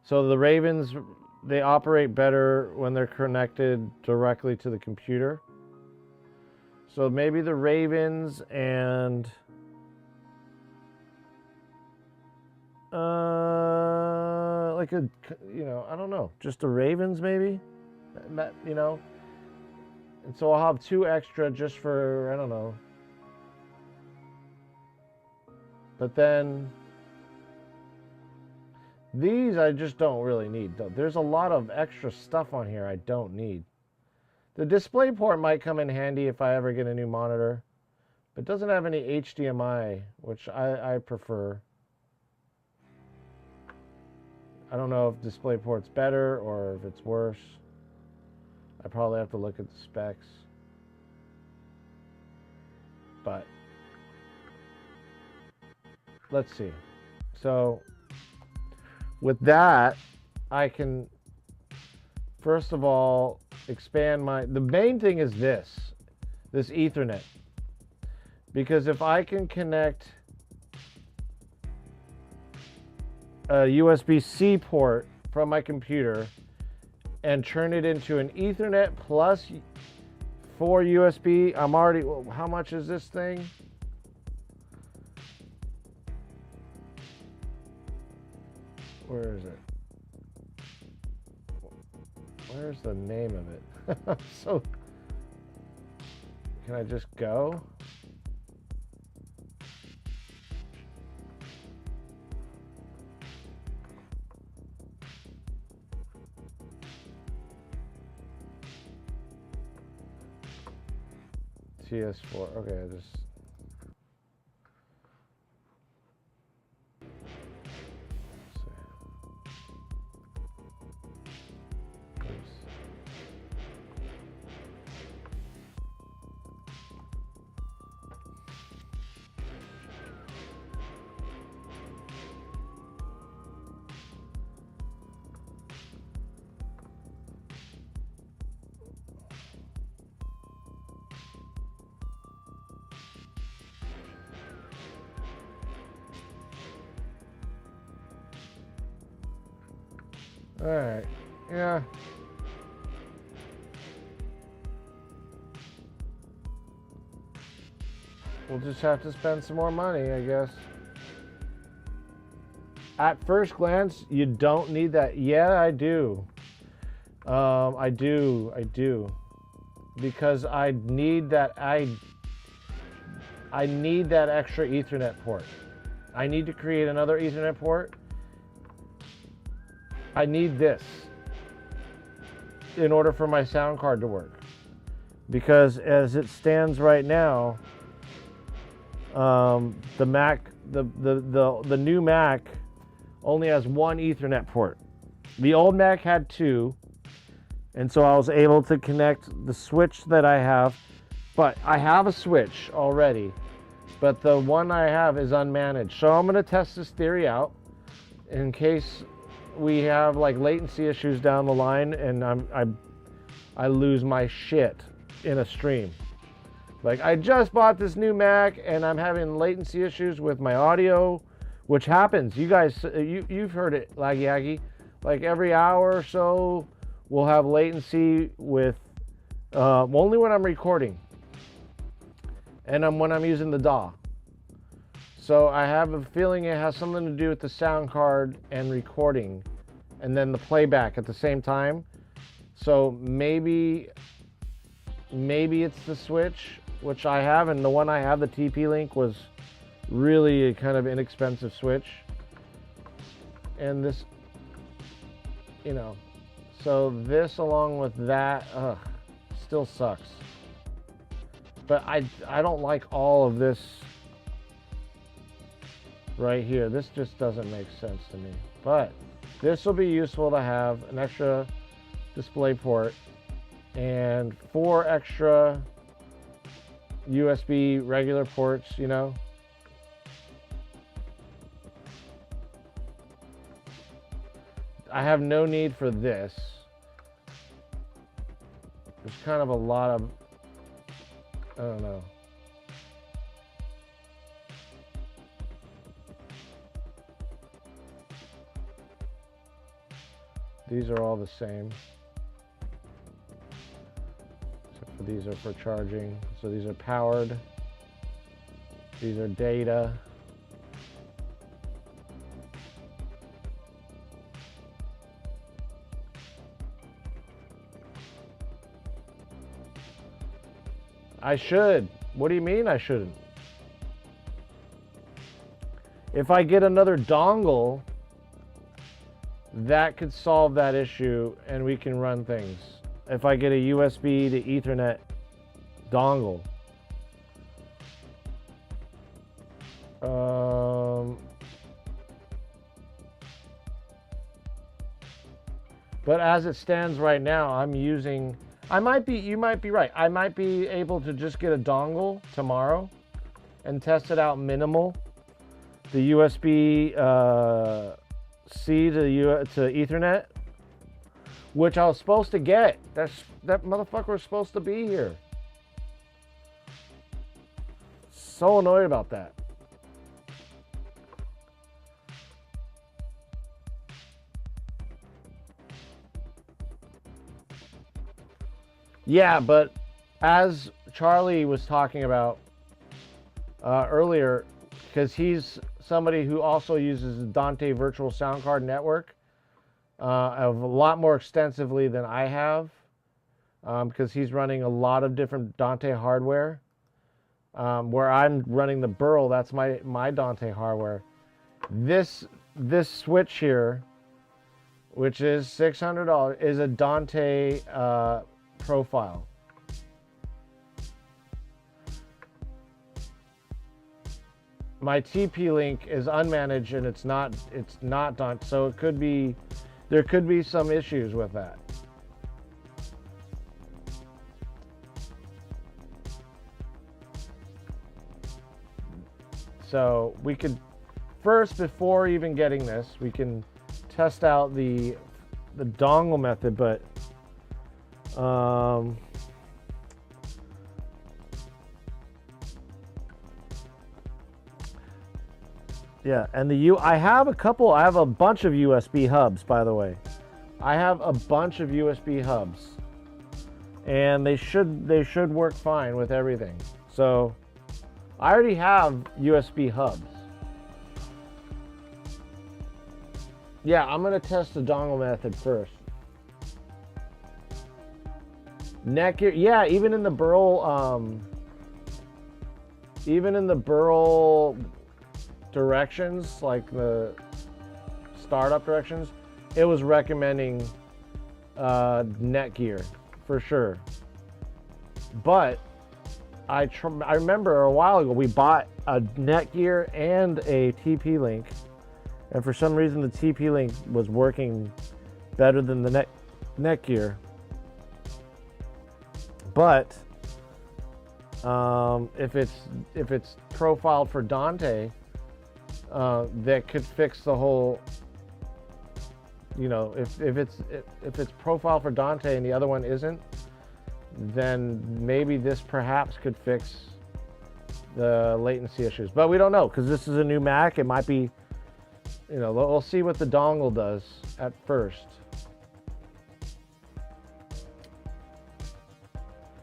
So the Ravens, they operate better when they're connected directly to the computer. So maybe the Ravens and like a, you know, I don't know, just the Ravens maybe, you know. And so I'll have two extra just for, I don't know. But then these I just don't really need. There's a lot of extra stuff on here I don't need. The display port might come in handy if I ever get a new monitor, but it doesn't have any HDMI, which I prefer. I don't know if DisplayPort's better or if it's worse. I probably have to look at the specs. But let's see. So with that, I can first of all expand the main thing is this Ethernet. Because if I can connect a USB-C port from my computer and turn it into an Ethernet plus 4 USB, I'm already, how much is this thing? Where is it? Where's the name of it? So, can I just go? TS4. Okay, I just. All right, yeah. We'll just have to spend some more money, I guess. At first glance, you don't need that. Yeah, I do. I do. Because I need that extra Ethernet port. I need to create another Ethernet port. I need this in order for my sound card to work, because as it stands right now, the Mac, the new Mac only has one Ethernet port. The old Mac had two, and so I was able to connect the switch that I have, but I have a switch already, but the one I have is unmanaged. So I'm going to test this theory out in case we have like latency issues down the line and I lose my shit in a stream. Like, I just bought this new Mac and I'm having latency issues with my audio, which happens. You guys, you've heard it, Laggy Aggie. Like every hour or so, we'll have latency with only when I'm recording and when I'm using the DAW. So I have a feeling it has something to do with the sound card and recording and then the playback at the same time. So maybe it's the switch, which I have, and the one I have, the TP-Link, was really a kind of inexpensive switch. And this, you know, so this along with that, still sucks. But I don't like all of this right here. This just doesn't make sense to me. But this will be useful to have an extra display port and 4 extra USB regular ports, you know. I have no need for this. There's kind of a lot of, I don't know. These are all the same. Except for these are for charging. So these are powered. These are data. I should. What do you mean I shouldn't? If I get another dongle, that could solve that issue and we can run things. If I get a USB to Ethernet dongle. But as it stands right now, I'm using, you might be right. I might be able to just get a dongle tomorrow and test it out minimal. The USB C to Ethernet, which I was supposed to get. That motherfucker was supposed to be here. So annoyed about that. Yeah, but as Charlie was talking about earlier, because he's somebody who also uses the Dante Virtual Sound Card Network a lot more extensively than I have, because he's running a lot of different Dante hardware. Where I'm running the Burl, that's my Dante hardware. This switch here, which is $600, is a Dante profile. My TP link is unmanaged and it's not done, so there could be some issues with that. So we could first, before even getting this, we can test out the dongle method, but yeah, and I have a bunch of USB hubs, by the way. I have a bunch of USB hubs, and they should work fine with everything. So I already have USB hubs. Yeah, I'm gonna test the dongle method first. Neck gear, yeah, even in the Burl directions, like the startup directions, it was recommending Netgear for sure. But I remember a while ago we bought a Netgear and a TP Link, and for some reason the TP Link was working better than the Netgear. But if it's profiled for Dante, that could fix the whole. You know, if it's profiled for Dante and the other one isn't, then maybe this perhaps could fix the latency issues. But we don't know, because this is a new Mac. It might be, you know, we'll see what the dongle does at first.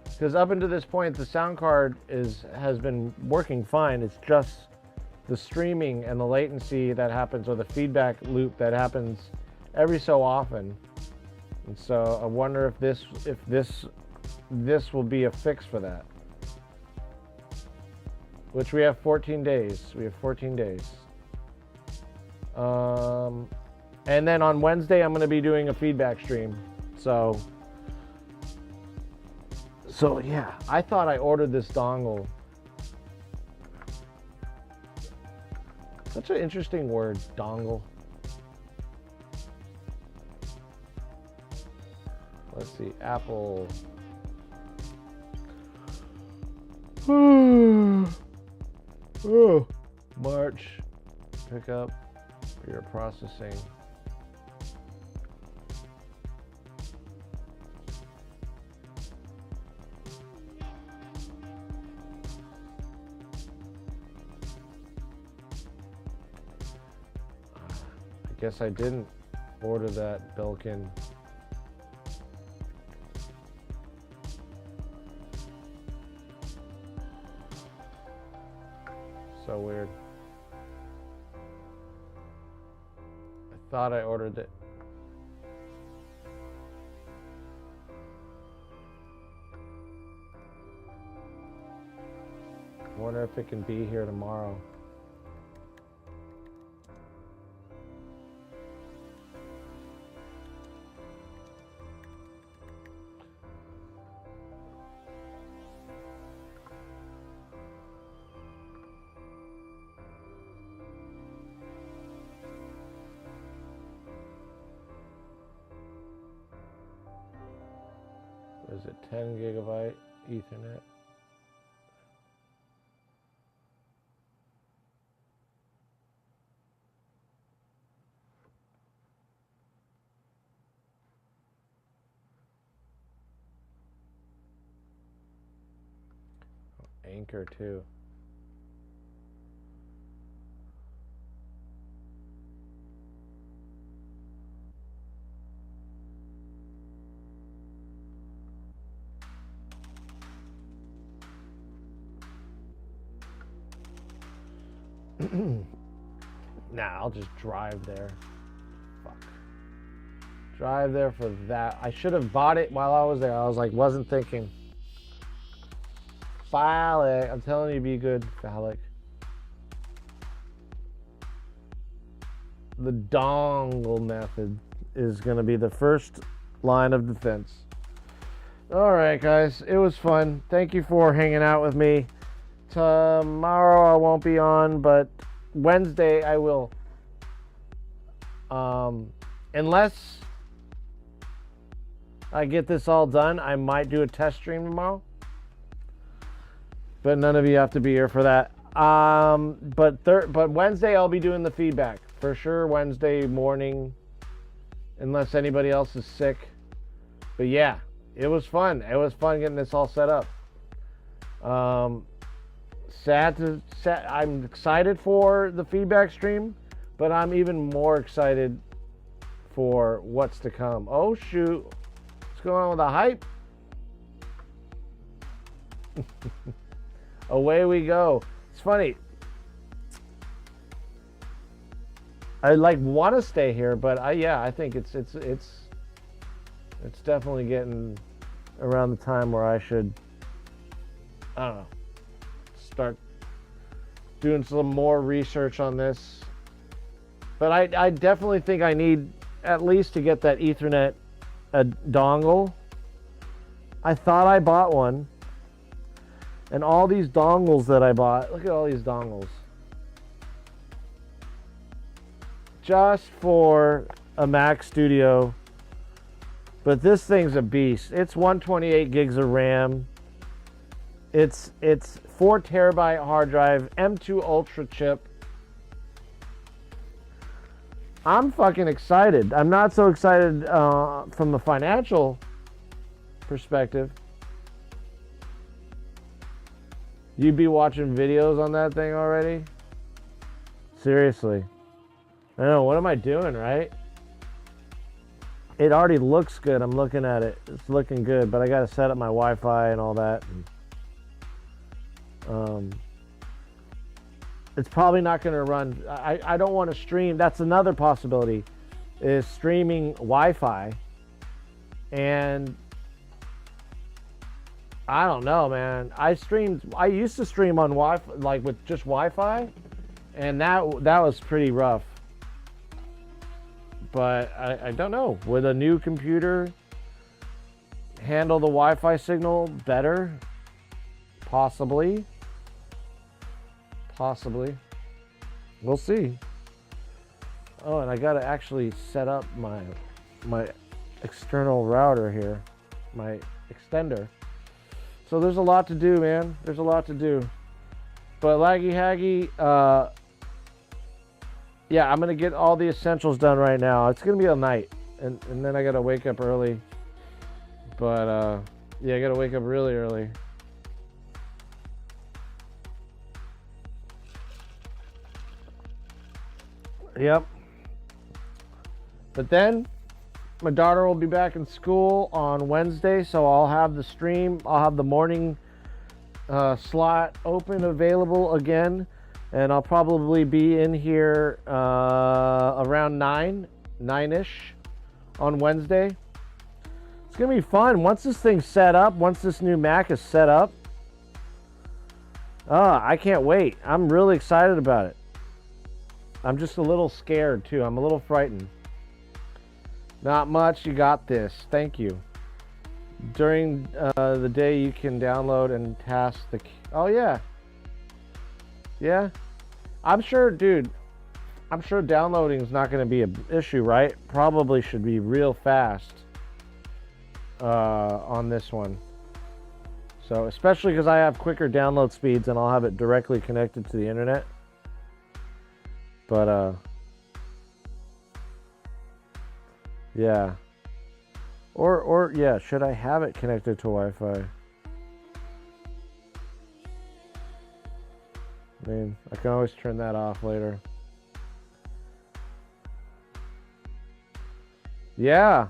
Because up until this point, the sound card has been working fine. It's just the streaming and the latency that happens, or the feedback loop that happens every so often. And so I wonder if this will be a fix for that. Which we have 14 days. We have 14 days. And then on Wednesday, I'm going to be doing a feedback stream. So So yeah, I thought I ordered this dongle. Such an interesting word, dongle. Let's see, Apple. Oh, March pickup for your processing. I guess I didn't order that Belkin. So weird. I thought I ordered it. I wonder if it can be here tomorrow. Is it 10 gigabyte Ethernet? Anchor too. Nah, I'll just drive there. Fuck. Drive there for that. I should have bought it while I was there. I was like, wasn't thinking. Phallic. I'm telling you, be good, Phallic. The dongle method is going to be the first line of defense. All right, guys. It was fun. Thank you for hanging out with me. Tomorrow I won't be on, but Wednesday I will. Unless I get this all done, I might do a test stream tomorrow. But none of you have to be here for that. But Wednesday I'll be doing the feedback for sure. Wednesday morning, unless anybody else is sick. But yeah, it was fun. It was fun getting this all set up. I'm excited for the feedback stream, but I'm even more excited for what's to come. Oh shoot, what's going on with the hype? Away we go. It's funny. I want to stay here, but I think it's definitely getting around the time where I should, I don't know, start doing some more research on this. But I definitely think I need at least to get that Ethernet dongle. I thought I bought one. And all these dongles that I bought, look at all these dongles. Just for a Mac Studio. But this thing's a beast. It's 128 gigs of RAM. It's 4 terabyte hard drive, M2 Ultra chip. I'm fucking excited. I'm not so excited from a financial perspective. You'd be watching videos on that thing already? Seriously. I know, what am I doing, right? It already looks good. I'm looking at it. It's looking good, but I got to set up my Wi-Fi and all that. It's probably not going to run. I don't want to stream. That's another possibility, is streaming Wi-Fi. And I don't know, man. I used to stream on Wi-Fi, like with just Wi-Fi, and that was pretty rough. But I don't know. With a new computer, handle the Wi-Fi signal better. Possibly. We'll see. Oh, and I gotta actually set up my external router here, my extender. So there's a lot to do, man. There's a lot to do. But Laggy Haggy, yeah, I'm gonna get all the essentials done right now. It's gonna be a night, and then I gotta wake up early. But yeah, I gotta wake up really early. Yep. But then my daughter will be back in school on Wednesday, so I'll have the stream. I'll have the morning slot open, available again, and I'll probably be in here around 9-ish on Wednesday. It's gonna be fun once this thing's set up. Once this new Mac is set up, I can't wait. I'm really excited about it. I'm just a little scared too. I'm a little frightened. Not much. You got this. Thank you. During the day, you can download and task the. Oh yeah. Yeah. I'm sure, dude. I'm sure downloading is not going to be an issue, right? Probably should be real fast on this one. So, especially because I have quicker download speeds and I'll have it directly connected to the internet. But yeah. Or yeah, should I have it connected to Wi-Fi? I mean, I can always turn that off later. Yeah.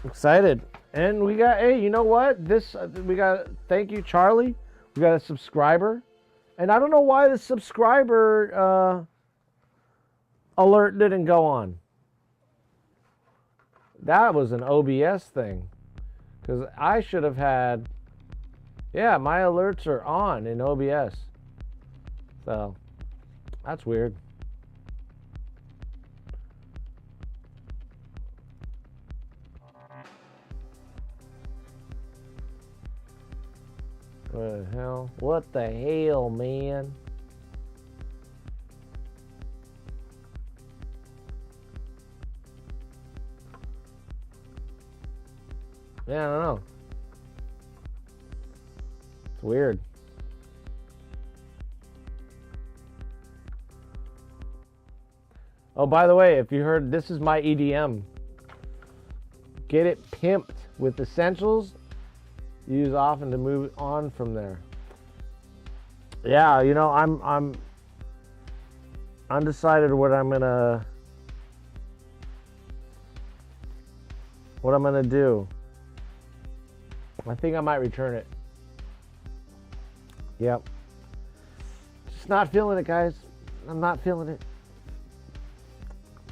Excited. And we got, hey, you know what? Thank you, Charlie. We got a subscriber. And I don't know why the subscriber alert didn't go on. That was an OBS thing. Because I should have had, yeah, my alerts are on in OBS. So, that's weird. What the hell? What the hell, man? Yeah, I don't know. It's weird. Oh, by the way, if you heard, this is my EDM. Get it pimped with essentials. Use often to move on from there. Yeah, you know, I'm undecided what I'm gonna do. I think I might return it. Yep. Just not feeling it, guys. I'm not feeling it.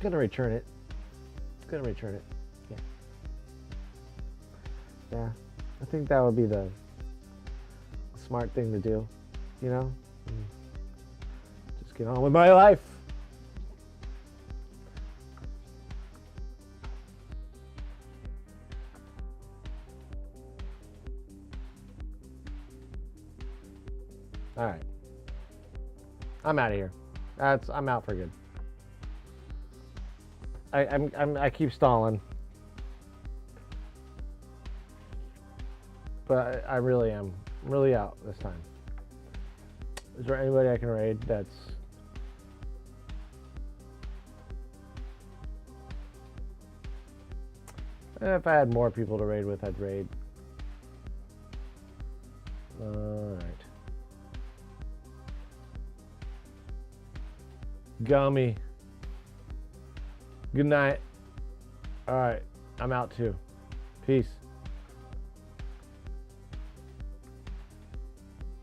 Gonna return it. Yeah. Yeah. I think that would be the smart thing to do, you know? Just get on with my life. All right. I'm out of here. I'm out for good. I keep stalling. But I really am. I'm really out this time. Is there anybody I can raid that's... If I had more people to raid with, I'd raid. Alright. Gummy. Good night. Alright. I'm out too. Peace.